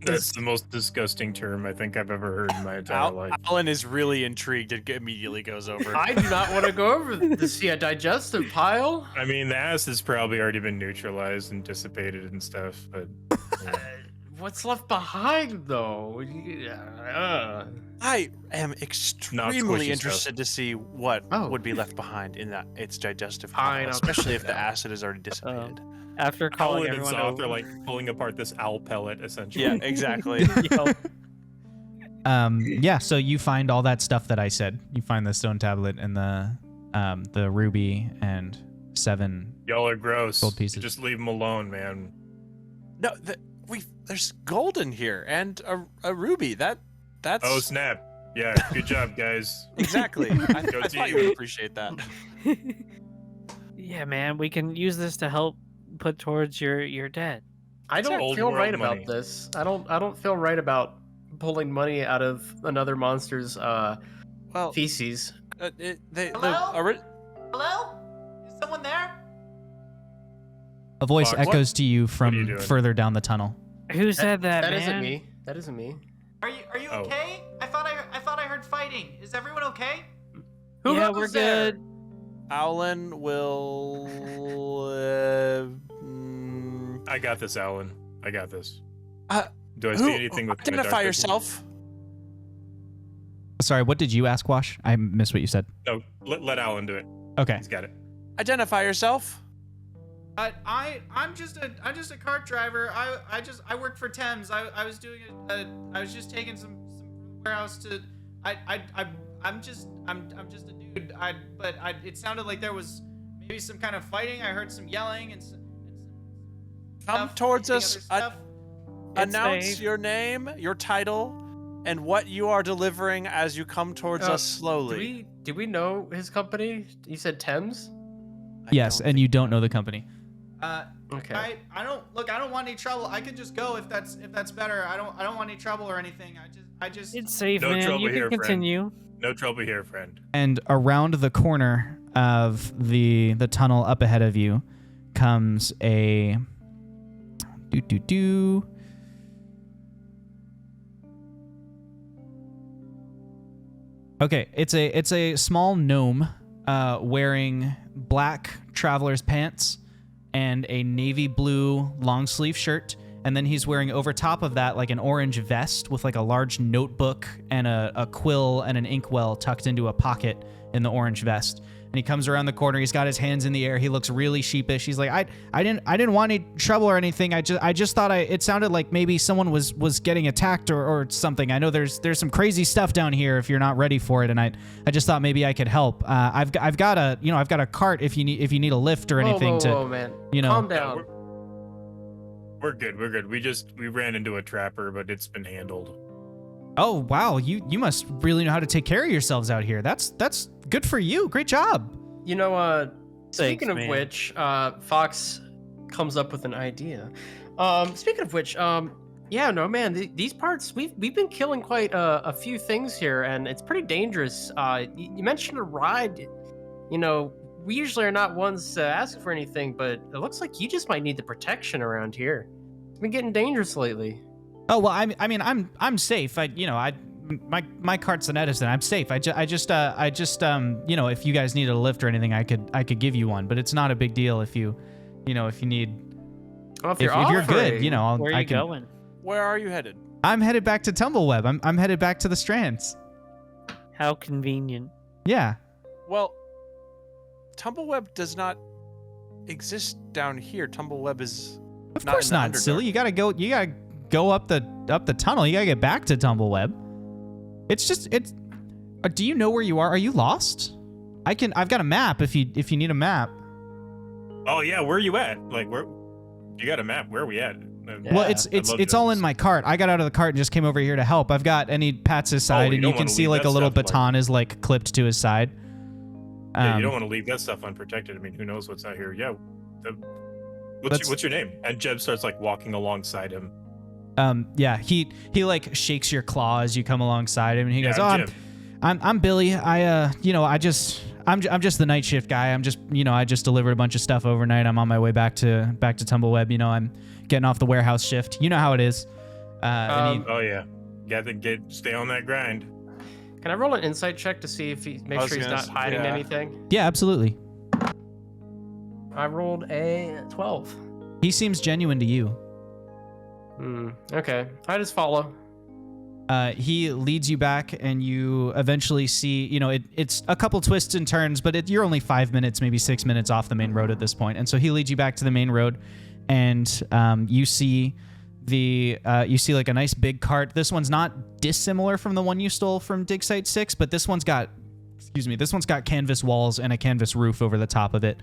D: That's the most disgusting term I think I've ever heard in my entire life.
C: Alan is really intrigued and immediately goes over.
B: I do not want to go over to see a digestive pile.
D: I mean, the acid has probably already been neutralized and dissipated and stuff, but
B: What's left behind, though?
C: I am
D: squishy
C: extremely interested to see what would be left behind in that its digestive pile,
B: Pineapple.
C: especially if the acid is already dissipated.
E: After calling
D: Alan and
E: everyone
D: Zoth
E: over.
D: are like pulling apart this owl pellet, essentially.
C: Yeah, exactly.
A: Yeah, so you find all that stuff that I said. You find the stone tablet and the ruby and 7.
D: Y'all are gross.
A: Gold pieces.
D: Just leave them alone, man.
C: No, there's gold in here and a ruby. That's
D: Oh, snap. Yeah, good job, guys.
C: exactly. I
D: Go
C: thought you
D: team.
C: would appreciate that.
E: Yeah, man, we can use this to help put towards your debt.
B: I don't
D: old
B: feel
D: world
B: right
D: money.
B: about this. I don't feel right about pulling money out of another monster's
C: Well,
B: feces.
G: Hello? Hello? Is someone there?
A: A voice
D: Fox,
A: echoes to you
D: are you
A: from
D: doing?
A: further down the tunnel.
E: Who said that,
B: That
E: man?
B: isn't me. That isn't me.
G: Are you
D: Oh.
G: okay? I thought I heard fighting. Is everyone okay?
B: Who
E: Yeah,
B: else
E: we're
B: is there?
E: good.
C: Alan will.
D: I got this, Alan. I got this. Do I
C: Who?
D: see anything with
C: Identify yourself.
A: Sorry, what did you ask, Wash? I missed what you said.
D: No, let Alan do it.
A: Okay.
D: He's got it.
C: Identify yourself.
G: I'm just a cart driver. I work for Thames. I was doing I was just taking some warehouse to I'm just a dude. It sounded like there was maybe some kind of fighting. I heard some yelling and some
C: Come
G: stuff,
C: towards
G: maybe
C: us.
G: other stuff.
C: Announce
E: safe.
C: your name, your title, and what you are delivering as you come towards us slowly.
B: Do we know his company? You said Thames?
A: Yes, and you don't know the company.
B: Okay.
G: I don't want any trouble. I could just go if that's better. I don't want any trouble or anything. I just
E: It's safe,
D: No
E: man.
D: trouble
E: You can
D: here, friend.
E: continue.
D: No trouble here, friend.
A: And around the corner of the tunnel up ahead of you comes a Okay, it's a small gnome wearing black traveler's pants and a navy blue long sleeve shirt, and then he's wearing over top of that like an orange vest with like a large notebook and a quill and an inkwell tucked into a pocket in the orange vest. And he comes around the corner. He's got his hands in the air. He looks really sheepish. He's like, I didn't want any trouble or anything. I just thought it sounded like maybe someone was getting attacked or something. I know there's some crazy stuff down here if you're not ready for it, and I just thought maybe I could help. I've got a cart if you need a lift or anything
B: whoa, man.
A: you know.
B: Calm down.
D: We're good. We're good. We ran into a trapper, but it's been handled.
A: Oh wow, you must really know how to take care of yourselves out here. That's good for you. Great job.
B: You know, speaking
E: Thanks,
B: of
E: man.
B: which, Fox comes up with an idea. Speaking of which, yeah, no, man, these parts we've been killing quite a few things here, and it's pretty dangerous. You mentioned a ride. You know, we usually are not ones to ask for anything, but it looks like you just might need the protection around here. It's been getting dangerous lately.
A: Oh well, I mean I'm safe. my cart's in Edison. I'm safe. I just if you guys needed a lift or anything, I could give you one, but it's not a big deal if you need.
B: Well, if
A: If you're good,
E: Where are
A: I
E: you
A: can.
E: going?
C: Where are you headed?
A: I'm headed back to Tumbleweb. I'm headed back to the Strands.
E: How convenient.
A: Yeah.
C: Well, Tumbleweb does not exist down here. Tumbleweb is
A: Of
C: not
A: course
C: in the
A: not, silly.
C: Underdark.
A: You gotta go up the tunnel. You gotta get back to Tumbleweb. It's. Do you know where you are? Are you lost? I've got a map if you need a map.
D: Oh yeah, where are you at? Like where? You got a map? Where are we at?
A: Well, it's all in my cart. I got out of the cart and just came over here to help. I've got, and he pats his side,
D: you
A: and
D: don't
A: you can
D: wanna
A: see
D: leave
A: like
D: that
A: a little
D: stuff, like-
A: baton is like clipped to his side.
D: Yeah, you don't want to leave that stuff unprotected. I mean, who knows what's out here? Yeah. What's your name? And Jeb starts like walking alongside him.
A: Yeah, he like shakes your claw as you come alongside him, and he
D: Yeah,
A: goes, "Oh,
D: Jeb.
A: I'm Billy. I'm just the night shift guy. I just delivered a bunch of stuff overnight. I'm on my way back to Tumbleweb. I'm getting off the warehouse shift. You know how it is." And
D: Oh yeah, stay on that grind.
B: Can I roll an insight check to see if make
C: I was
B: sure he's
C: gonna
B: not
C: s-
B: hiding
C: yeah.
B: anything?
A: yeah, absolutely.
B: I rolled a 12.
A: He seems genuine to you.
B: Okay, I just follow.
A: He leads you back, and you eventually see, it's a couple twists and turns, but you're only 5 minutes, maybe 6 minutes off the main road at this point. And so he leads you back to the main road, and you see like a nice big cart. This one's not dissimilar from the one you stole from Dig Site 6, but this one's got canvas walls and a canvas roof over the top of it.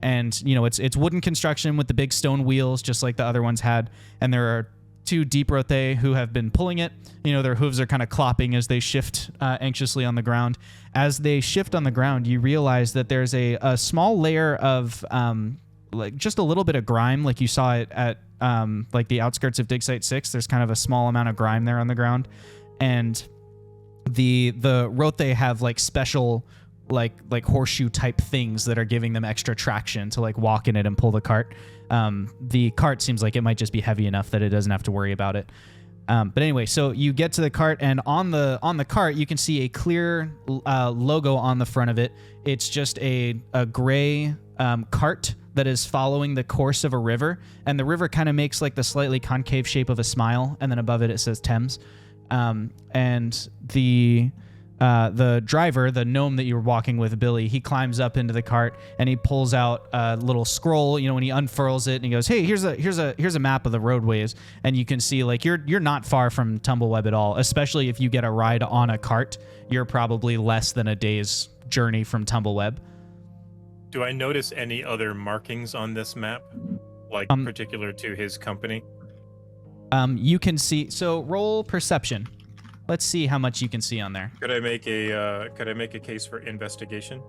A: And, it's wooden construction with the big stone wheels, just like the other ones had. And there are 2 deep rothe who have been pulling it. Their hooves are kind of clopping as they shift anxiously on the ground. As they shift on the ground, you realize that there's a small layer of like just a little bit of grime, like you saw it at like the outskirts of Dig Site 6. There's kind of a small amount of grime there on the ground, and the rothe have like special like horseshoe type things that are giving them extra traction to like walk in it and pull the cart. The cart seems like it might just be heavy enough that it doesn't have to worry about it. But anyway, so you get to the cart, and on the cart you can see a clear logo on the front of it. It's just a gray cart that is following the course of a river, and the river kind of makes like the slightly concave shape of a smile, and then above it says Thames. And the driver, the gnome that you were walking with, Billy, he climbs up into the cart and he pulls out a little scroll, when he unfurls it, and he goes, "Hey, here's a map of the roadways." And you can see like you're not far from Tumbleweb at all, especially if you get a ride on a cart. You're probably less than a day's journey from Tumbleweb.
D: Do I notice any other markings on this map, like particular to his company?
A: You can see, so roll perception. Let's see how much you can see on there.
D: Could I make a case for investigation?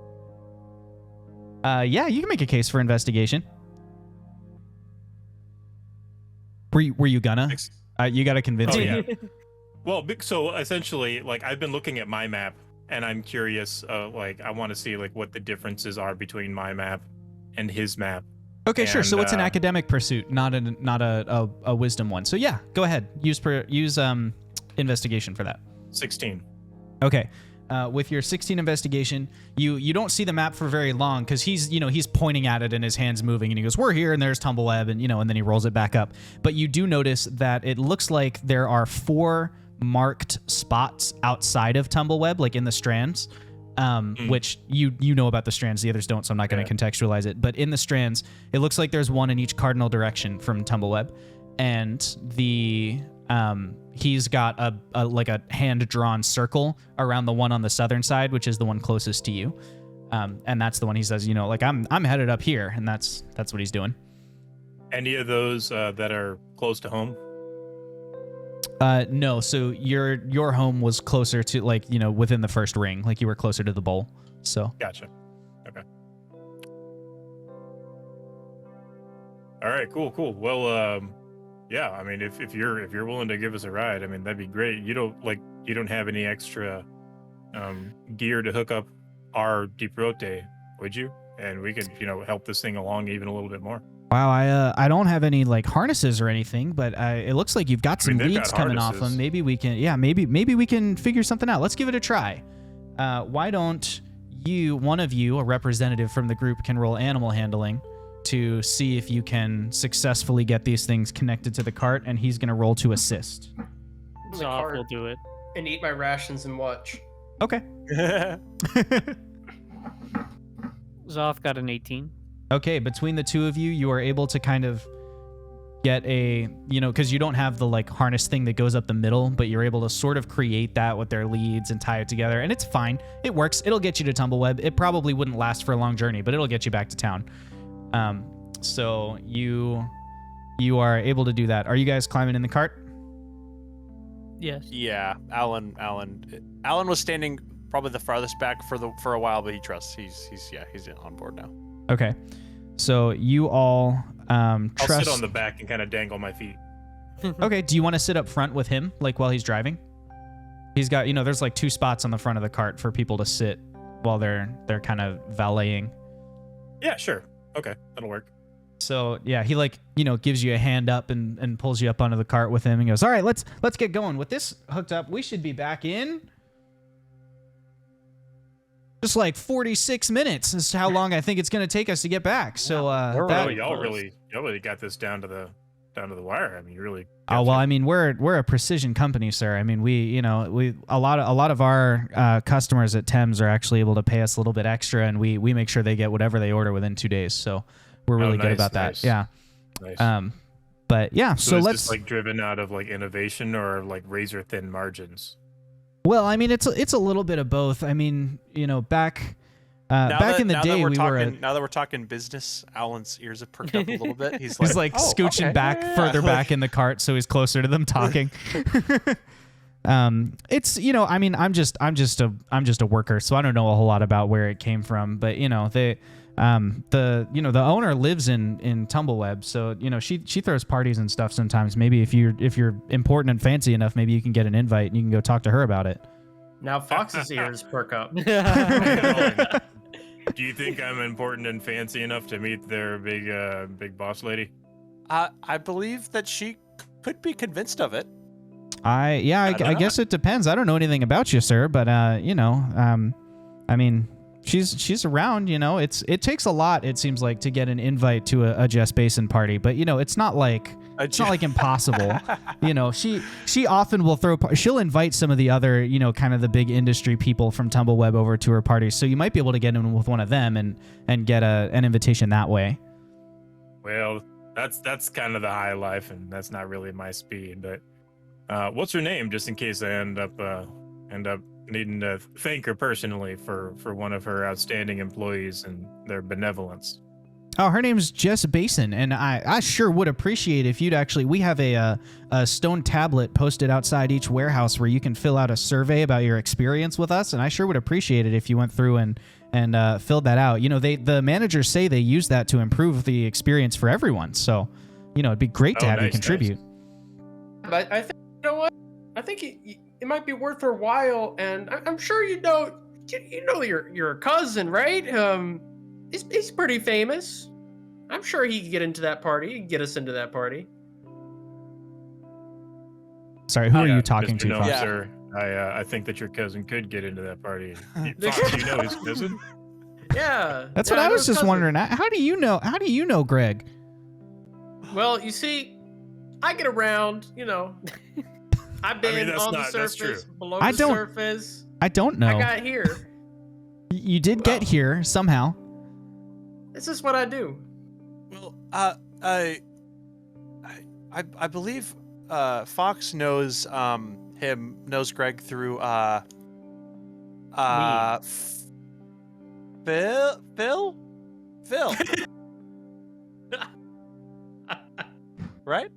A: Yeah, you can make a case for investigation. Were you gonna? You gotta convince me.
D: Yeah. Well, so essentially, like I've been looking at my map, and I'm curious. Like I want to see like what the differences are between my map and his map.
A: Okay, sure. So
D: And,
A: it's an academic pursuit, not a wisdom one. So yeah, go ahead. Use investigation for that.
D: 16.
A: Okay. With your 16 investigation, you don't see the map for very long because he's pointing at it and his hand's moving, and he goes, "We're here," and there's Tumbleweb, and and then he rolls it back up. But you do notice that it looks like there are 4 marked spots outside of Tumbleweb, like in the strands. Which you know about the strands, the others don't, so I'm not going to contextualize it. But in the strands, it looks like there's one in each cardinal direction from Tumbleweb, and he's got a like a hand-drawn circle around the one on the southern side, which is the one closest to you, and that's the one he says, like I'm headed up here, and that's what he's doing.
D: Any of those that are close to home?
A: No. So your home was closer to within the first ring, like you were closer to the bowl. So
D: Gotcha. Okay. All right. Cool. Well, yeah. I mean, if you're willing to give us a ride, I mean, that'd be great. You don't have any extra gear to hook up our deep rote, would you? And we could help this thing along even a little bit more.
A: Wow, I don't have any like harnesses or anything, but it looks like you've got some
D: they've
A: leads
D: got
A: coming off
D: harnesses.
A: them. Maybe we can, maybe we can figure something out. Let's give it a try. Why don't one of you, a representative from the group, can roll animal handling to see if you can successfully get these things connected to the cart, and he's gonna roll to assist.
B: The
E: Zoff
B: cart
E: will do it.
B: and eat my rations and watch.
A: Okay.
E: Zoff got an 18.
A: Okay, between the two of you, you are able to kind of get a, because you don't have the like harness thing that goes up the middle, but you're able to sort of create that with their leads and tie it together, and it's fine. It works. It'll get you to Tumbleweb. It probably wouldn't last for a long journey, but it'll get you back to town. So you are able to do that. Are you guys climbing in the cart?
E: Yes.
C: Yeah, Alan was standing probably the farthest back for a while, but he trusts. He's on board now.
A: Okay. So you all
D: I'll
A: trust.
D: sit on the back and kind of dangle my feet.
A: Okay. Do you want to sit up front with him, like while he's driving? He's got, there's like 2 spots on the front of the cart for people to sit while they're kind of valeting.
D: Yeah, sure. Okay, that'll work.
A: So yeah, he gives you a hand up and pulls you up onto the cart with him and goes, "All right, let's get going. With this hooked up, we should be back in just like 46 minutes. This is how long I think it's going to take us to get back." So
D: y'all really got this down to the wire. I mean, you really.
A: Oh well, I mean, we're a precision company, sir. I mean, we a lot of our customers at Thames are actually able to pay us a little bit extra, and we make sure they get whatever they order within 2 days. So we're really good about that. Yeah.
D: Nice.
A: But yeah, so
D: is
A: let's
D: this like driven out of like innovation or like razor thin margins?
A: Well, I mean, it's a little bit of both. I mean, back in the day,
C: now that we're talking business, Alan's ears have perked up a little bit. He's like,
A: scooching
C: okay.
A: back further back in the cart so he's closer to them talking. It's I mean, I'm just a worker, so I don't know a whole lot about where it came from, but the owner lives in Tumbleweb, so she throws parties and stuff sometimes. Maybe if you're important and fancy enough, maybe you can get an invite and you can go talk to her about it.
B: Now Fox's ears perk up.
D: Do you think I'm important and fancy enough to meet their big boss lady?
C: I believe that she could be convinced of it.
A: I guess it depends. I don't know anything about you, sir, but I mean, she's around. It takes a lot, it seems like, to get an invite to a Jess Basin party, but it's not like impossible. She often will she'll invite some of the other kind of the big industry people from Tumbleweb over to her parties, so you might be able to get in with one of them and get an invitation that way.
D: Well, that's kind of the high life, and that's not really my speed. But what's her name, just in case I end up needing to thank her personally for one of her outstanding employees and their benevolence?
A: Oh, her name's Jess Basin, and I sure would appreciate if you'd we have a stone tablet posted outside each warehouse where you can fill out a survey about your experience with us, and I sure would appreciate it if you went through and filled that out. The managers say they use that to improve the experience for everyone, so it'd be great to have you contribute.
B: Nice. But I think I think it might be worth her while, and I'm sure your cousin, right? He's pretty famous. I'm sure he could get into that party. He could get us into that party.
A: Sorry, who are you talking
D: Mr.
A: to,
D: Gnome,
A: Fox?
D: sir? I think that your cousin could get into that party. Fox, do you know his cousin?
B: Yeah.
A: That's what I was just wondering. How do you know Greg?
B: Well, you see, I get around, I've been on the surface, below the surface.
A: I don't know.
B: I got here.
A: You did get here somehow.
B: This is what I do.
C: Well, I believe Fox knows knows Greg through Phil. Right?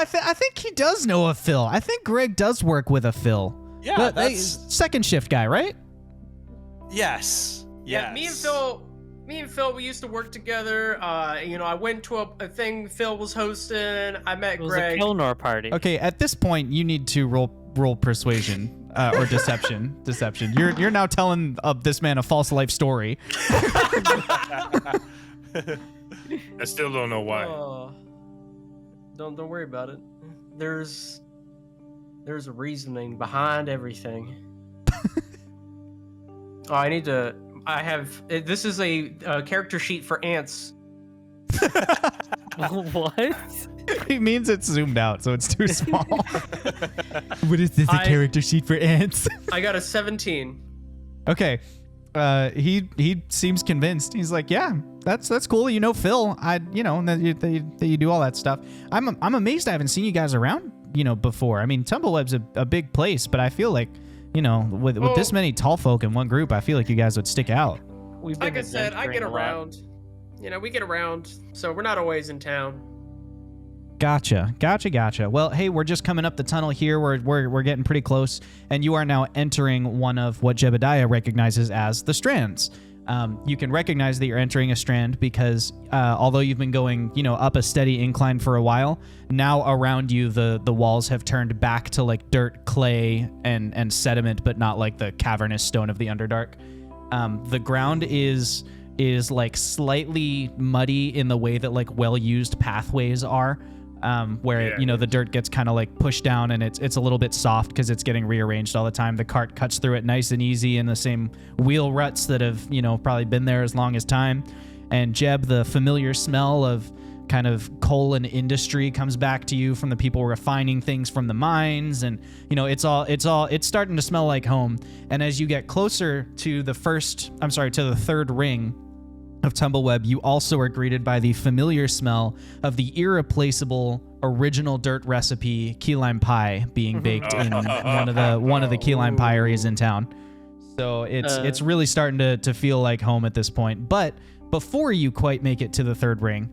A: I think he does know a Phil. I think Greg does work with a Phil.
C: Yeah,
A: that's second shift guy, right?
C: Yes.
B: Yeah, me and Phil, we used to work together. I went to a thing Phil was hosting. I met Greg.
E: It was a Kilnor party.
A: Okay, at this point, you need to roll persuasion. or deception. Deception. You're now telling this man a false life story.
D: I still don't know why.
B: Don't worry about it. There's a reasoning behind everything. This is a character sheet for ants.
E: What?
A: He means it's zoomed out, so it's too small. What is this? A character sheet for ants?
B: I got a 17.
A: Okay. He seems convinced. He's like, yeah, that's cool. You know, Phil, that you do all that stuff. I'm amazed I haven't seen you guys around, before. I mean, Tumbleweb's a big place, but I feel like, with this many tall folk in one group, I feel like you guys would stick out.
B: Like I said, I get around. We get around, so we're not always in town.
A: Gotcha. Well, hey, we're just coming up the tunnel here. We're getting pretty close, and you are now entering one of what Jebadiah recognizes as the strands. You can recognize that you're entering a strand because although you've been going, up a steady incline for a while, now around you the walls have turned back to like dirt, clay, and sediment, but not like the cavernous stone of the Underdark. The ground is like slightly muddy in the way that like well-used pathways are. Where the dirt gets kind of like pushed down and it's a little bit soft because it's getting rearranged all the time. The cart cuts through it nice and easy in the same wheel ruts that have probably been there as long as time. And Jeb, the familiar smell of kind of coal and industry comes back to you from the people refining things from the mines, and it's starting to smell like home. And as you get closer to the third ring of Tumbleweb, you also are greeted by the familiar smell of the irreplaceable original dirt recipe key lime pie being baked in one of the key lime pieries in town. So it's really starting to feel like home at this point. But before you quite make it to the third ring,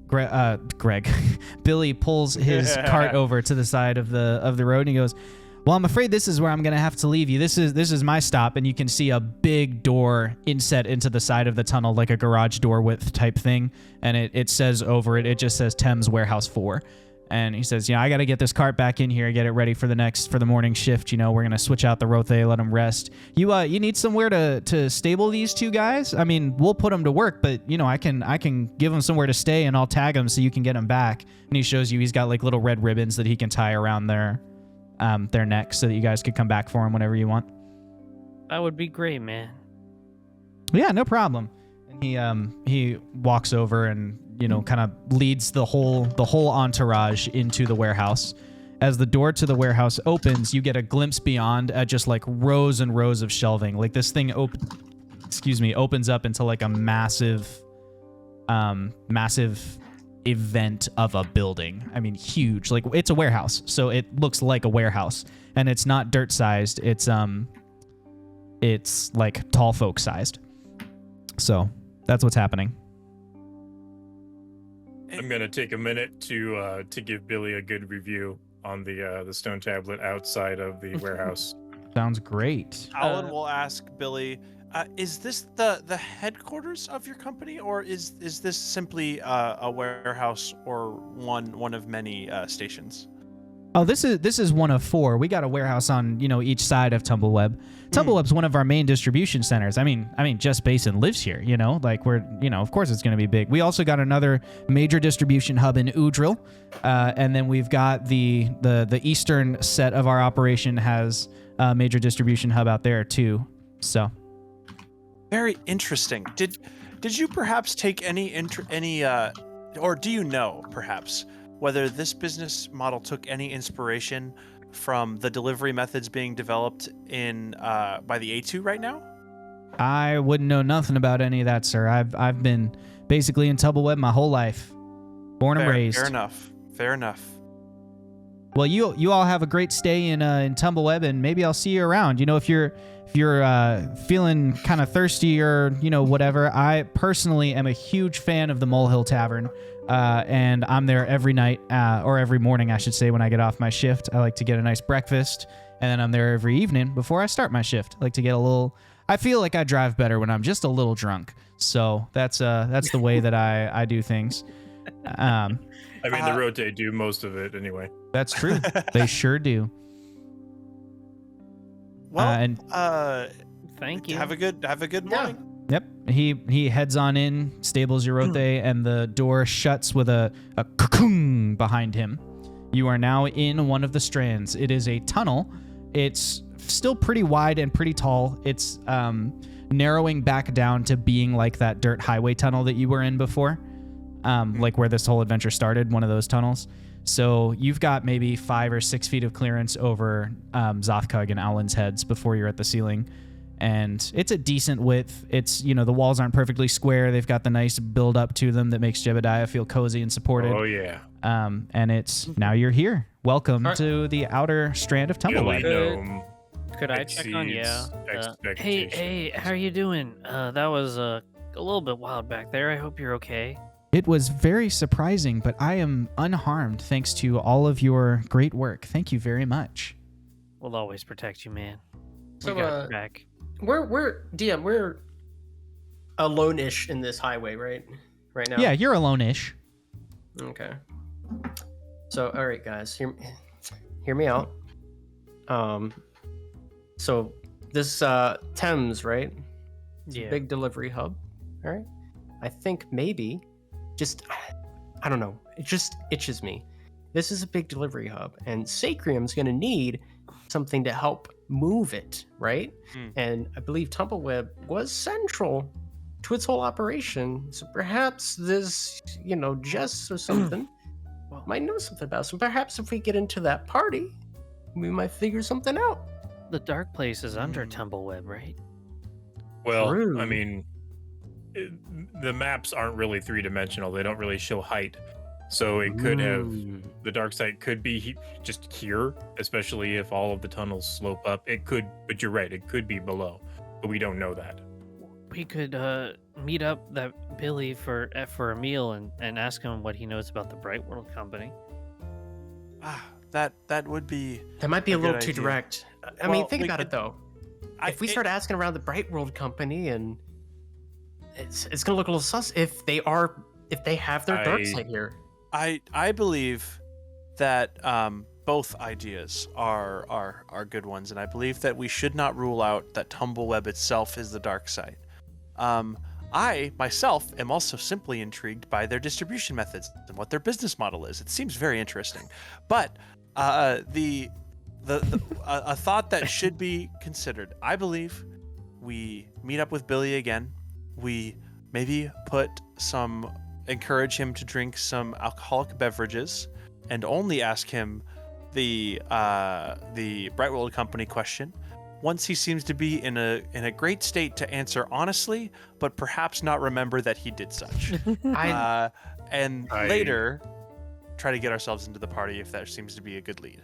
A: Greg Billy pulls his cart over to the side of the road and he goes, well, I'm afraid this is where I'm going to have to leave you. This is my stop, and you can see a big door inset into the side of the tunnel, like a garage door width type thing, and it says over it just says Thames Warehouse 4. And he says, I got to get this cart back in here, get it ready for the morning shift. We're going to switch out the Rothe, let them rest. You need somewhere to stable these two guys? I mean, we'll put them to work, but, I can give them somewhere to stay, and I'll tag them so you can get them back. And he shows you he's got like little red ribbons that he can tie around their necks so that you guys could come back for him whenever you want.
E: That would be great, man.
A: Yeah, no problem. And he walks over and kind of leads the whole entourage into the warehouse. As the door to the warehouse opens, you get a glimpse beyond at just like rows and rows of shelving. Like this thing opens up into like a massive event of a building. I mean, huge. Like it's a warehouse, so it looks like a warehouse, and it's not dirt sized. It's like tall folk sized. So that's what's happening.
D: I'm gonna take a minute to give Billy a good review on the stone tablet outside of the warehouse.
A: Sounds great.
C: Alan will ask Billy, is this the headquarters of your company, or is this simply a warehouse or one of many stations?
A: Oh, this is one of 4. We got a warehouse on each side of Tumbleweb. Tumbleweb's one of our main distribution centers. I mean, Jess Basin lives here. Like we're of course it's going to be big. We also got another major distribution hub in Udril, and then we've got the eastern set of our operation has a major distribution hub out there too. So.
C: Very interesting. Did you perhaps take any or do you know perhaps whether this business model took any inspiration from the delivery methods being developed in by the A2 right now?
A: I wouldn't know nothing about any of that, sir. I've been basically in Tumbleweb my whole life, born and raised.
C: Fair enough.
A: Well, you all have a great stay in Tumbleweb, and maybe I'll see you around. If you're feeling kind of thirsty or whatever, I personally am a huge fan of the Molehill Tavern, and I'm there every night or every morning, I should say, when I get off my shift. I like to get a nice breakfast, and then I'm there every evening before I start my shift. I like to get a little. I feel like I drive better when I'm just a little drunk, so that's the way that I do things.
D: I mean, the Rote do most of it anyway.
A: That's true. They sure do.
C: Well,
A: and
E: Thank you.
C: have a good morning.
A: Yep. He heads on in, stables Yorothe, and the door shuts with a cocoon behind him. You are now in one of the strands. It is a tunnel. It's still pretty wide and pretty tall. It's narrowing back down to being like that dirt highway tunnel that you were in before, like where this whole adventure started, one of those tunnels. So you've got maybe 5 or 6 feet of clearance over Zothkug and Owlin's heads before you're at the ceiling. And it's a decent width. It's, the walls aren't perfectly square. They've got the nice build up to them that makes Jebadiah feel cozy and supported.
D: Oh, yeah.
A: And it's now you're here. Welcome to the outer strand of Tumbleweb.
D: Gnome
E: Could I check on? Yeah.
D: expectations.
E: Hey, how are you doing? That was a little bit wild back there. I hope you're okay.
A: It was very surprising, but I am unharmed thanks to all of your great work. Thank you very much.
E: We'll always protect you, man.
B: So,
E: We got your back.
B: we're DM. We're alone-ish in this highway, right? Right now.
A: Yeah, you're alone-ish.
B: Okay. So, all right, guys, hear me out. So this Thames, right? It's a
E: Yeah.
B: big delivery hub. All right. I think maybe, I don't know. It just itches me. This is a big delivery hub, and Sacrium's going to need something to help move it, right? And I believe Tumbleweb was central to its whole operation. So perhaps this, Jess or something might know something about it. So perhaps if we get into that party, we might figure something out.
E: The dark place is under Tumbleweb, right?
D: Well,
B: True.
D: I mean, the maps aren't really 3-dimensional. They don't really show height. So it could have, the dark side could be just here, especially if all of the tunnels slope up. It could, but you're right, it could be below. But we don't know that.
E: We could meet up that Billy for a meal and ask him what he knows about the Bright World Company.
C: That would be.
B: That might be a
C: A
B: little
C: good
B: too
C: idea.
B: direct. I mean,
C: Well,
B: think
C: we
B: about
C: could-
B: it though. If we start asking around the Bright World Company, and it's gonna look a little sus if they have their dark
D: I-
B: side here.
C: I believe that both ideas are good ones, and I believe that we should not rule out that Tumbleweb itself is the dark side. I myself am also simply intrigued by their distribution methods and what their business model is. It seems very interesting, but a thought that should be considered. I believe we meet up with Billy again. We maybe encourage him to drink some alcoholic beverages, and only ask him the Bright World Company question once he seems to be in a great state to answer honestly, but perhaps not remember that he did such. And later try to get ourselves into the party if that seems to be a good lead.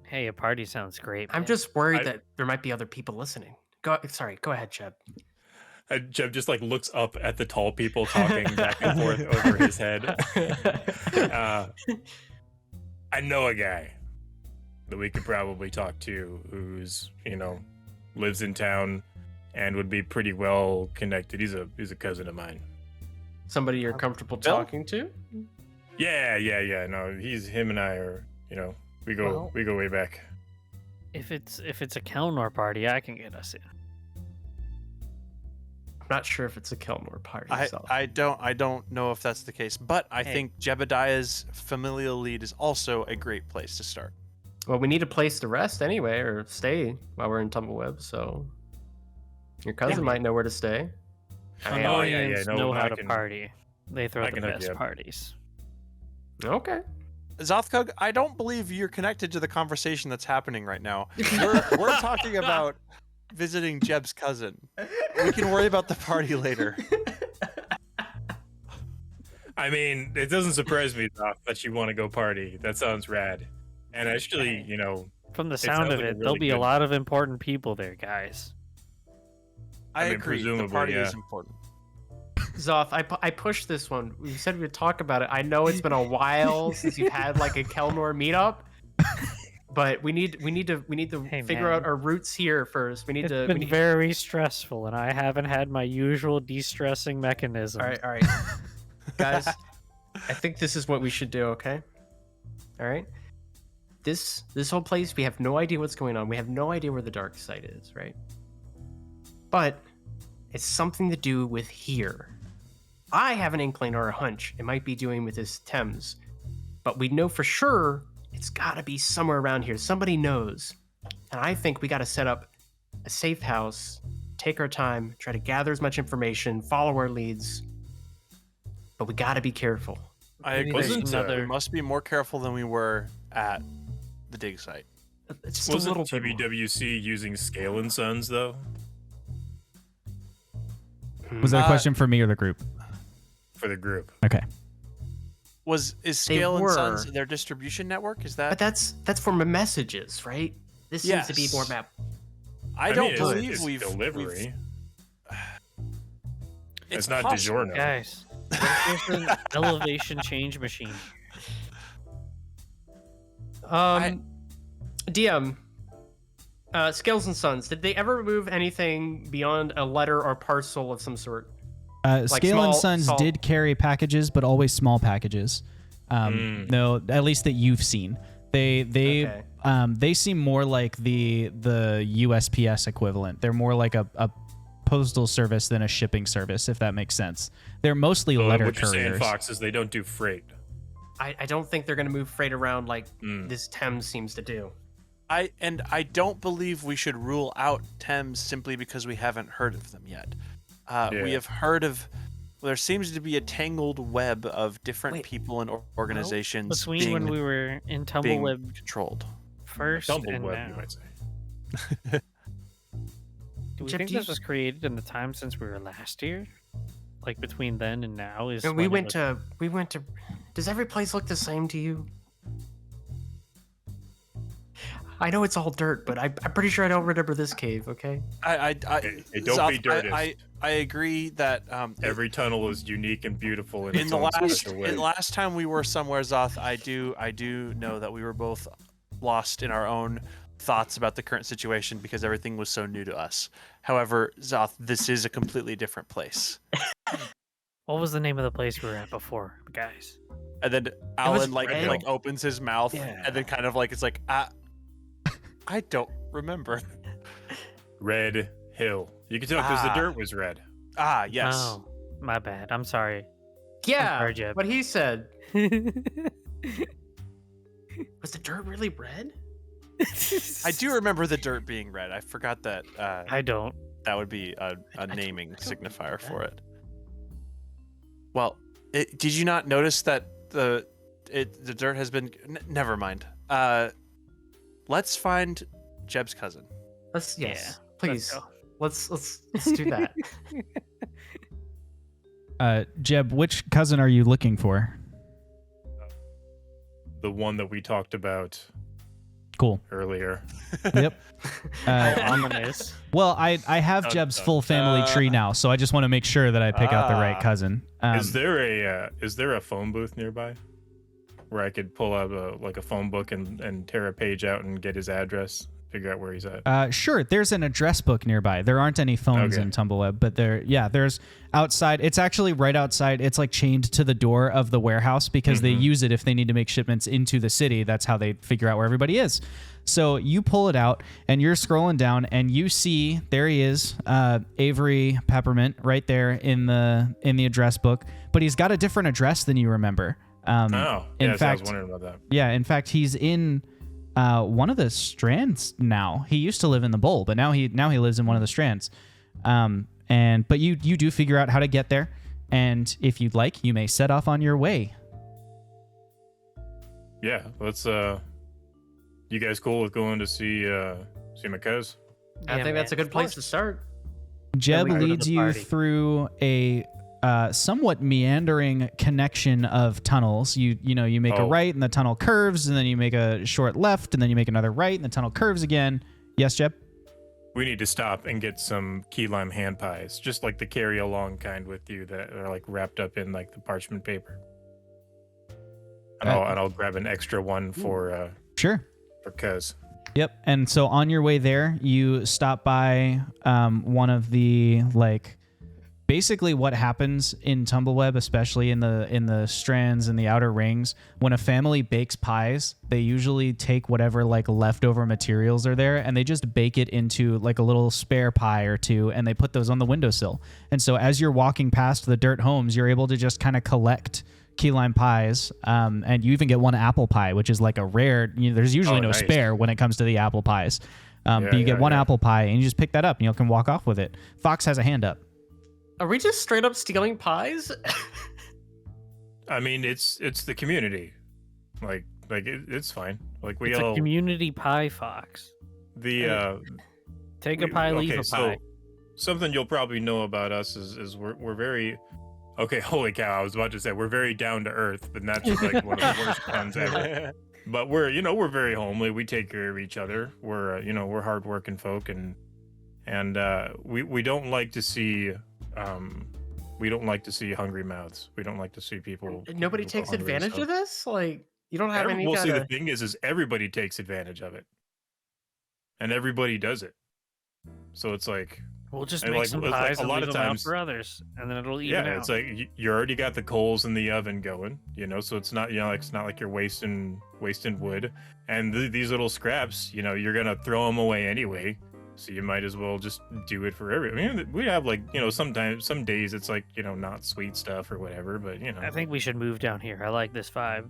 E: Hey, a party sounds great.
B: I'm
E: man.
B: just worried
D: I-
B: that there might be other people listening. Go ahead, Jeb.
D: Jeb just looks up at the tall people talking back and forth over his head. I know a guy that we could probably talk to who's, lives in town and would be pretty well connected. He's a cousin of mine.
B: Somebody you're comfortable
C: Bill?
B: talking to?
D: Yeah. No, him and I are, we go way back.
E: If it's a Kelnor party, I can get us in.
B: I'm not sure if it's a Kelnor party. so.
C: I don't know if that's the case, but I
E: Hey.
C: think Jebadiah's familial lead is also a great place to start.
B: Well, we need a place to rest anyway, or stay while we're in Tumbleweb. So your cousin might know where to stay. I
D: Oh,
B: am-
D: yeah, no,
E: know how
D: I
E: to
D: can-
E: party. They throw
D: I
E: the
D: can hook
E: best
D: you up.
E: parties.
B: Okay.
C: Zothkug, I don't believe you're connected to the conversation that's happening right now. We're talking about visiting Jeb's cousin. We can worry about the party later.
D: I mean, it doesn't surprise me that you want to go party. That sounds rad. And actually,
E: From the
D: It
E: sound
D: sounds
E: of
D: like a
E: it, there'll
D: really
E: be a
D: good-
E: lot of important people there, guys.
C: I
D: mean,
C: agree. The
D: presumably,
C: party
D: yeah.
C: is important.
B: Zoth, I pushed this one. We said we would talk about it. I know it's been a while since you've had a Kelnor meetup, but we need to
E: Hey,
B: figure out
E: man.
B: our roots here first. We need
E: It's
B: to.
E: been very stressful, and I haven't had my usual de-stressing mechanism.
B: All right, guys. I think this is what we should do. Okay. All right. this whole place, we have no idea what's going on. We have no idea where the dark side is, right? But it's something to do with here. I have an inkling or a hunch it might be doing with this Thames, but we know for sure it's got to be somewhere around here. Somebody knows. And I think we got to set up a safe house, take our time, try to gather as much information, follow our leads. But we got to be careful.
C: I agree. We must be more careful than we were at the dig site.
B: It's just
D: Wasn't
B: a little bit more.
D: TBWC using Scale and Sons though?
A: Was that a question for me or the group?
D: For the group.
A: Okay.
C: Is Scale and Sons their distribution network? Is that?
B: But that's for messages, right? This seems to be more map.
C: I don't believe
D: it's
C: we've
D: delivery.
C: It's
D: not
C: possible.
D: DiGiorno.
E: Guys, there's an elevation change machine.
B: DM, Scales and Sons, did they ever remove anything beyond a letter or parcel of some sort?
A: Scale and Sons did carry packages, but always small packages. No, at least that you've seen. They seem more like the USPS equivalent. They're more like a postal service than a shipping service, if that makes sense. They're mostly letter
D: what
A: couriers.
D: You're saying, Fox, is they don't do freight.
B: I don't think they're going to move freight around like this Thames seems to do.
C: I don't believe we should rule out Thames simply because we haven't heard of them yet. We have heard of. There seems to be a tangled web of different people and organizations
E: between when we were in Tumbleweb
C: controlled.
E: First
D: Tumbleweb,
E: and now.
D: you might say.
E: Do we think this was created in the time since we were last here? Like between then and now is.
B: And we went to. Does every place look the same to you? I know it's all dirt, but I'm pretty sure I don't remember this cave. Okay.
D: Don't
C: Zoth,
D: be dirty.
C: I agree that
D: every tunnel is unique and beautiful in
C: in
D: its
C: the
D: own special way.
C: last time we were somewhere, Zoth, I do know that we were both lost in our own thoughts about the current situation because everything was so new to us. However, Zoth, this is a completely different place.
E: What was the name of the place we were at before, guys?
C: And then Alan like opens his mouth and then kind of like it's like I don't remember.
D: Red Hill. You can tell because the dirt was red.
C: Ah, yes.
E: Oh, my bad. I'm sorry.
B: Yeah,
E: I'm sorry, Jeb.
B: what he said. Was the dirt really red?
C: I do remember the dirt being red. I forgot that.
E: I don't.
C: That would be a naming signifier for it. Well, did you not notice that the dirt has been? Never mind. Let's find Jeb's cousin.
B: Please. Let's do that.
A: Jeb, which cousin are you looking for?
D: The one that we talked about.
A: Cool.
D: Earlier.
A: Yep.
E: Ominous.
A: Well, I have Jeb's full family tree now, so I just want to make sure that I pick out the right cousin.
D: Is there a phone booth nearby where I could pull up a phone book and tear a page out and get his address, figure out where he's at?
A: Sure. There's an address book nearby. There aren't any phones in Tumbleweb, but there's outside. It's actually right outside. It's like chained to the door of the warehouse because they use it if they need to make shipments into the city. That's how they figure out where everybody is. So you pull it out and you're scrolling down and you see there he is, Avery Peppermint, right there in the address book. But he's got a different address than you remember. In fact, I was wondering about that. Yeah, in fact, he's in one of the strands now. He used to live in the bowl, but now he lives in one of the strands. But you do figure out how to get there, and if you'd like, you may set off on your way.
D: Yeah, let's. You guys cool with going to see my cuz?
B: I think that's a good place to start.
A: Jeb leads you through a somewhat meandering connection of tunnels. You make a right and the tunnel curves, and then you make a short left, and then you make another right and the tunnel curves again. Yes, Jeb?
D: We need to stop and get some key lime hand pies, just like the carry along kind with you that are like wrapped up in like the parchment paper. And I'll grab an extra one for
A: sure.
D: For cuz.
A: Yep. And so on your way there, you stop by one of the basically what happens in Tumbleweb, especially in the strands and the outer rings, when a family bakes pies, they usually take whatever like leftover materials are there and they just bake it into like a little spare pie or two, and they put those on the windowsill. And so as you're walking past the dirt homes, you're able to just kind of collect key lime pies, and you even get one apple pie, which is like a rare, there's usually no
D: nice.
A: spare when it comes to the apple pies. But you get one apple pie and you just pick that up and you can walk off with it. Fox has a hand up.
B: Are we just straight up stealing pies?
D: I mean, it's the community. It's fine. Like we
E: It's
D: all
E: a community pie, Fox. Take a pie, leave a pie.
D: Something you'll probably know about us is we're very okay. Holy cow! I was about to say we're very down to earth, but that's just like one of the worst puns ever. But we're very homely. We take care of each other. We're hardworking folk, and we don't like to see hungry mouths. We don't like to see people.
B: Nobody
D: people
B: takes
D: hungry,
B: advantage
D: so.
B: of this. Like you don't have any.
D: Well, see,
B: kinda...
D: the thing is everybody takes advantage of it, and everybody does it. So it's like
E: We'll just
D: and
E: make
D: like-
E: some
D: like
E: pies
D: a
E: and
D: lot
E: leave
D: of
E: them out
D: times-
E: for others, and then it'll even out.
D: it's like you already got the coals in the oven going, so it's not it's not like you're wasting wood, and these little scraps, you're gonna throw them away anyway, so you might as well just do it for every. I mean, we have like sometimes some days it's like not sweet stuff or whatever, but
E: I think we should move down here. I like this vibe.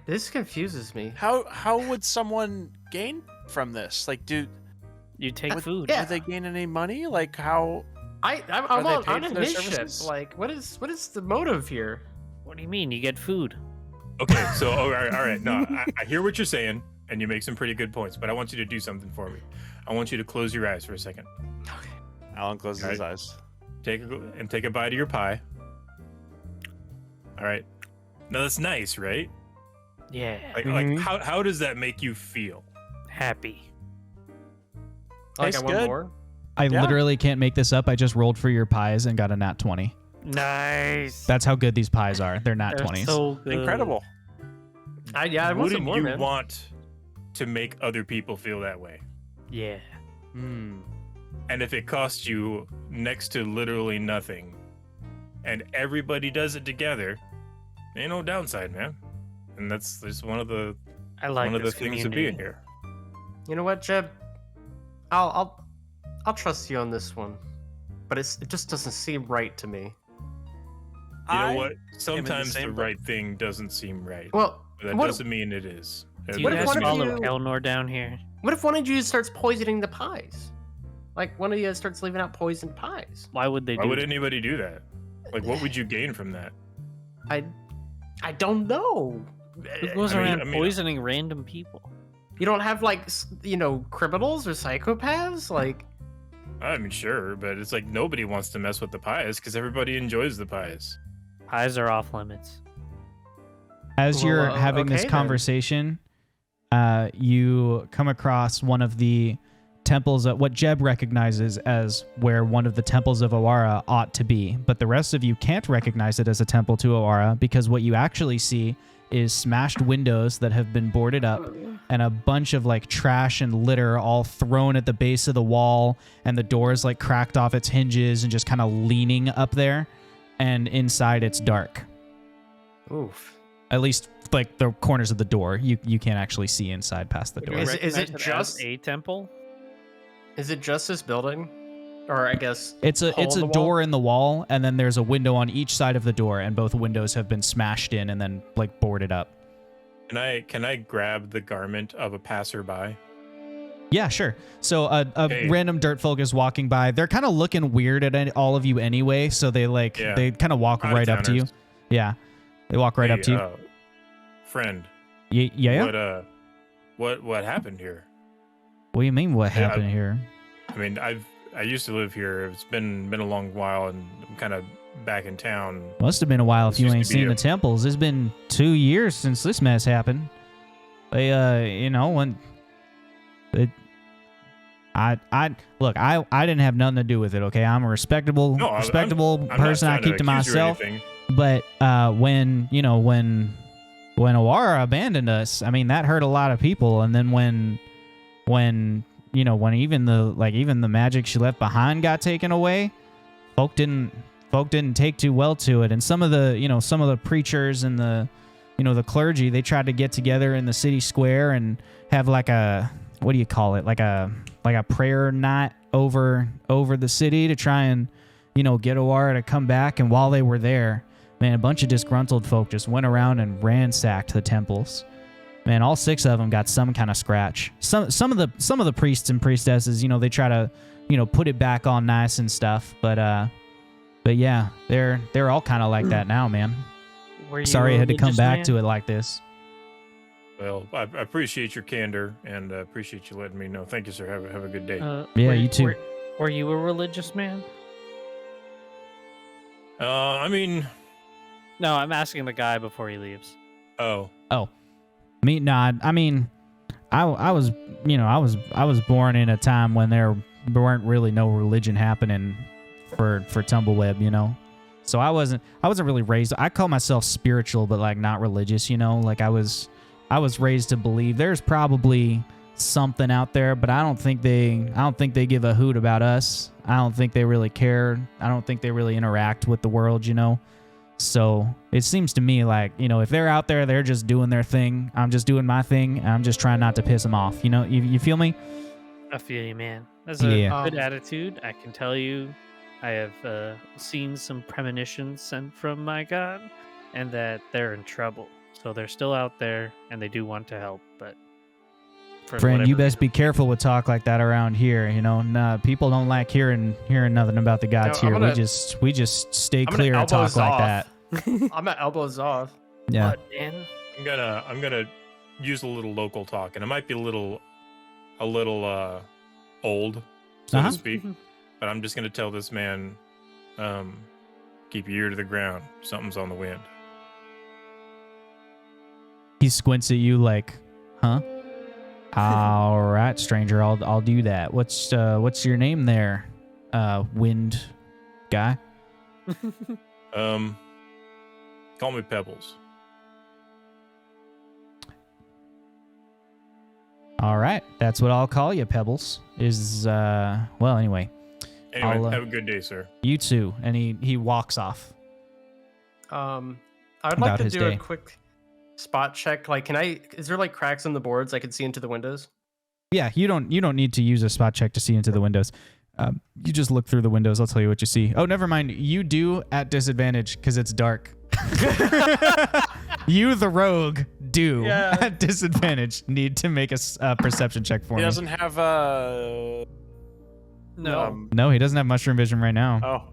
B: This confuses me.
C: How would someone gain from this? Like,
E: You take food.
B: Yeah.
C: do they gain any money? Like, how?
B: I'm
C: Are they
B: on
C: paid for their
B: his ship.
C: services?
B: Like, what is the motive here?
E: What do you mean? You get food.
D: okay. So all right. No, I hear what you're saying, and you make some pretty good points, but I want you to do something for me. I want you to close your eyes for a second.
C: Alan closes his eyes.
D: Take a bite of your pie. All right. Now that's nice, right?
E: Yeah.
D: Like how does that make you feel?
E: Happy.
B: Like,
C: Tastes
B: I want
C: good.
B: more.
A: I
C: Yeah.
A: literally can't make this up. I just rolled for your pies and got a nat 20.
E: Nice.
A: That's how good these pies are. They're nat
E: They're
A: 20s.
E: so good.
C: Incredible.
B: I want some
D: Wouldn't
B: more,
D: you
B: man.
D: want to make other people feel that way?
E: Yeah.
D: And if it costs you next to literally nothing, and everybody does it together, ain't no downside, man. And that's just one of the
E: I like
D: one of the
E: this
D: things
E: community.
D: of being here.
B: You know what, Jeb? I'll trust you on this one, but it just doesn't seem right to me.
D: You know
C: I
D: what?
C: am in the
D: Sometimes the
C: same boat.
D: right thing doesn't seem right.
B: Well,
D: But that
B: what,
D: doesn't mean it is.
E: Do you
B: What if
E: guys
B: one of
E: follow
B: you-
E: Elnor down here?
B: what if one of you starts poisoning the pies? Like one of you starts leaving out poisoned pies.
E: Why would they
D: Why
E: do
D: would
E: that?
D: anybody do that? Like, what would you gain from that?
B: I don't know.
E: Who goes
D: I mean-
E: around
D: I mean-
E: poisoning random people?
B: You don't have like criminals or psychopaths like.
D: I mean, sure, but it's like nobody wants to mess with the pies because everybody enjoys the pies.
E: Pies are off limits.
A: As
B: Well,
A: you're having
B: okay
A: this
B: then.
A: conversation, you come across one of the temples of what Jeb recognizes as where one of the temples of Owara ought to be, but the rest of you can't recognize it as a temple to Owara because what you actually see is smashed windows that have been boarded up and a bunch of like trash and litter all thrown at the base of the wall, and the door is like cracked off its hinges and just kind of leaning up there, and inside it's dark.
B: Oof.
A: At least like the corners of the door. You can't actually see inside past the
E: Would you
A: door.
B: Is
E: recognize
B: it
E: as
B: just-
E: a temple?
B: Is it just this building, or I guess
A: It's a
B: hole in the wall?
A: door in the wall, and then there's a window on each side of the door, and both windows have been smashed in and then like boarded up.
D: Can I grab the garment of a passerby?
A: Yeah, sure. So a
D: Hey.
A: random dirt folk is walking by. They're kind of looking weird at all of you anyway, so they
D: Yeah.
A: they kind of walk right up to you.
D: Out-of-towners.
A: Yeah, they walk right
D: Hey,
A: up to you.
D: Friend.
A: Yeah.
D: What happened here?
A: What do you mean? What
D: Yeah,
A: happened here?
D: I mean, I used to live here. It's been a long while, and I'm kind of back in town.
A: Must have been a while if
D: This
A: you
D: used
A: ain't
D: to be
A: seen
D: a-
A: the temples. It's been 2 years since this mess happened. They, when it, I look, I didn't have nothing to do with it. Okay, I'm a respectable,
D: No, I'm
A: person.
D: not
A: I
D: trying
A: keep to
D: accuse you or
A: myself.
D: anything.
A: But when Owara abandoned us, I mean that hurt a lot of people. And then when even the magic she left behind got taken away, folk didn't take too well to it, and some of the preachers and the clergy, they tried to get together in the city square and have like a, what do you call it, like a prayer night over the city to try and get Awara to come back. And while they were there, man, a bunch of disgruntled folk just went around and ransacked the temples. Man, all 6 of them got some kind of scratch. Some of the priests and priestesses, they try to put it back on nice and stuff, but yeah, they're all kind of like that now, man. Sorry I had to come back to it like this.
D: Well, I appreciate your candor and appreciate you letting me know. Thank you, sir. Have a good day.
A: Yeah, you too.
E: Were you a religious man?
D: I mean,
E: no, I'm asking the guy before he leaves.
D: Oh,
A: me, nah. I mean, I was born in a time when there weren't really no religion happening for Tumbleweb, So I wasn't really raised. I call myself spiritual, but like not religious, Like I was raised to believe there's probably something out there, but I don't think they give a hoot about us. I don't think they really care. I don't think they really interact with the world, So it seems to me like, if they're out there, they're just doing their thing. I'm just doing my thing. And I'm just trying not to piss them off. You feel me?
E: I feel you, man. That's a good attitude. I can tell you, I have seen some premonitions sent from my God, and that they're in trouble. So they're still out there, and they do want to help. But
A: friend, you best be careful with talk like that around here. Nah, people don't like hearing nothing about the gods here. We just stay clear of talk like that.
B: I'm at elbows off.
A: Yeah.
E: What, man?
D: I'm gonna use a little local talk, and it might be a little old, so to speak. But I'm just gonna tell this man, keep your ear to the ground. Something's on the wind.
A: He squints at you like, huh? All right, stranger, I'll do that. What's your name there, wind guy?
D: Call me Pebbles.
A: All right, that's what I'll call you, Pebbles. Well, anyway.
D: Anyway, have a good day, sir.
A: You too. And he walks off.
B: I'd like to do a quick spot check. Like, is there like cracks in the boards I can see into the windows?
A: Yeah, you don't need to use a spot check to see into the windows. You just look through the windows. I'll tell you what you see. Oh, never mind. You do at disadvantage because it's dark. You, the rogue, do at disadvantage need to make a perception check for me.
C: He doesn't have
A: No, he doesn't have mushroom vision right now.
C: Oh.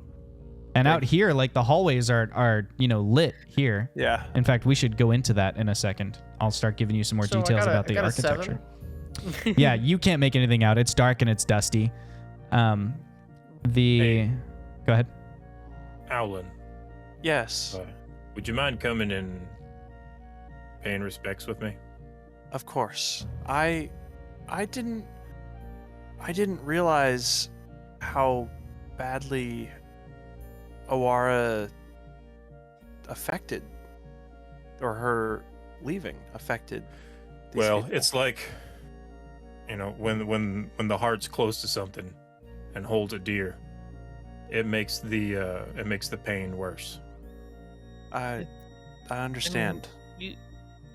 A: And out here, like the hallways are lit here.
C: Yeah.
A: In fact, we should go into that in a second. I'll start giving you some more details about the architecture. Yeah, you can't make anything out. It's dark and it's dusty. Go ahead.
D: Owlin.
C: Yes.
D: Would you mind coming and paying respects with me?
C: Of course. I didn't realize how badly Awara affected, or her leaving affected.
D: Well, it's like, when the heart's close to something and holds it dear, it makes the pain worse.
C: I understand.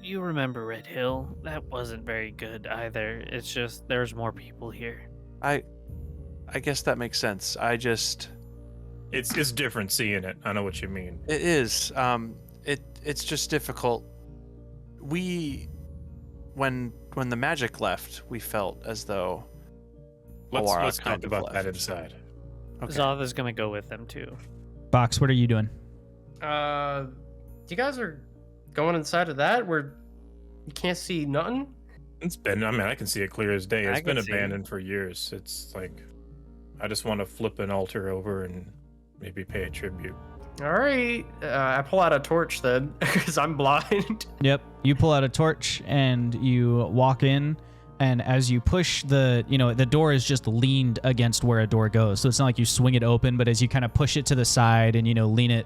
E: You remember Red Hill? That wasn't very good either. It's just there's more people here.
C: I guess that makes sense.
D: It's different seeing it. I know what you mean.
C: It is. It's just difficult. When the magic left, we felt as though
D: let's talk about that inside.
E: Okay. Zoth is gonna go with them too.
A: Box, what are you doing?
B: You guys are going inside of that where you can't see nothing?
D: I can see it clear as day. It's been abandoned for years. It's like, I just want to flip an altar over and maybe pay a tribute.
B: All right. I pull out a torch then, because I'm blind.
A: Yep. You pull out a torch and you walk in, and as you push the door is just leaned against where a door goes. So it's not like you swing it open, but as you kind of push it to the side and, lean it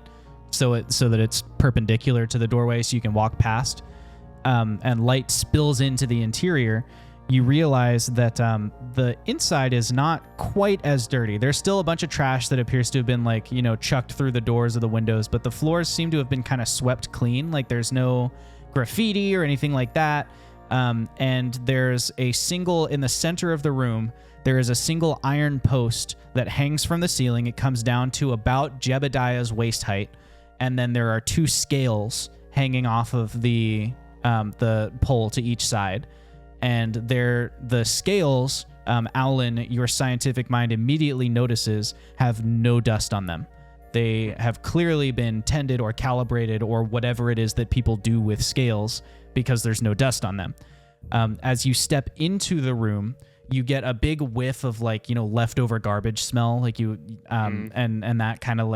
A: so that it's perpendicular to the doorway so you can walk past, and light spills into the interior, you realize that the inside is not quite as dirty. There's still a bunch of trash that appears to have been like, chucked through the doors of the windows, but the floors seem to have been kind of swept clean. Like there's no graffiti or anything like that. And there's a single, in the center of the room, there is a single iron post that hangs from the ceiling. It comes down to about Jebadiah's waist height. And then there are 2 scales hanging off of the pole to each side. And the scales, Owlin, your scientific mind immediately notices, have no dust on them. They have clearly been tended or calibrated or whatever it is that people do with scales, because there's no dust on them. As you step into the room, you get a big whiff of leftover garbage smell, and that kind of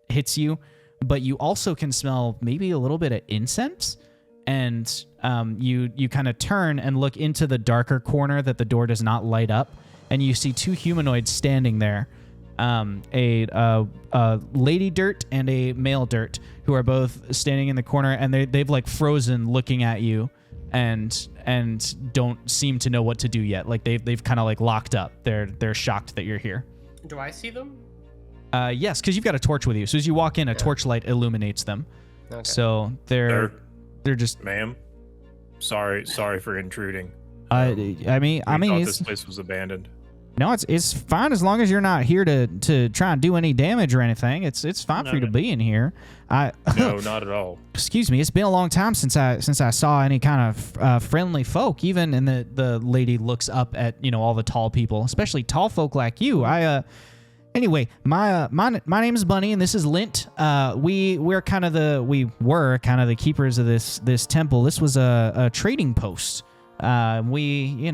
A: hits you. But you also can smell maybe a little bit of incense. And you kind of turn and look into the darker corner that the door does not light up, and you see 2 humanoids standing there, a lady dirt and a male dirt, who are both standing in the corner, and they've frozen, looking at you, and don't seem to know what to do yet. They've kind of locked up. They're shocked that you're here.
B: Do I see them?
A: Yes, because you've got a torch with you. So as you walk in, a torchlight illuminates them. Okay. So they're just,
D: ma'am. Sorry for intruding.
A: I mean,
D: this place was abandoned.
A: No, it's fine as long as you're not here to try and do any damage or anything. It's fine for you to be in here.
D: No, not at all.
A: Excuse me. It's been a long time since I saw any kind of friendly folk. Even, and the lady looks up at all the tall people, especially tall folk like you. Anyway, my name is Bunny, and this is Lint. We were kind of the keepers of this temple. This was a trading post. We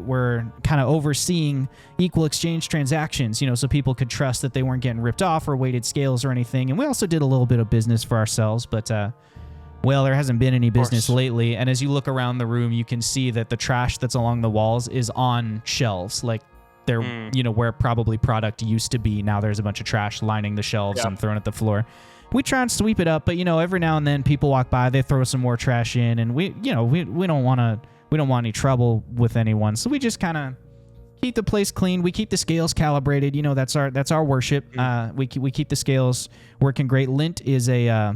A: were kind of overseeing equal exchange transactions, so people could trust that they weren't getting ripped off or weighted scales or anything. And we also did a little bit of business for ourselves, but there hasn't been any business lately. And as you look around the room, you can see that the trash that's along the walls is on shelves, they're, where probably product used to be. Now there's a bunch of trash lining the shelves and thrown at the floor. We try and sweep it up, but every now and then people walk by, they throw some more trash in, and we don't want any trouble with anyone. So we just kind of keep the place clean. We keep the scales calibrated. That's our worship. We keep the scales working great. Lint is a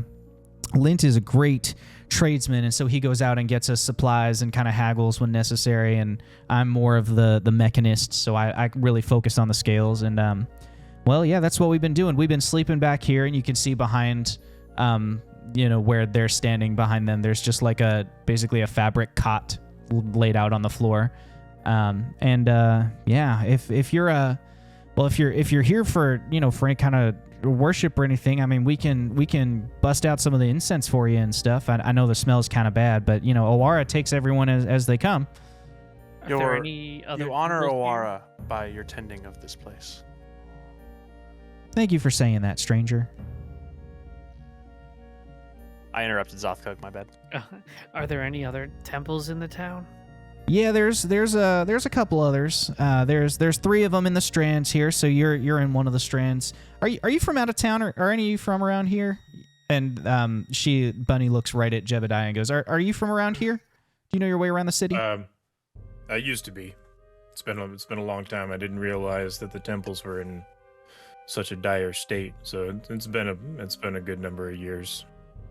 A: great tradesman, and so he goes out and gets us supplies and kind of haggles when necessary, and I'm more of the mechanist, so I really focus on the scales. And that's what we've been doing. We've been sleeping back here, and you can see behind where they're standing behind them, there's just basically a fabric cot laid out on the floor. If you're here for any kind of worship or anything, I mean, we can bust out some of the incense for you and stuff. I know the smell's kind of bad, but Owara takes everyone as they come.
C: You honor Owara by your tending of this place.
A: Thank you for saying that, stranger.
C: I interrupted Zothkug, my bad.
E: Are there any other temples in the town?
A: Yeah, there's a couple others. There's 3 of them in the strands here, so you're in one of the strands. Are you from out of town, or are any of you from around here? And Bunny looks right at Jebadiah and goes, "Are you from around here? Do you know your way around the city?"
D: I used to be. It's been a long time. I didn't realize that the temples were in such a dire state. So it's been a good number of years.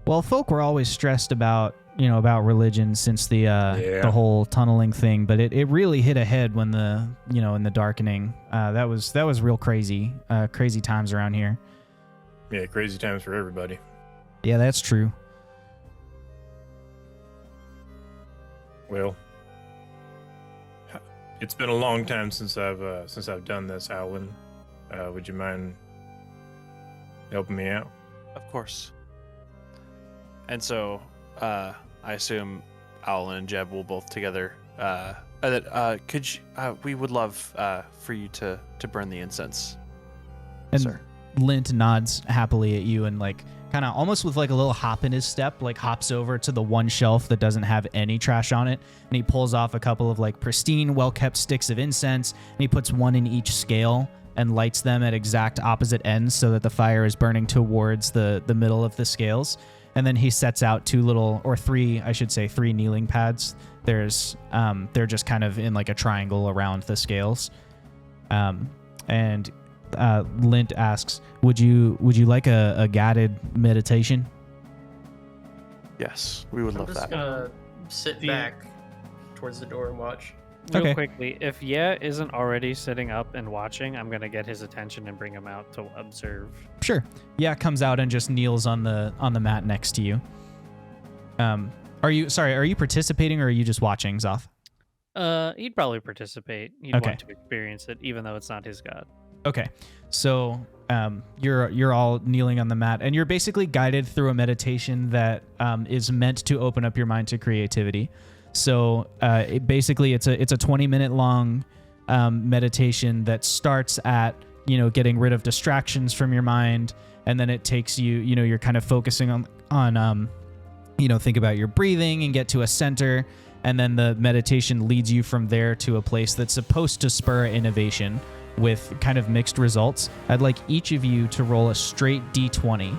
A: Well, folk were always stressed about religion since the whole tunneling thing, but it really hit ahead when in the darkening. That was real crazy times around here.
D: Yeah, crazy times for everybody.
A: Yeah, that's true.
D: Well, it's been a long time since I've done this, Owlin. Would you mind helping me out?
C: Of course. And so, I assume Owlin and Jeb will both together. We would love for you to burn the incense,
A: and
C: sir.
A: Lint nods happily at you and kind of almost with a little hop in his step, hops over to the one shelf that doesn't have any trash on it, and he pulls off a couple of pristine, well-kept sticks of incense, and he puts one in each scale and lights them at exact opposite ends so that the fire is burning towards the middle of the scales. And then he sets out 3 kneeling pads There's they're just kind of in like a triangle around the scales. And Lint asks, would you like a guided meditation?
C: Yes, we would
B: I'm
C: love
B: just
C: that.
B: gonna sit
E: Do you-
B: back towards the door and watch.
E: Real
A: Okay.
E: quickly, if isn't already sitting up and watching, I'm gonna get his attention and bring him out to observe.
A: Sure. Yeah, comes out and just kneels on the mat next to you. Are you participating or are you just watching, Zoth?
E: He'd probably participate. He'd
A: Okay.
E: want to experience it, even though it's not his god.
A: Okay. So you're all kneeling on the mat, and you're basically guided through a meditation that is meant to open up your mind to creativity. So it's a 20-minute long meditation that starts at getting rid of distractions from your mind, and then it takes you you're kind of focusing on think about your breathing and get to a center, and then the meditation leads you from there to a place that's supposed to spur innovation with kind of mixed results. I'd like each of you to roll a straight d20.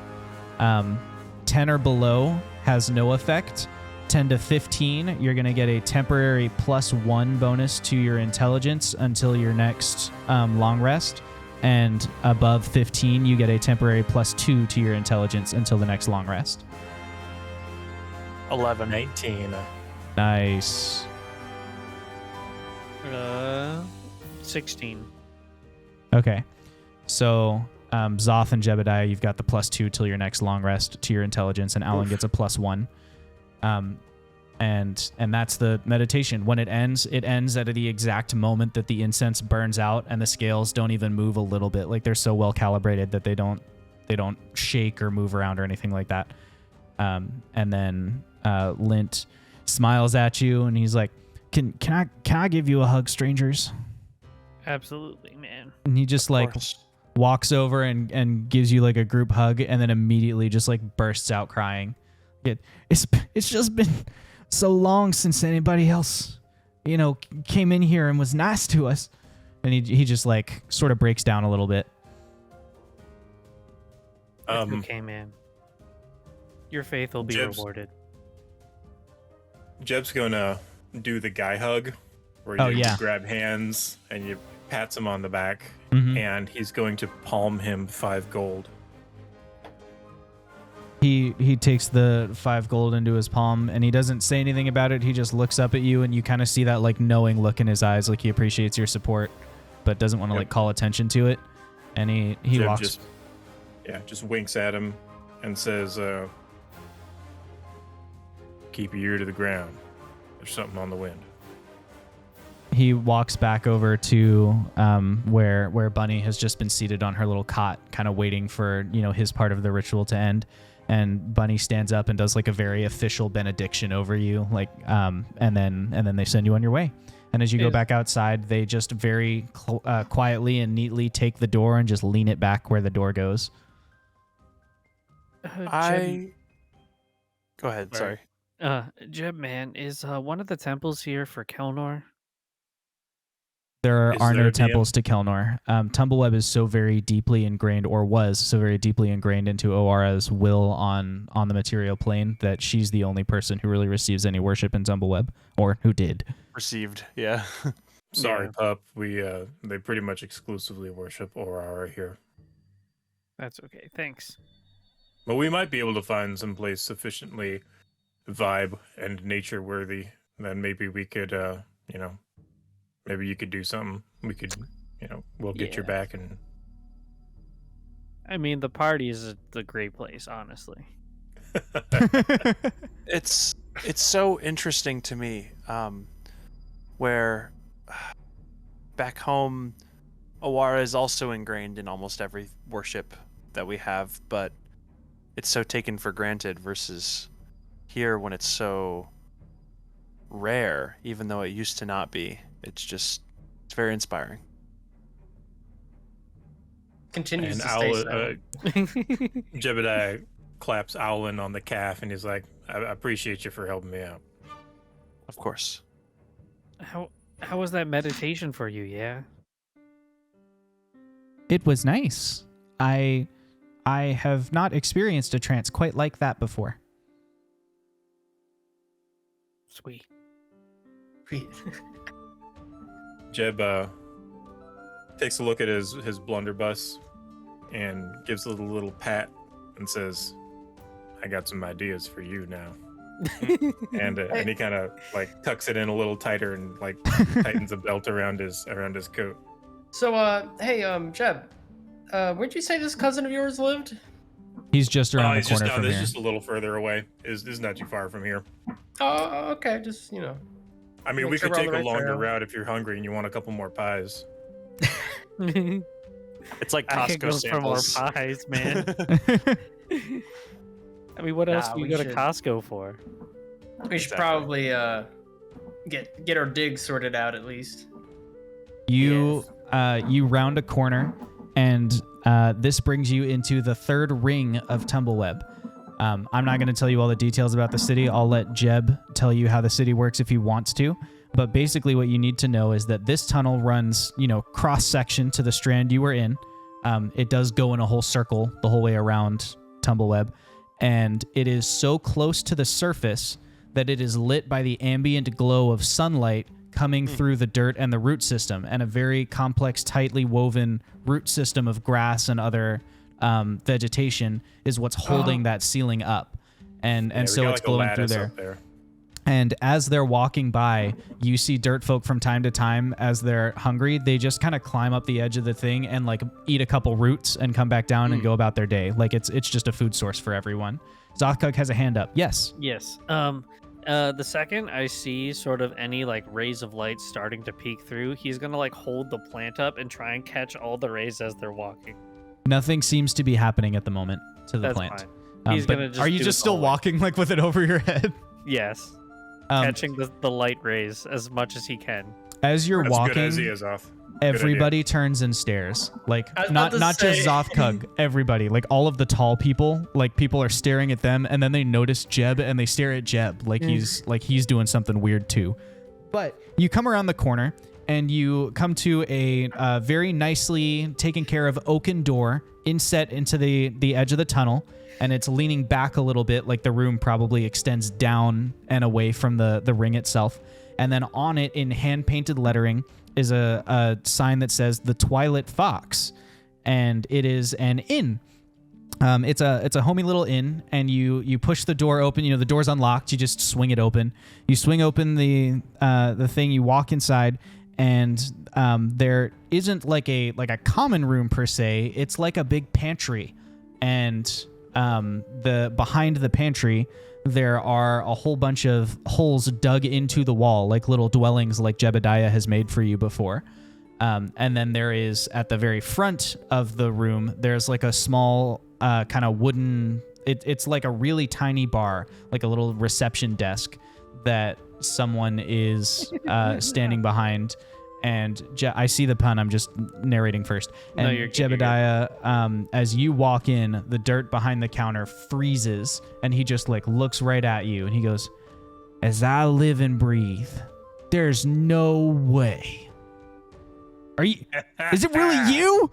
A: 10 or below has no effect. 10 to 15, you're going to get a temporary +1 bonus to your intelligence until your next long rest. And above 15, you get a temporary +2 to your intelligence until the next long rest.
C: 11.
D: 19.
A: Nice.
E: 16.
A: Okay. So Zoth and Jebadiah, you've got the +2 till your next long rest to your intelligence, and Alan gets a +1. And that's the meditation. When it ends at the exact moment that the incense burns out, and the scales don't even move a little bit. Like, they're so well calibrated that they don't shake or move around or anything like that. And then Lint smiles at you, and he's like, "Can I give you a hug, strangers?"
E: Absolutely, man.
A: And he just like walks over and gives you like a group hug, and then immediately just like bursts out crying. It's just been so long since anybody else, came in here and was nice to us. And he just like sort of breaks down a little bit.
E: Okay, man. Your faith will be rewarded.
D: Jeb's gonna do the guy hug, where you grab hands and you pats him on the back, and he's going to palm him 5 gold.
A: He takes the 5 gold into his palm, and he doesn't say anything about it. He just looks up at you, and you kind of see that like knowing look in his eyes, like he appreciates your support, but doesn't want to like call attention to it. And he
D: Jeb
A: walks.
D: just winks at him and says, "Keep your ear to the ground. There's something on the wind."
A: He walks back over to where Bunny has just been seated on her little cot, kind of waiting for his part of the ritual to end. And Bunny stands up and does like a very official benediction over you, like and then they send you on your way. And as you go back outside, they just very quietly and neatly take the door and just lean it back where the door goes.
C: Go ahead. Sorry.
E: Jeb, man, is one of the temples here for Kelnor?
A: There
D: Is
A: are
D: there
A: no
D: a DM?
A: temples to Kelnor. Tumbleweb is so very deeply ingrained, or was so very deeply ingrained into Oara's will on the material plane, that she's the only person who really receives any worship in Tumbleweb, or who did.
C: Received. Yeah.
D: Sorry,
E: Yeah.
D: pup. They pretty much exclusively worship Aurora here.
E: That's okay. Thanks.
D: But we might be able to find some place sufficiently vibe and nature worthy. Then maybe we could, maybe you could do something. We could, we'll get your
E: Yeah.
D: back. And
E: I mean, the party is a great place, honestly.
C: It's so interesting to me, where back home, Awara is also ingrained in almost every worship that we have, but it's so taken for granted versus here when it's so rare, even though it used to not be. It's very inspiring.
B: Continues
D: And
B: to stay
D: Owl,
B: silent.
D: Jebediah claps Owlin on the calf, and he's like, "I appreciate you for helping me out."
C: Of course.
E: How was that meditation for you? Yeah.
A: It was nice. I have not experienced a trance quite like that before.
E: Sweet.
D: Jeb takes a look at his blunderbuss and gives a little pat and says, "I got some ideas for you now." and he kind of like tucks it in a little tighter and like tightens a belt around his coat.
B: So, hey, Jeb, where'd you say this cousin of yours lived?
A: He's just around the
D: He's just
A: corner
D: down.
A: from
D: This
A: here.
D: just a little further away. Is not too far from here.
B: Oh, okay. Just
D: I mean,
B: Make
D: we
B: sure
D: could
B: we're on
D: take
B: the
D: a
B: right
D: longer
B: trail.
D: route if you're hungry and you want a couple more pies.
C: It's like
E: I could go
C: Costco
E: for more
C: samples.
E: pies, man. I mean, what else
B: Nah,
E: do you
B: we
E: go to
B: should-
E: Costco for?
B: we should
C: Exactly.
B: probably get our digs sorted out at least.
A: You round a corner, and this brings you into the third ring of Tumbleweb. I'm not going to tell you all the details about the city. I'll let Jeb tell you how the city works if he wants to. But basically what you need to know is that this tunnel runs, cross-section to the strand you were in. It does go in a whole circle the whole way around Tumbleweb. And it is so close to the surface that it is lit by the ambient glow of sunlight coming through the dirt and the root system, and a very complex, tightly woven root system of grass and other vegetation is what's holding that ceiling up. And
D: Yeah, we
A: so
D: got,
A: it's
D: like, a
A: glowing through
D: lattice
A: there.
D: up there.
A: And as they're walking by, you see dirt folk from time to time as they're hungry. They just kind of climb up the edge of the thing and like eat a couple roots and come back down and go about their day. Like it's just a food source for everyone. Zothkug has a hand up. Yes.
E: Yes. The second I see sort of any like rays of light starting to peek through, he's gonna like hold the plant up and try and catch all the rays as they're walking.
A: Nothing seems to be happening at the moment to the
E: That's
A: plant.
E: fine. He's
A: But
E: gonna just
A: are you
E: do
A: just
E: it
A: still
E: all way.
A: walking like with it over your head?
E: Yes. Catching the light rays as much as he can.
A: As you're
D: That's
A: walking,
D: good as he is off.
A: everybody turns and stares. Like
B: I was
A: not
B: about to
A: just
B: say-
A: Zothkug, everybody. Like all of the tall people, like people are staring at them, and then they notice Jeb and they stare at Jeb like he's doing something weird too. But you come around the corner and you come to a very nicely taken care of oaken door inset into the edge of the tunnel, and it's leaning back a little bit, like the room probably extends down and away from the ring itself. And then on it, in hand-painted lettering, is a sign that says the Twilight Fox, and it is an inn. It's a homey little inn, and you push the door open. The door's unlocked. You just swing it open. You swing open the thing. You walk inside, and there isn't like a common room per se. It's like a big pantry, and behind the pantry there are a whole bunch of holes dug into the wall, like little dwellings like Jebadiah has made for you before. And then there is, at the very front of the room, there's like a small kind of wooden, it's like a really tiny bar, like a little reception desk that someone is standing behind. And I see the pun, I'm just narrating first. And
E: No, you're good, you're good.
A: Jebadiah, as you walk in, the dirt behind the counter freezes, and he just like looks right at you, and he goes, "As I live and breathe, there's no way. Is it really you?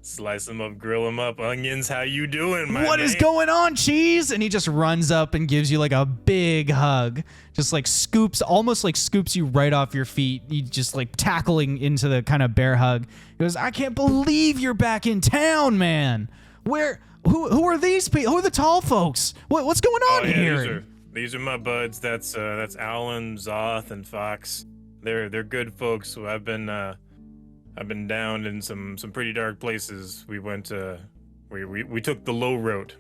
D: Slice them up, grill them up, onions. How you doing, my
A: What is
D: man?
A: going on, Cheese?" And he just runs up and gives you like a big hug. Just like almost scoops you right off your feet. You just like tackling into the kind of bear hug. He goes, "I can't believe you're back in town, man. Who are these people? Who are the tall folks? What's going on here?"
D: These are my buds. That's Alan, Zoth, and Fox. They're good folks. So I've been down in some pretty dark places. We went we took the low road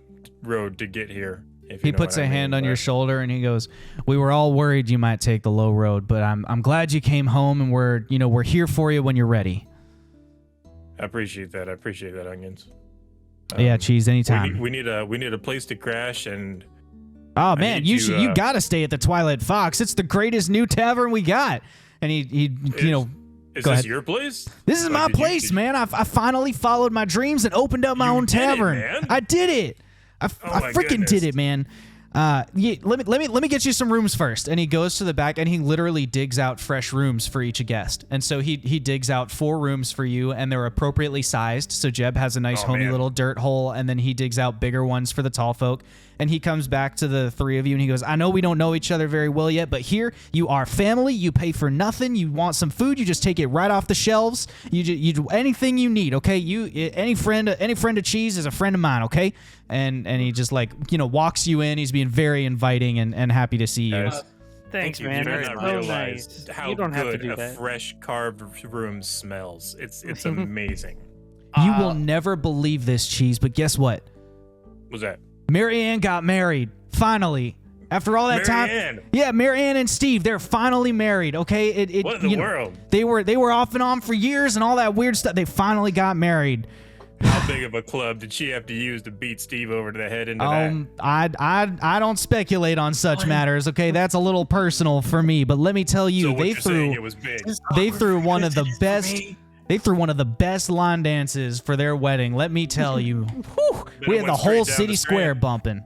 D: to get here. If you
A: He
D: know
A: puts
D: what
A: a
D: I mean,
A: hand on your
D: but-
A: shoulder and he goes, "We were all worried you might take the low road, but I'm glad you came home, and we're here for you when you're ready."
D: I appreciate that. Onions.
A: Yeah, Cheese, anytime.
D: We need a place to crash, and
A: Oh man,
D: need
A: you gotta stay at the Twilight Fox. It's the greatest new tavern we got. And he
D: is
A: Go
D: this
A: ahead.
D: your place?
A: this is
D: Like,
A: my
D: did you-
A: place,
D: did you-
A: man. I finally followed my dreams and opened up my
D: You
A: own
D: did it,
A: tavern.
D: man.
A: I did it. I
D: my
A: freaking
D: goodness.
A: did it, man. Yeah, let me get you some rooms first. And he goes to the back and he literally digs out fresh rooms for each guest. And so he digs out 4 rooms for you, and they're appropriately sized. So Jeb has a nice
D: Oh,
A: homey
D: man.
A: little dirt hole, and then he digs out bigger ones for the tall folk. And he comes back to the three of you and he goes, I know we don't know each other very well yet, but here you are family. You pay for nothing. You want some food, you just take it right off the shelves. You do anything you need, okay? Any friend of cheese is a friend of mine, okay? And he just like, walks you in. He's being very inviting and happy to see you.
E: Thanks,
D: you.
E: man.
D: You do
E: That's
D: not
E: so
D: realize
E: nice.
D: how
E: You don't have to
D: good
E: do
D: a
E: that.
D: fresh carved room smells. It's amazing.
A: You will never believe this, Cheese, but guess what?
D: What's that?
A: Marianne got married, finally. After all that
D: Marianne.
A: time. Yeah, Marianne and Steve, they're finally married, okay?
D: What in the world?
A: They were off and on for years and all that weird stuff. They finally got married.
D: How big of a club did she have to use to beat Steve over to the head into that?
A: I don't speculate on such matters, okay? That's a little personal for me, but let me tell you,
D: So what you're saying, it was big.
A: they threw one of the best. They threw one of the best line dances for their wedding. Let me tell you, whew, we had the
D: went
A: whole
D: straight down
A: city
D: the
A: square
D: Strand.
A: bumping.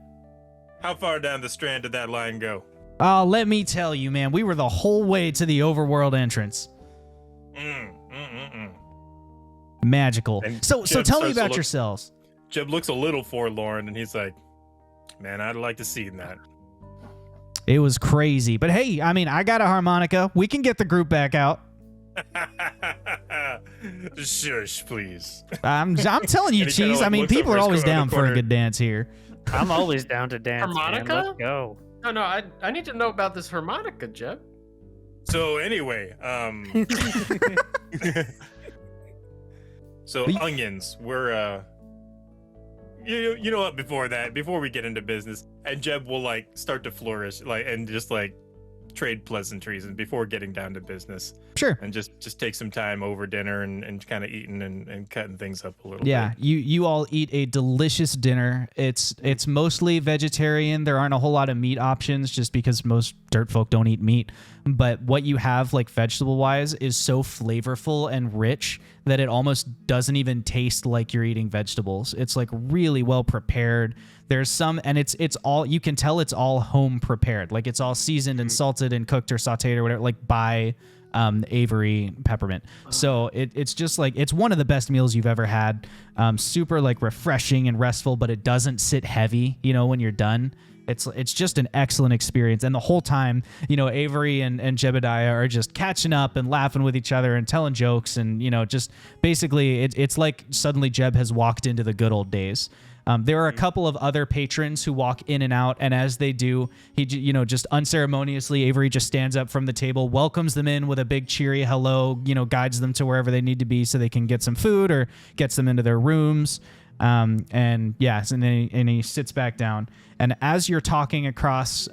D: How far down the Strand did that line go?
A: Oh, let me tell you, man, we were the whole way to the overworld entrance. Magical.
D: And
A: So
D: Jeb
A: tell me
D: starts to
A: about
D: look-
A: yourselves.
D: Jeb looks a little forlorn, and he's like, "Man, I'd like to see that."
A: It was crazy, but hey, I mean, I got a harmonica. We can get the group back out.
D: Shush, please.
A: I'm telling you,
D: And he kinda,
A: Cheese.
D: like,
A: I mean,
D: looks
A: people
D: over
A: are
D: his
A: always
D: corner-
A: down for a
D: corner.
A: good dance here.
E: I'm always down to dance. Man.
B: Harmonica?
E: Let's go.
B: No, I need to know about this harmonica, Jeb.
D: So anyway, so onions, we're you know what? Before we get into business, and Jeb will like start to flourish, like and just like trade pleasantries, and before getting down to business,
A: Sure.
D: and just take some time over dinner and kind of eating and cutting things up a little
A: Yeah,
D: bit.
A: you all eat a delicious dinner. It's mostly vegetarian. There aren't a whole lot of meat options just because most dirt folk don't eat meat. But what you have, like vegetable wise, is so flavorful and rich that it almost doesn't even taste like you're eating vegetables. It's like really well prepared. There's some, and it's all, you can tell it's all home prepared. Like it's all seasoned and salted and cooked or sauteed or whatever, like by Avery Peppermint. So it's just like, it's one of the best meals you've ever had. Super like refreshing and restful, but it doesn't sit heavy, when you're done. It's just an excellent experience. And the whole time, Avery and Jebadiah are just catching up and laughing with each other and telling jokes. And, just basically it's like suddenly Jeb has walked into the good old days. There are a couple of other patrons who walk in and out, and as they do, he, just unceremoniously, Avery just stands up from the table, welcomes them in with a big cheery hello, guides them to wherever they need to be so they can get some food or gets them into their rooms. And yes, and then he sits back down. And as you're talking across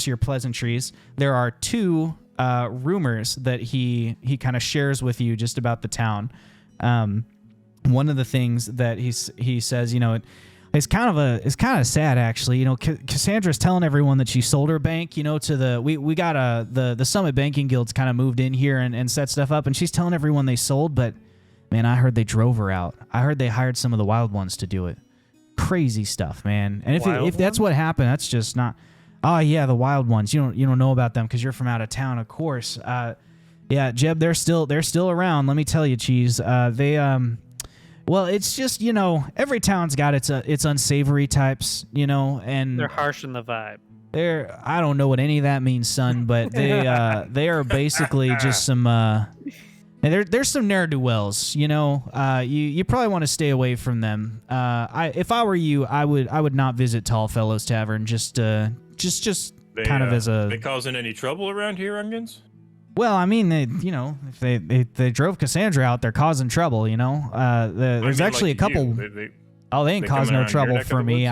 A: your pleasantries, there are two rumors that he kind of shares with you just about the town. One of the things that he says, it's kind of sad actually. Cassandra's telling everyone that she sold her bank, to we got the Summit Banking Guild's kind of moved in here and set stuff up, and she's telling everyone they sold, but man, I heard they drove her out. I heard they hired some of the wild ones to do it. Crazy stuff, man. And if that's what happened, that's just not. Oh yeah, the wild ones. You don't know about them because you're from out of town, of course. Yeah, Jeb, they're still around. Let me tell you, Cheese. Well, it's just, every town's got its unsavory types, and
E: They're harsh in the vibe.
A: I don't know what any of that means, son, but they are basically just some and there's some ne'er-do-wells, you probably want to stay away from them. If I were you, I would not visit Tallfellow's Tavern just kind of as a.
D: They causing any trouble around here, onions?
A: Well, I mean, if they drove Cassandra out, they're causing trouble. There's actually a couple.
D: They
A: They ain't causing no trouble for me.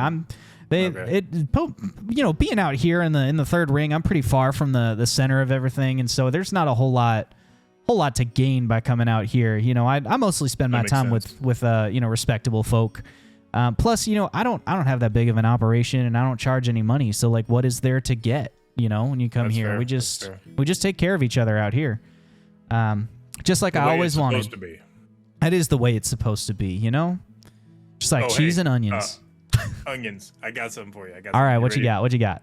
A: Being out here in the third ring, I'm pretty far from the center of everything, and so there's not a whole lot to gain by coming out here. I mostly spend my time with respectable folk. Plus, I don't have that big of an operation, and I don't charge any money. So like, what is there to get? When you come
D: That's
A: here,
D: fair.
A: we just take care of each other out here. Just like I always wanted.
D: Supposed to be.
A: That is the way it's supposed to be, Just like cheese and onions.
D: Onions. I got something for you.
A: All right, what you got? What you got?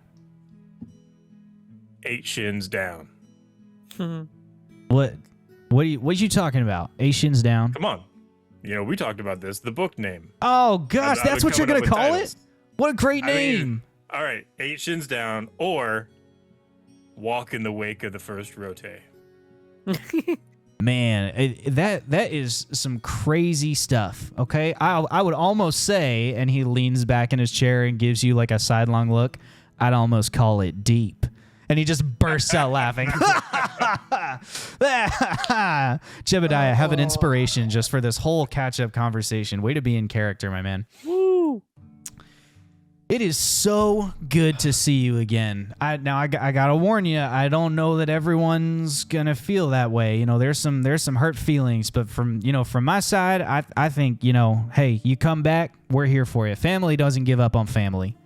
D: 8 shins down.
A: What you talking about? 8 shins down.
D: Come on. We talked about this. The book name.
A: Oh gosh,
D: I've
A: that's
D: been
A: what you're
D: coming
A: gonna
D: up with
A: call
D: titles.
A: it? What a great
D: I mean,
A: name.
D: All right, 8 shins down, or walk in the wake of the first rote.
A: Man, that is some crazy stuff. Okay, I would almost say, and he leans back in his chair and gives you like a sidelong look. I'd almost call it deep, and he just bursts out laughing. Jebadiah, have an inspiration just for this whole catch-up conversation. Way to be in character, my man.
E: Woo!
A: It is so good to see you again. I gotta warn you. I don't know that everyone's gonna feel that way. You know, there's some hurt feelings, but from my side, I think, hey, you come back, we're here for you. Family doesn't give up on family.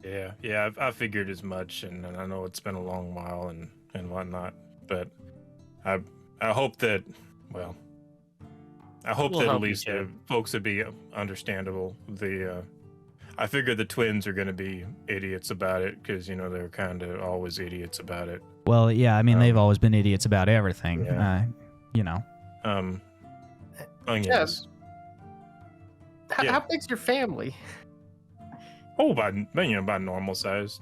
D: Yeah, I figured as much, and I know it's been a long while and whatnot, but I hope that, well, I hope
E: We'll
D: that at
E: help you,
D: least
E: Jeb.
D: folks would be understandable. I figure the twins are going to be idiots about it because, they're kind of always idiots about it.
A: Well, yeah, I mean, they've always been idiots about everything.
D: Yeah. Onions. Yeah.
B: How big's your family?
D: Oh, about normal size.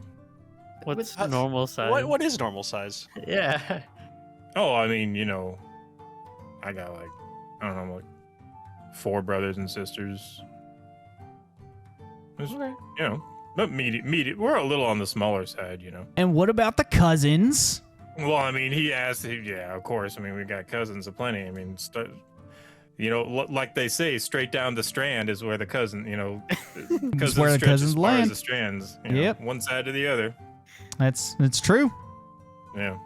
E: What's normal size?
C: What is normal size?
B: Yeah.
D: Oh, I mean, I got I don't know, 4 brothers and sisters. It's,
B: Okay.
D: But medium. We're a little on the smaller side,
A: And what about the cousins?
D: Well, I mean, he asked. Yeah, of course. I mean, we got cousins aplenty. I mean, like they say, straight down the strand is where the cousin.
A: It's where the cousins land.
D: The strands.
A: Yep.
D: One side to the other.
A: It's true.
D: Yeah.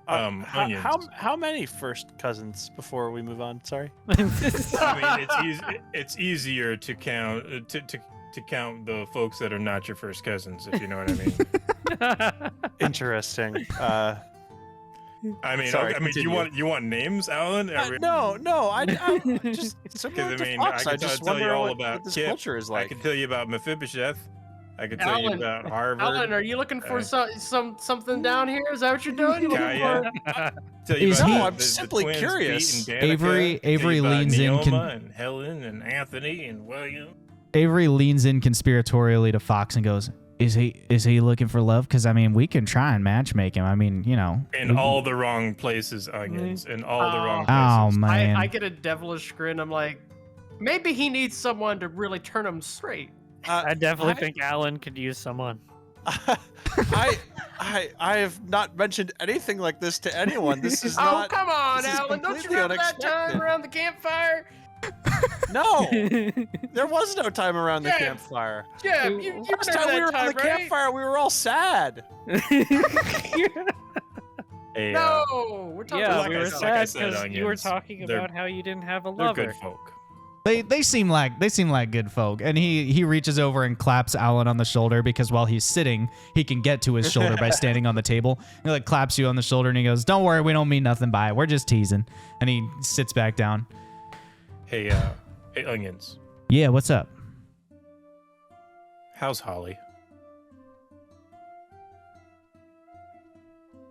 C: How,
D: Onions.
C: how many first cousins before we move on? Sorry.
D: I mean, it's easier to count to count the folks that are not your first cousins, if you know what I mean.
C: Interesting.
D: I mean,
C: Sorry,
D: I mean,
C: continue.
D: you want names, Alan?
C: No. I just similar
D: Because I
C: to
D: mean,
C: Fox.
D: I
C: I
D: could
C: just
D: tell you
C: wonder
D: all
C: what
D: about
C: this
D: Kip.
C: culture is
D: I
C: like.
D: could tell you about Mephibosheth. I could tell you
B: Alan,
D: about Harvard.
B: Alan, are you looking for something down here? Is that what you're doing? You looking
D: Kaya. Tell you
A: Is
D: about
A: he-
C: No, I'm
D: the
C: simply
D: twins,
C: curious.
D: Pete and Danica.
A: Avery
D: Tell you about
A: leans in
D: Neoma and Helen and Anthony and William.
A: Avery leans in conspiratorially to Fox and goes, Is he looking for love? Because I mean, we can try and matchmake him. I mean,
D: In all the wrong places, Onions. In all the wrong
A: Oh
D: places.
A: man,
B: I get a devilish grin. I'm like, maybe he needs someone to really turn him straight.
E: I definitely think Alan could use someone.
C: I have not mentioned anything like this to anyone. This is
B: Oh,
C: not.
B: come on,
C: this is
B: Alan. Don't you
C: completely
B: remember that time
C: unexpected.
B: around the campfire?
C: No, there was no time around the
B: Yeah.
C: campfire.
B: Yeah, you
C: Last
B: remember
C: time we
B: that
C: were
B: time,
C: around the
B: right?
C: campfire, we were all sad.
D: Hey,
B: No, we're talking
E: Yeah,
B: about
E: we were
D: like I
E: sad
D: said,
E: because you were
D: Onions,
E: talking
D: they're-
E: about how you didn't have a
D: they're
E: lover.
D: good folk.
A: they seem like good folk. And he reaches over and claps Alan on the shoulder because while he's sitting, he can get to his shoulder by standing on the table. He like claps you on the shoulder and he goes, "Don't worry, we don't mean nothing by it. We're just teasing." And he sits back down.
D: Hey, Onions.
A: Yeah, what's up?
D: How's Holly?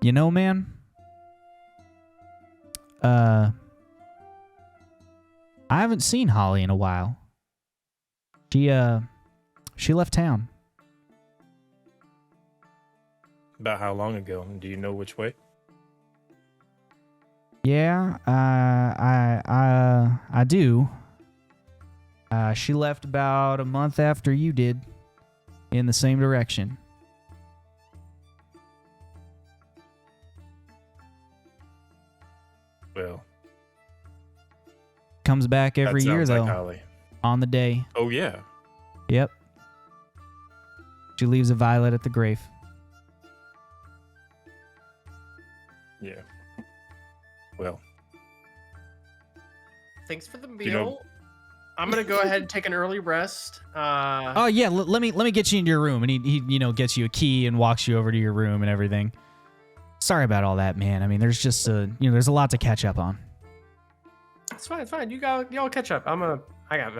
A: You know, man. I haven't seen Holly in a while. She left town.
D: About how long ago? Do you know which way?
A: Yeah, I do. She left about a month after you did, in the same direction.
D: Well,
A: Comes back every
D: that
A: year
D: sounds
A: though,
D: like Holly.
A: on the day.
D: Oh yeah.
A: Yep. She leaves a violet at the grave.
D: Yeah. Well,
B: Thanks for the meal.
D: You know-
B: I'm gonna go ahead and take an early rest.
A: Oh yeah, let me get you into your room, and he gets you a key and walks you over to your room and everything. Sorry about all that, man. I mean, there's just there's a lot to catch up on.
B: It's fine, it's fine. Y'all catch up. I'm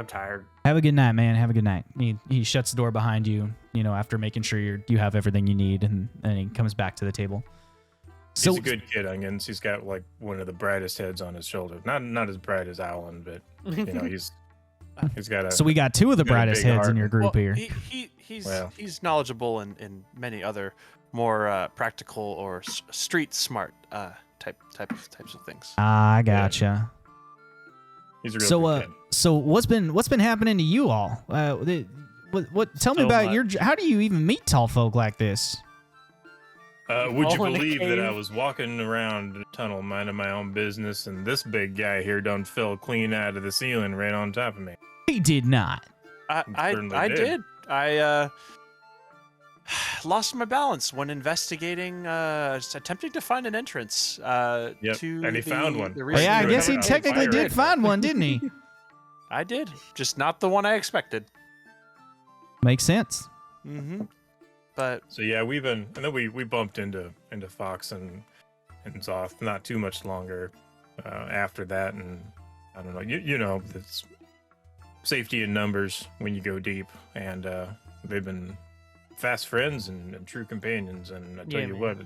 B: tired.
A: Have a good night, man. Have a good night. He shuts the door behind you, after making sure you have everything you need, and he comes back to the table. So
D: he's a good kid, Onions. He's got like one of the brightest heads on his shoulder. Not as bright as Alan, but he's He's got a.
A: So we got two of the
D: got a
A: brightest
D: big
A: heads in
D: heart.
A: your group
C: Well,
A: here.
C: He's knowledgeable in many other more practical or street smart types of things.
A: I gotcha.
D: He's a real
A: So
D: good kid.
A: so what's been happening to you all? What? Tell me
E: So
A: about
E: much.
A: your. How do you even meet tall folk like this?
D: Would you
E: all in a
D: believe that I
E: cave.
D: was walking around the tunnel minding my own business, and this big guy here done fell clean out of the ceiling right on top of me?
A: He did not.
C: I
D: certainly did.
C: did. I lost my balance when investigating, attempting to find an entrance.
D: Yep,
C: To
D: and he found one.
C: the
A: Well, yeah, I
D: Recently
A: guess he
D: went out
A: technically
D: fire
A: did
D: right
A: find one, didn't he?
C: I did, just not the one I expected.
A: Makes sense.
C: Mm-hmm. But
D: So yeah, and then we bumped into Fox and Zoth not too much longer after that, and I don't know, you know, it's safety in numbers when you go deep, and they've been fast friends and true companions, and I tell
E: Yeah,
D: you
E: man.
D: what,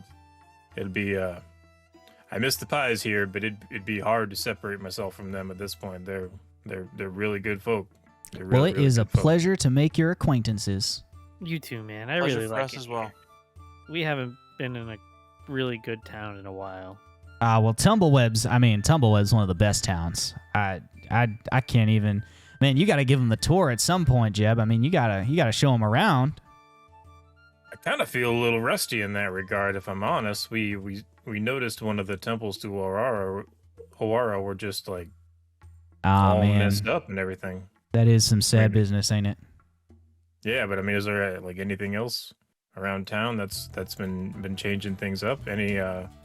D: it'd be I miss the pies here, but it'd be hard to separate myself from them at this point. They're really good folk. They're
A: Well,
D: really,
A: it
D: really
A: is a
D: good folk.
A: pleasure to make your acquaintances.
E: You too, man. I
C: pleasure
E: really
C: for
E: like
C: us
E: it
C: as well.
E: here. We haven't been in a really good town in a while.
A: Well, Tumbleweb's one of the best towns. I can't even. Man, you got to give them the tour at some point, Jeb. I mean, you gotta show them around.
D: I kind of feel a little rusty in that regard, if I'm honest. We noticed one of the temples to Hawara were just like
A: Ah,
D: all
A: man,
D: messed up and everything.
A: that is some sad
D: Maybe.
A: business, ain't it?
D: Yeah, but I mean, is there like anything else around town that's been changing things up? Any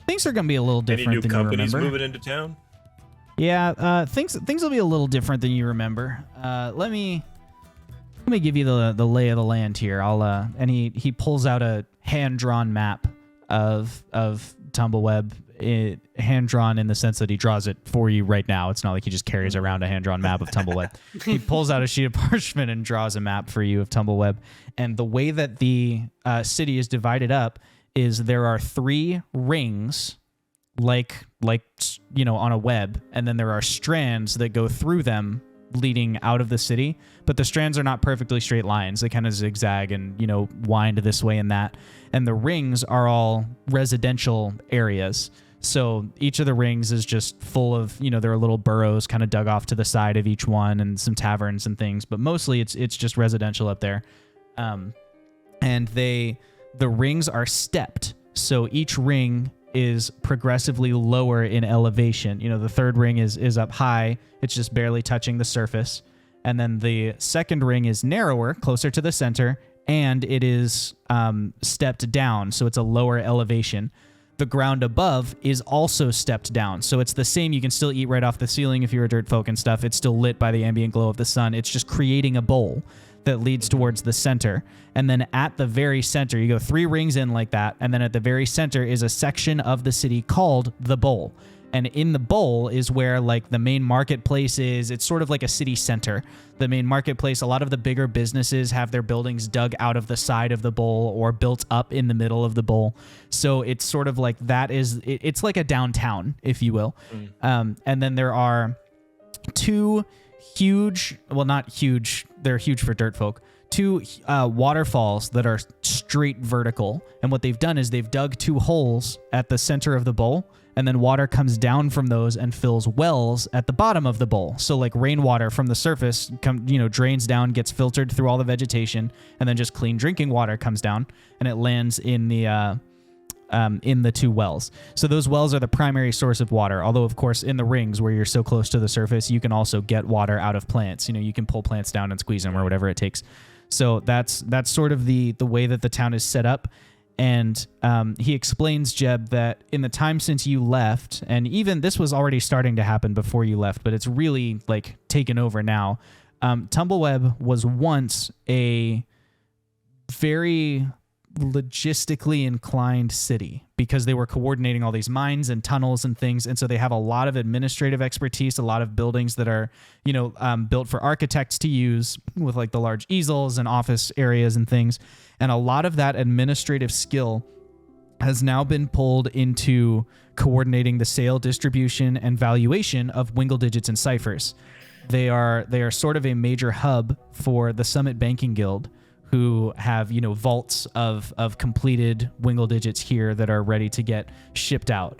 A: Things are gonna be a little
D: any
A: different
D: new
A: than you
D: companies
A: remember.
D: moving into town?
A: Yeah, things will be a little different than you remember. Let me give you the lay of the land here. And he pulls out a hand drawn map of Tumbleweb, hand drawn in the sense that he draws it for you right now. It's not like he just carries around a hand drawn map of Tumbleweb. He pulls out a sheet of parchment and draws a map for you of Tumbleweb. And the way that the city is divided up is there are 3 rings, like on a web, and then there are strands that go through them leading out of the city, but the strands are not perfectly straight lines. They kind of zigzag and wind this way and that, and the rings are all residential areas. So each of the rings is just full of there are little burrows kind of dug off to the side of each one, and some taverns and things, but mostly it's just residential up there. And the rings are stepped, so each ring is progressively lower in elevation. The 3rd ring is up high. It's just barely touching the surface. And then the 2nd ring is narrower, closer to the center, and it is stepped down, so it's a lower elevation. The ground above is also stepped down, so it's the same. You can still eat right off the ceiling if you're a dirt folk and stuff. It's still lit by the ambient glow of the sun. It's just creating a bowl that leads towards the center. And then at the very center, you go 3 rings in like that, and then at the very center is a section of the city called the Bowl. And in the Bowl is where like the main marketplace is. It's sort of like a city center. The main marketplace, a lot of the bigger businesses have their buildings dug out of the side of the Bowl or built up in the middle of the Bowl. So it's sort of like it's like a downtown, if you will. And then there are 2 huge, well, not huge, they're huge for dirt folk, 2 waterfalls that are straight vertical. And what they've done is they've dug 2 holes at the center of the bowl, and then water comes down from those and fills wells at the bottom of the bowl. So like rainwater from the surface drains down, gets filtered through all the vegetation, and then just clean drinking water comes down and it lands in the 2 wells. So those wells are the primary source of water. Although, of course, in the rings where you're so close to the surface, you can also get water out of plants. You can pull plants down and squeeze them or whatever it takes. So that's sort of the way that the town is set up. And he explains, Jeb, that in the time since you left, and even this was already starting to happen before you left, but it's really like taken over now. Tumbleweb was once a very logistically inclined city because they were coordinating all these mines and tunnels and things, and so they have a lot of administrative expertise, a lot of buildings that are built for architects to use with like the large easels and office areas and things, and a lot of that administrative skill has now been pulled into coordinating the sale, distribution, and valuation of wingle digits and ciphers. they are sort of a major hub for the Summit Banking Guild, who have, you know, vaults of completed Wingle digits here that are ready to get shipped out.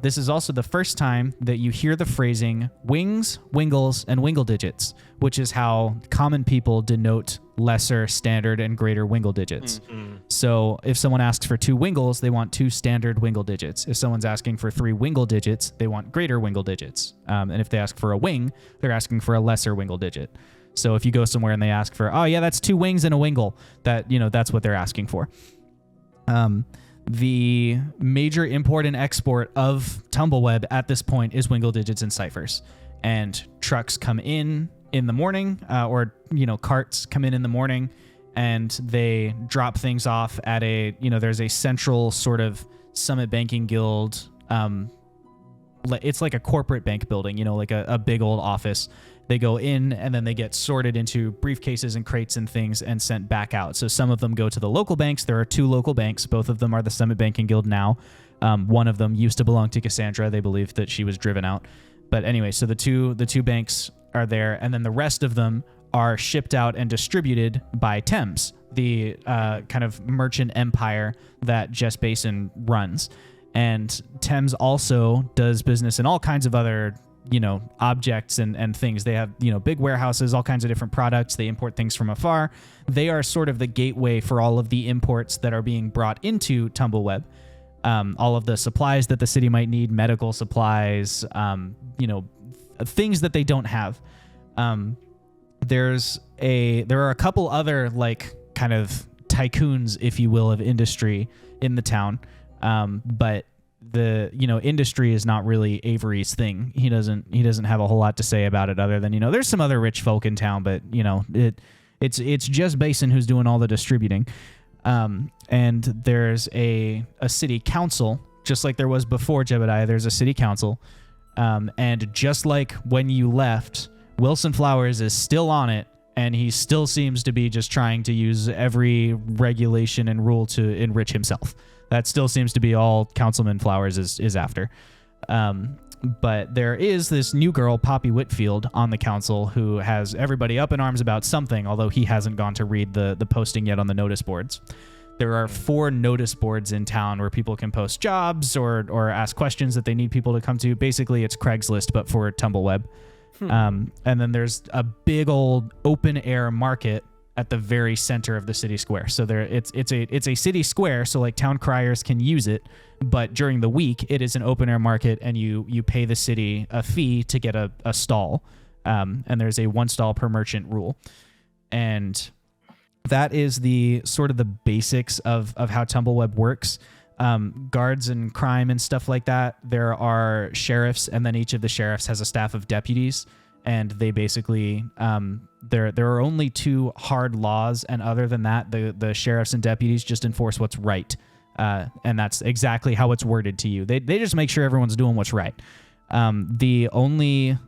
A: This is also the first time that you hear the phrasing wings, wingles, and wingle digits, which is how common people denote lesser, standard, and greater wingle digits. So if someone asks for 2 wingles, they want 2 standard wingle digits. If someone's asking for 3 wingle digits, they want greater wingle digits. And if they ask for a wing, they're asking for a lesser wingle digit. So if you go somewhere and they ask for, oh yeah, that's 2 wings and a wingle, that, you know, that's what they're asking for. The major import and export of Tumbleweb at this point is wingle digits and ciphers. And trucks come in the morning, or, you know, carts come in the morning, and they drop things off at a, you know, there's a central sort of Summit Banking Guild. It's like a corporate bank building, you know, like a big old office. They go in and then they get sorted into briefcases and crates and things and sent back out. So some of them go to the local banks. There are 2 local banks. Both of them are the Summit Banking Guild now. One of them used to belong to Cassandra. They believe that she was driven out. But anyway, so the two banks are there, and then the rest of them are shipped out and distributed by Thames, the kind of merchant empire that Jess Basin runs. And Thames also does business in all kinds of other, you know, objects and things. They have, you know, big warehouses, all kinds of different products. They import things from afar. They are sort of the gateway for all of the imports that are being brought into Tumbleweb. All of the supplies that the city might need, medical supplies, you know, things that they don't have. There are a couple other, like, kind of tycoons, if you will, of industry in the town. But the, you know, industry is not really Avery's thing. He doesn't have a whole lot to say about it, other than, you know, there's some other rich folk in town, but, you know, it's just Basin who's doing all the distributing. And there's a city council, just like there was before Jebadiah. There's a city council, and just like when you left, Wilson Flowers is still on it, and he still seems to be just trying to use every regulation and rule to enrich himself. That still seems to be all Councilman Flowers is after. But there is this new girl, Poppy Whitfield, on the council who has everybody up in arms about something, although he hasn't gone to read the posting yet on the notice boards. There are 4 notice boards in town where people can post jobs or ask questions that they need people to come to. Basically, it's Craigslist, but for Tumbleweb. And then there's a big old open air market at the very center of the city square. So it's a city square, so like town criers can use it, but during the week it is an open air market, and you pay the city a fee to get a stall. And there's a 1 stall per merchant rule. And that is the sort of the basics of how Tumbleweb works. Guards and crime and stuff like that. There are sheriffs, and then each of the sheriffs has a staff of deputies. And they basically, there are only 2 hard laws, and other than that, the sheriffs and deputies just enforce what's right, and that's exactly how it's worded to you. They just make sure everyone's doing what's right. The only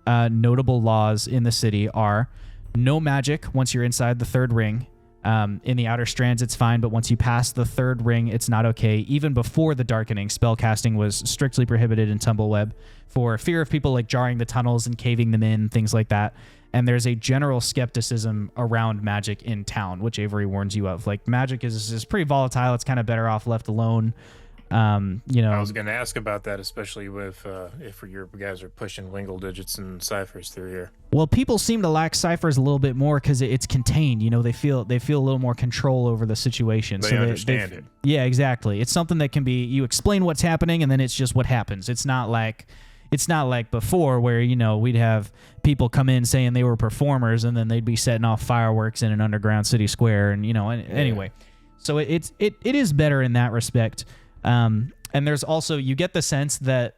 A: notable laws in the city are no magic once you're inside the 3rd ring. In the outer strands, it's fine, but once you pass the 3rd ring, it's not okay. Even before the darkening, spellcasting was strictly prohibited in Tumbleweb for fear of people like jarring the tunnels and caving them in, things like that. And there's a general skepticism around magic in town, which Avery warns you of. Like, magic is pretty volatile. It's kind of better off left alone. You know,
D: I was going to ask about that, especially with if your guys are pushing wingle digits and ciphers through here.
A: Well, people seem to like ciphers a little bit more because it's contained. You know, they feel a little more control over the situation.
D: They understand it.
A: Yeah, exactly. It's something that can be, you explain what's happening, and then it's just what happens. It's not like before where, you know, we'd have people come in saying they were performers, and then they'd be setting off fireworks in an underground city square, and, you know, anyway. So it is better in that respect. And there's also, you get the sense that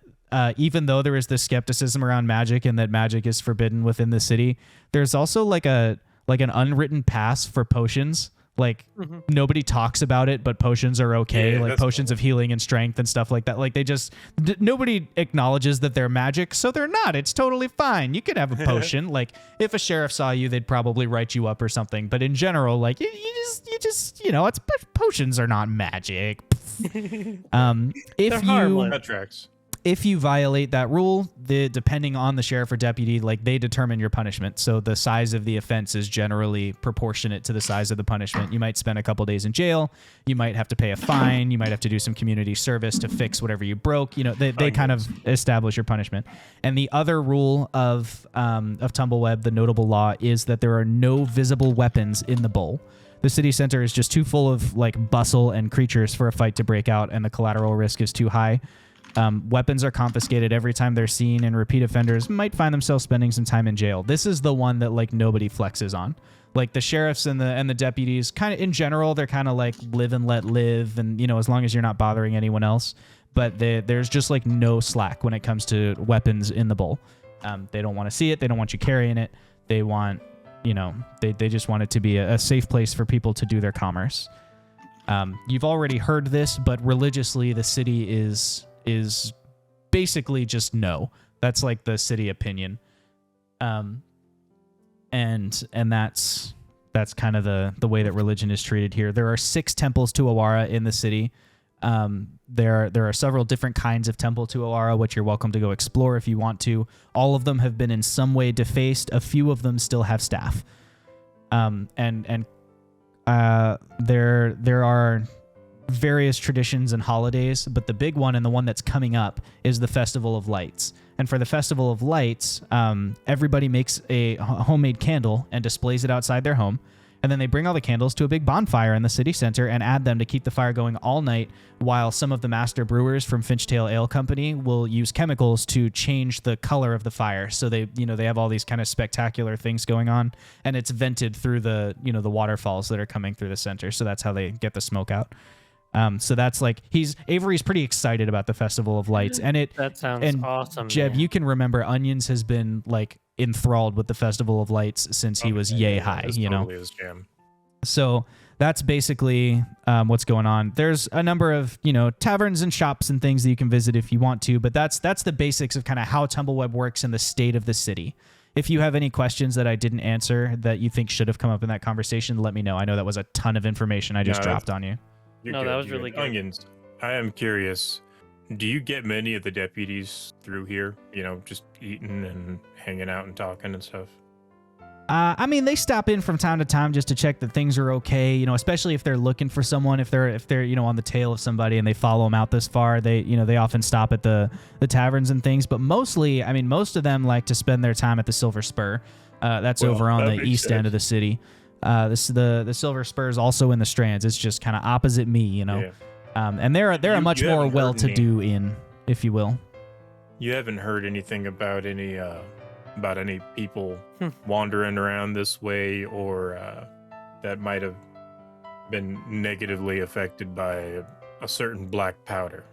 A: even though there is this skepticism around magic and that magic is forbidden within the city, there's also like an unwritten pass for potions. Like, nobody talks about it, but potions are okay. Like potions of healing and strength and stuff like that. Like, they just nobody acknowledges that they're magic, so they're not. It's totally fine. You could have a potion. Like, if a sheriff saw you, they'd probably write you up or something. But in general, like, you just you know, potions are not magic.
E: They're harmless.
D: That tracks.
A: if you violate that rule, depending on the sheriff or deputy, like they determine your punishment. So the size of the offense is generally proportionate to the size of the punishment. You might spend a couple days in jail. You might have to pay a fine. You might have to do some community service to fix whatever you broke. You know, they kind of establish your punishment. And the other rule of Tumbleweb, the notable law, is that there are no visible weapons in the bowl. The city center is just too full of like bustle and creatures for a fight to break out, and the collateral risk is too high. Weapons are confiscated every time they're seen, and repeat offenders might find themselves spending some time in jail. This is the one that like nobody flexes on. Like the sheriffs and the deputies, kind of in general, they're kind of like live and let live, and you know, as long as you're not bothering anyone else. But there's just like no slack when it comes to weapons in the bowl. They don't want to see it. They don't want you carrying it. They want, you know, they just want it to be a safe place for people to do their commerce. You've already heard this, but religiously, the city is basically just no. That's like the city opinion. And that's kind of the way that religion is treated here. There are 6 temples to Awara in the city. There are several different kinds of temple to Awara, which you're welcome to go explore if you want to. All of them have been in some way defaced. A few of them still have staff. There are various traditions and holidays, but the big one and the one that's coming up is the Festival of Lights. And for the Festival of Lights, everybody makes a homemade candle and displays it outside their home. And then they bring all the candles to a big bonfire in the city center and add them to keep the fire going all night, while some of the master brewers from Finchtail Ale Company will use chemicals to change the color of the fire. So they have all these kind of spectacular things going on, and it's vented through the waterfalls that are coming through the center. So that's how they get the smoke out. So that's like Avery's pretty excited about the Festival of Lights, and
E: that sounds awesome.
A: Jeb,
E: man.
A: you can remember Onions has been like enthralled with the Festival of Lights since he was yay high, you know.
D: Totally his jam.
A: So that's basically what's going on. There's a number of, you know, taverns and shops and things that you can visit if you want to, but that's the basics of kind of how Tumbleweb works in the state of the city. If you have any questions that I didn't answer that you think should have come up in that conversation, let me know. I know that was a ton of information I just dropped on you.
E: No, that was really good.
D: Onions, I am curious. Do you get many of the deputies through here? You know, just eating and hanging out and talking and stuff?
A: I mean, they stop in from time to time just to check that things are okay, you know, especially if they're looking for someone, if they're, you know, on the tail of somebody and they follow them out this far, they often stop at the taverns and things. But mostly, I mean, most of them like to spend their time at the Silver Spur. That's over on the east end of the city. The Silver Spur is also in the Strands. It's just kind of opposite me, you know. Yeah. And they're a much more well-to-do inn, if you will.
D: You haven't heard anything about any people wandering around this way, or that might have been negatively affected by a certain black powder?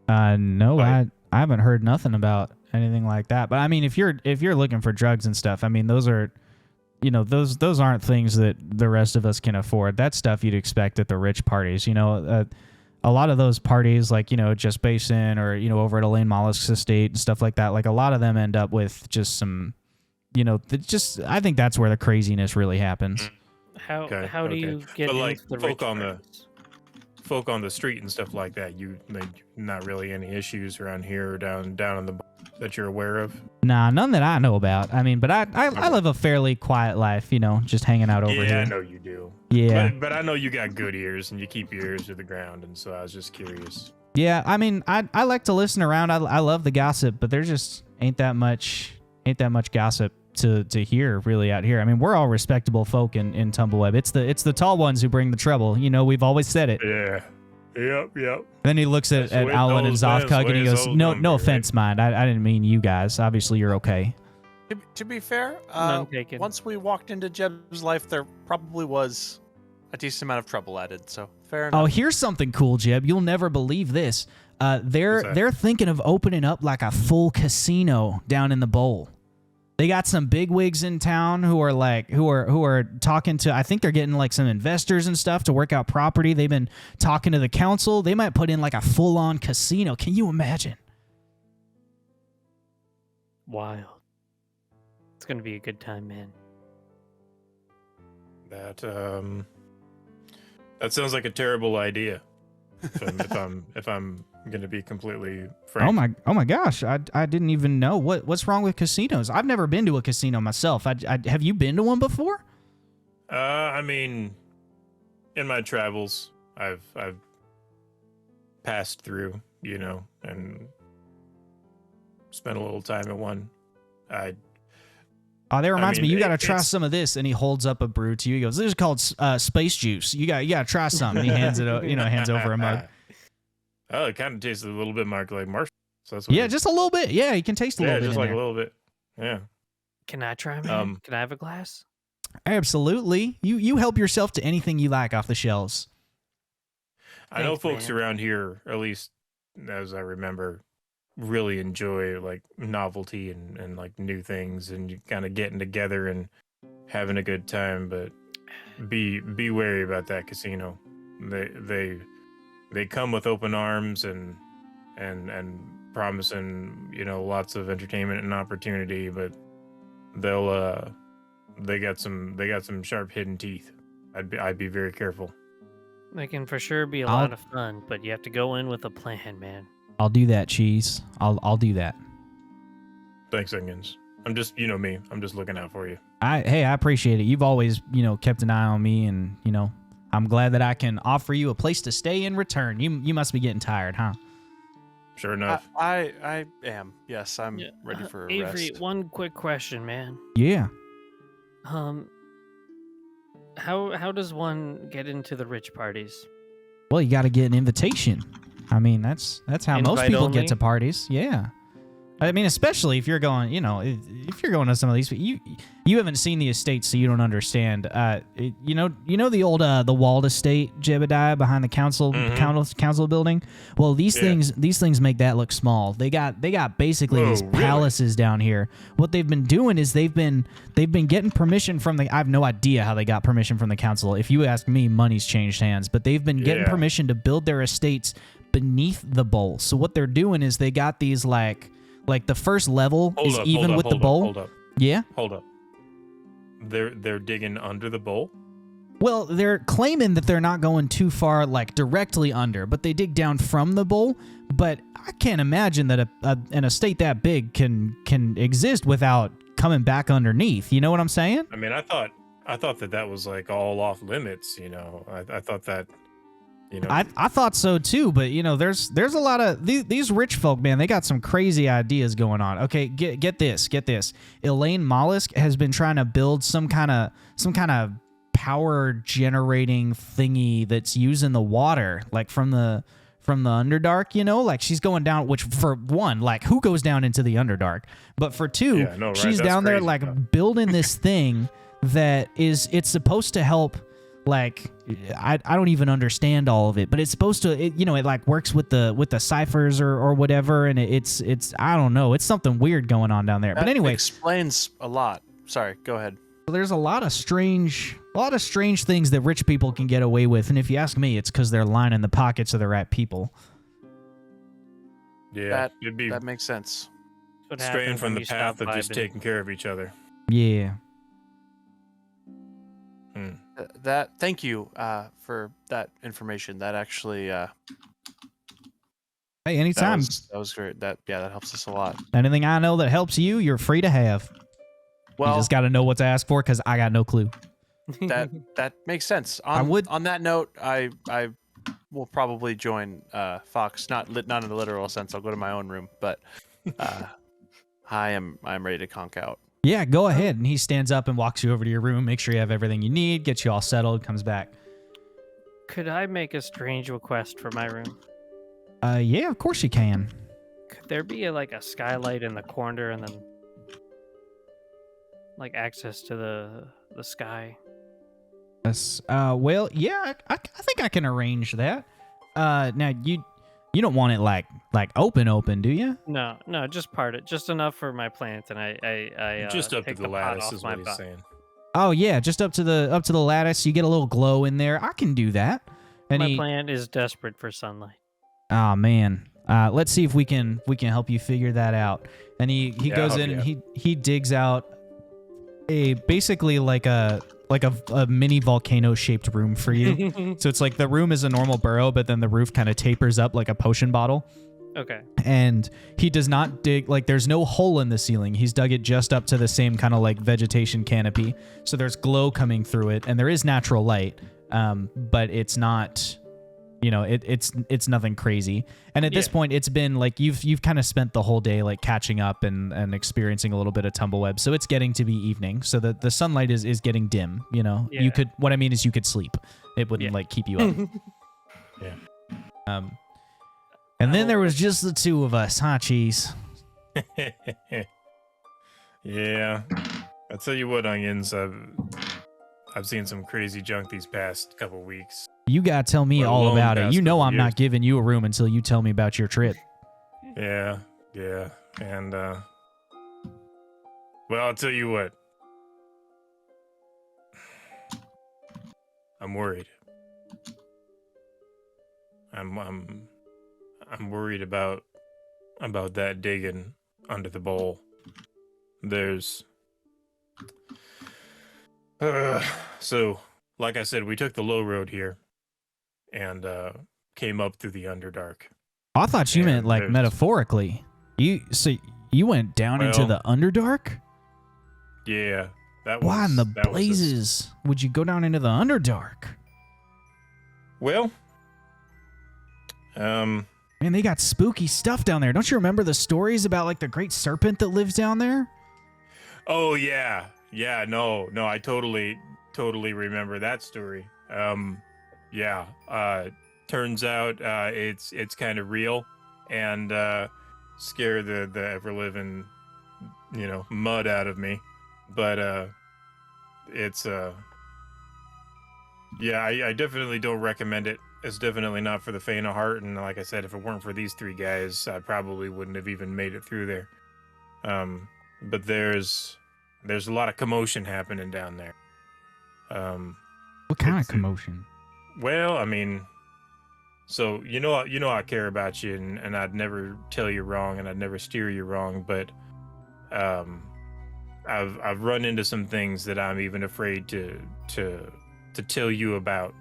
A: No, I haven't heard nothing about anything like that. But I mean, if you're looking for drugs and stuff, I mean, those are, you know, those aren't things that the rest of us can afford. That's stuff you'd expect at the rich parties. You know, a lot of those parties, like, you know, Just Basin or, you know, over at Elaine Mollusk's estate and stuff like that, like a lot of them end up with just some, you know, I think that's where the craziness really happens.
E: How do you get
D: but like
E: into the
D: folk on the street and stuff like that, not really any issues around here or down in the that you're aware of?
A: Nah, none that I know about. I mean, but I live a fairly quiet life, you know, just hanging out over here.
D: Yeah, I know you do.
A: Yeah.
D: But I know you got good ears and you keep your ears to the ground, and so I was just curious.
A: Yeah, I mean, I like to listen around. I love the gossip, but there just ain't that much gossip to hear really out here. I mean, we're all respectable folk in Tumbleweb. It's the tall ones who bring the trouble. You know, we've always said it.
D: Yeah. Yep.
A: Then he looks at Alan and Zothkug and he goes, no offense, mind. I didn't mean you guys. Obviously, you're okay.
C: To be fair, once we walked into Jeb's life, there probably was a decent amount of trouble added. So fair enough.
A: Oh, here's something cool, Jeb. You'll never believe this. They're thinking of opening up like a full casino down in the bowl. They got some bigwigs in town who are talking to, I think they're getting like some investors and stuff to work out property. They've been talking to the council. They might put in like a full-on casino. Can you imagine?
E: Wild. It's going to be a good time, man.
D: That sounds like a terrible idea. If I'm gonna be completely frank.
A: Oh my gosh! I didn't even know what's wrong with casinos. I've never been to a casino myself. Have you been to one before?
D: I mean, in my travels, I've passed through, and spent a little time at one.
A: Oh, that reminds me. You got to try
D: it's-
A: some of this. And he holds up a brew to you. He goes, "This is called space juice. You got to try some." And he hands it, hands over a mug.
D: Oh, it kind of tastes a little bit like marshmallow. So that's what
A: Yeah, just a little bit. Yeah, you can taste a little bit.
D: just
A: in
D: like
A: there.
D: a little bit. Yeah.
E: Can I try, man? Can I have a glass?
A: Absolutely. You help yourself to anything you like off the shelves.
D: I know
E: Thanks,
D: folks
E: man.
D: around here, at least as I remember, really enjoy like novelty and like new things and kind of getting together and having a good time. But be wary about that casino. They come with open arms and promising lots of entertainment and opportunity, but they got some sharp hidden teeth. I'd be very careful.
E: They can for sure be a lot of fun, but you have to go in with a plan, man.
A: I'll do that, Cheese. I'll do that.
D: Thanks, Onions. I'm just me. I'm just looking out for you.
A: I appreciate it. You've always kept an eye on me, and I'm glad that I can offer you a place to stay in return. You must be getting tired, huh?
D: Sure enough.
C: I am. Yes, I'm ready for a
E: Avery,
C: rest.
E: one quick question, man.
A: Yeah.
E: How does one get into the rich parties?
A: Well, you got to get an invitation. I mean, that's how most
E: Invite
A: people
E: only?
A: get to parties. Yeah. I mean, especially if you're going, if you're going to some of these, you haven't seen the estate, so you don't understand. You know the old the walled estate, Jebadiah, behind the council building. Well, these things make that look small. They got basically these
D: really?
A: palaces down here. What they've been doing is they've been getting permission from I have no idea how they got permission from the council. If you ask me, money's changed hands, but they've been getting permission to build their estates beneath the bowl. So what they're doing is they got these like the first level is even with the bowl.
D: Hold up.
A: Yeah.
D: Hold up. They're digging under the bowl?
A: Well, they're claiming that they're not going too far, like directly under, but they dig down from the bowl. But I can't imagine that an estate that big can exist without coming back underneath. You know what I'm saying?
D: I mean, I thought that was like all off limits. I thought that.
A: I thought so too, but there's a lot of these rich folk, man. They got some crazy ideas going on. Okay, get this. Elaine Mollusk has been trying to build some kind of power generating thingy that's using the water, like from the Underdark. Like she's going down. Which for one, like who goes down into the Underdark? But for two, she's
D: That's
A: down there
D: crazy,
A: like building this thing that it's supposed to help. Like I don't even understand all of it, but it's supposed to it like works with the ciphers or whatever, and it's I don't know, it's something weird going on down there. But anyway,
C: Explains a lot. Sorry, go ahead.
A: there's a lot of strange things that rich people can get away with, and if you ask me, it's because they're lining the pockets of the right people.
D: Yeah, it'd be
C: That makes sense.
E: What
D: straying
E: happens
D: from
E: when
D: the
E: you
D: path
E: stop
D: of just
E: vibing?
D: taking care of each other.
A: Yeah.
C: Thank you for that information. That actually
A: Hey, anytime.
C: that was great. That helps us a lot.
A: Anything I know that helps you, you're free to have.
C: Well,
A: You just got to know what to ask for, because I got no clue.
C: that makes sense. On that note, I will probably join Fox. Not in the literal sense. I'll go to my own room, but I'm ready to conk out.
A: Yeah, go ahead. And he stands up and walks you over to your room, make sure you have everything you need, gets you all settled, comes back.
E: Could I make a strange request for my room?
A: Yeah, of course you can.
E: Could there be a skylight in the corner and then like access to the sky?
A: Yes. Well, yeah, I think I can arrange that. Now you don't want it like open, do you?
E: No, just part it, just enough for my plant, and I
D: Just up to
E: take
D: the
E: pot
D: lattice
E: off
D: is
E: my
D: what he's
E: pot.
D: saying.
A: Oh yeah, just up to the lattice. You get a little glow in there. I can do that. And
E: My plant is desperate for sunlight.
A: Oh man. Let's see if we can help you figure that out. And he goes in and he digs out basically like a like a mini volcano shaped room for you. So it's like the room is a normal burrow, but then the roof kind of tapers up like a potion bottle.
E: Okay.
A: And he does not dig, like there's no hole in the ceiling. He's dug it just up to the same kind of like vegetation canopy. So there's glow coming through it, and there is natural light, but it's not, you know, it's nothing crazy. And at this point, it's been like you've kind of spent the whole day like catching up and experiencing a little bit of Tumbleweb. So it's getting to be evening. So the sunlight is getting dim. You know, you could, what I mean is you could sleep. It wouldn't like keep you up.
D: Yeah.
A: And then there was just the two of us, huh, Cheese?
D: Yeah. I'll tell you what, Onions, I've seen some crazy junk these past couple weeks.
A: You gotta tell me all about it. You know I'm not giving you a room until you tell me about your trip.
D: Yeah. And, well, I'll tell you what. I'm worried. I'm worried about that digging under the bowl. There's so like I said, we took the low road here and came up through the Underdark.
A: I thought you meant like metaphorically. You went down into the Underdark?
D: Yeah, that was.
A: Why in the blazes would you go down into the Underdark?
D: Well,
A: man, they got spooky stuff down there. Don't you remember the stories about like the great serpent that lives down there?
D: Oh yeah. No, I totally remember that story. Turns out it's kind of real and scare the ever living, you know, mud out of me. But it's I definitely don't recommend it. It's definitely not for the faint of heart, and like I said, if it weren't for these three guys, I probably wouldn't have even made it through there. But there's a lot of commotion happening down there.
A: What kind of commotion?
D: Well, I mean, so you know I care about you, and I'd never tell you wrong, and I'd never steer you wrong. But I've run into some things that I'm even afraid to tell you about,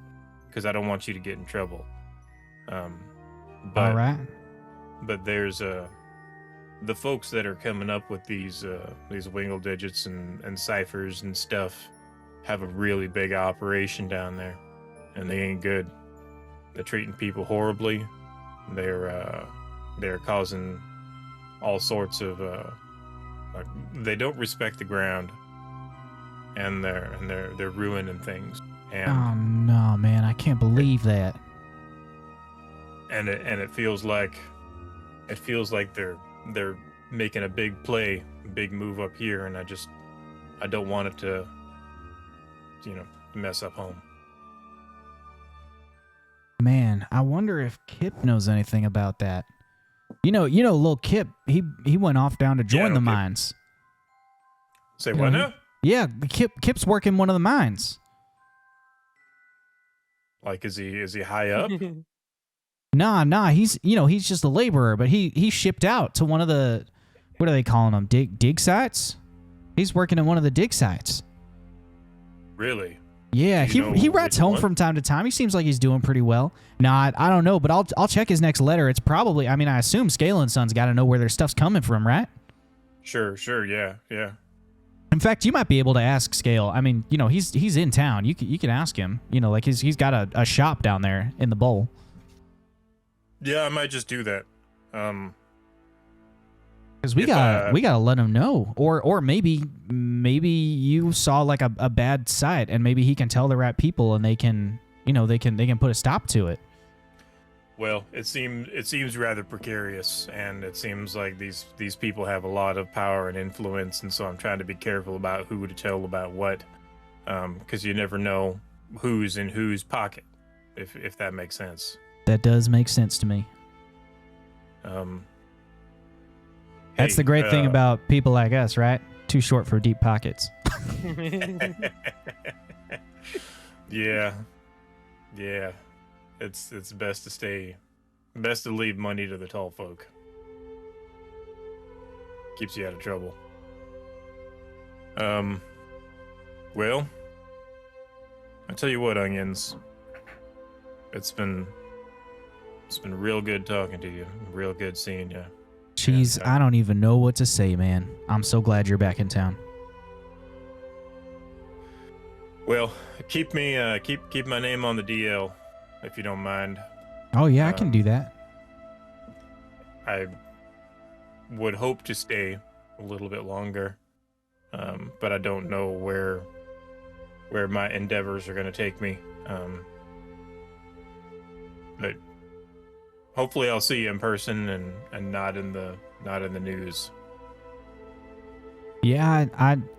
D: because I don't want you to get in trouble. All
A: right.
D: But there's the folks that are coming up with these wingle digits and ciphers and stuff have a really big operation down there, and they ain't good. They're treating people horribly. They're causing all sorts of like, they don't respect the ground, and they're ruining things. And
A: oh no, man, I can't believe that.
D: And it feels like they're making a big play, big move up here, and I don't want it to, you know, mess up home.
A: Man, I wonder if Kip knows anything about that. You know, little Kip, he went off down to join the mines.
D: Say what now?
A: Yeah, Kip's working one of the mines.
D: Like, is he high up?
A: Nah, he's just a laborer, but he shipped out to one of the, what are they calling them? Dig sites? He's working at one of the dig sites.
D: Really?
A: Yeah, he writes home from time to time. He seems like he's doing pretty well. Nah, I don't know, but I'll check his next letter. It's probably, I mean, I assume Scale and Son's got to know where their stuff's coming from, right?
D: Sure, yeah.
A: In fact, you might be able to ask Scale. I mean, you know, he's in town. You can ask him. You know, like he's got a shop down there in the bowl.
D: Yeah, I might just do that.
A: Because we gotta let him know, or maybe you saw like a bad sight, and maybe he can tell the right people, and they can put a stop to it.
D: Well, it seems rather precarious, and it seems like these people have a lot of power and influence, and so I'm trying to be careful about who to tell about what, because you never know who's in whose pocket, if that makes sense.
A: That does make sense to me. That's the great thing about people like us, right? Too short for deep pockets.
D: Yeah. It's best to leave money to the tall folk. Keeps you out of trouble. Well, I tell you what, Onions. It's been real good talking to you. Real good seeing you.
A: Jeez, I don't even know what to say, man. I'm so glad you're back in town.
D: Well, keep me keep my name on the DL if you don't mind.
A: Oh yeah, I can do that.
D: I would hope to stay a little bit longer, but I don't know where my endeavors are going to take me. But hopefully, I'll see you in person and not in the news.
A: Yeah,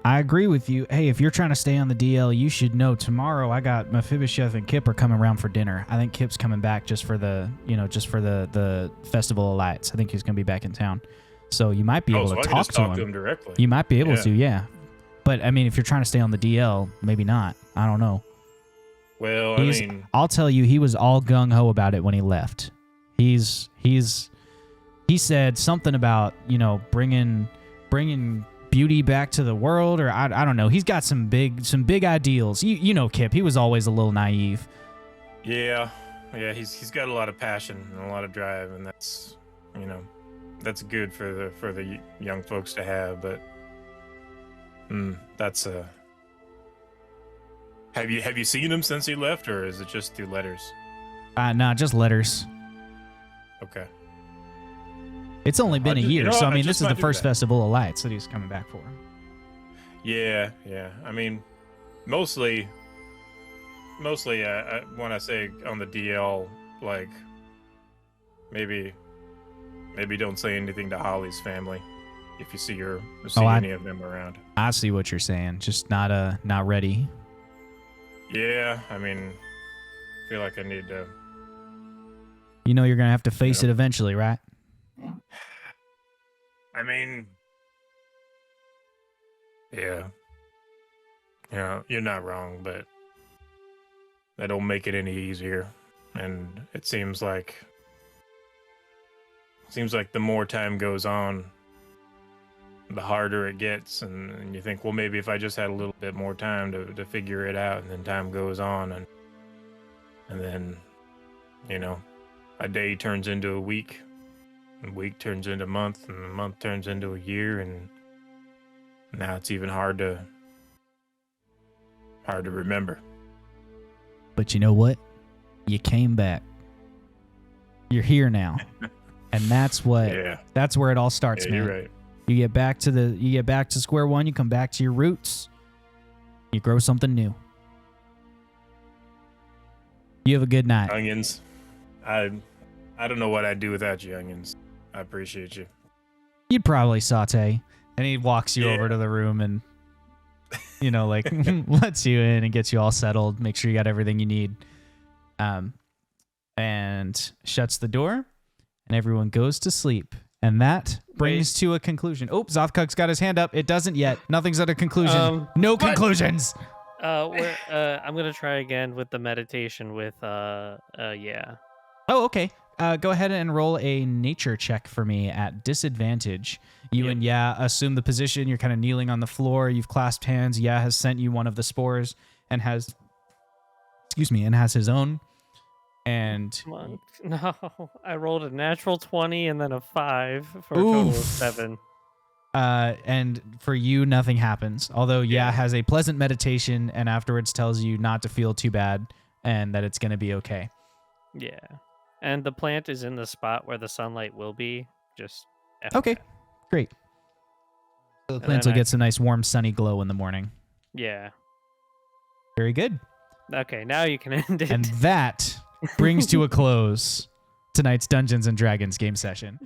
A: I agree with you. Hey, if you're trying to stay on the DL, you should know tomorrow I got Mephibosheth and Kip are coming around for dinner. I think Kip's coming back just for the Festival of Lights. I think he's going to be back in town. So you might be able
D: so
A: to
D: I can
A: talk
D: just
A: to
D: talk
A: him.
D: to him directly.
A: You might be able
D: Yeah.
A: to, yeah. But I mean, if you're trying to stay on the DL, maybe not. I don't know.
D: Well,
A: I'll tell you, he was all gung ho about it when he left. He said something about, bringing beauty back to the world, or I don't know. He's got some big ideals. You know Kip, he was always a little naive.
D: Yeah, he's got a lot of passion and a lot of drive, and that's good for the young folks to have. But that's have you seen him since he left, or is it just through letters?
A: Nah, just letters.
D: Okay.
A: It's only been a year, so I mean, this is the first
D: that.
A: Festival of Lights that he's coming back for.
D: Yeah. I mean, mostly, when I say on the DL, like, maybe don't say anything to Holly's family if you see any of them around.
A: I see what you're saying, just not ready.
D: Yeah, I mean, I feel like I need to.
A: You're gonna have to face it eventually, right?
D: I mean, yeah. You're not wrong, but that don't make it any easier. And it seems like the more time goes on, the harder it gets. And you think, well, maybe if I just had a little bit more time to figure it out, and then time goes on, and then, a day turns into a week. A week turns into a month, and a month turns into a year, and now it's even hard to remember.
A: But you know what? You came back. You're here now, and that's where it all starts, man.
D: You're right.
A: You get back to square one. You come back to your roots. You grow something new. You have a good night.
D: Onions, I don't know what I'd do without you, Onions. I appreciate you.
A: You'd probably saute. And he walks you over to the room and, lets you in and gets you all settled, make sure you got everything you need. And shuts the door, and everyone goes to sleep. And that brings to a conclusion. Oh, Zothkuk's got his hand up. It doesn't yet. Nothing's at a conclusion. No conclusions.
E: I'm gonna try again with the meditation with yeah.
A: Oh, okay. Go ahead and roll a nature check for me at disadvantage. You and assume the position. You're kind of kneeling on the floor. You've clasped hands. Has sent you one of the spores and has his own. And
E: Come on. No, I rolled a natural 20 and then a 5 for a total of 7.
A: And for you, nothing happens. Although has a pleasant meditation and afterwards tells you not to feel too bad and that it's going to be okay.
E: Yeah. And the plant is in the spot where the sunlight will be. Just
A: okay, great. So the plants will get some nice warm sunny glow in the morning.
E: Yeah.
A: Very good.
E: Okay, now you can end it.
A: And that brings to a close tonight's Dungeons and Dragons game session.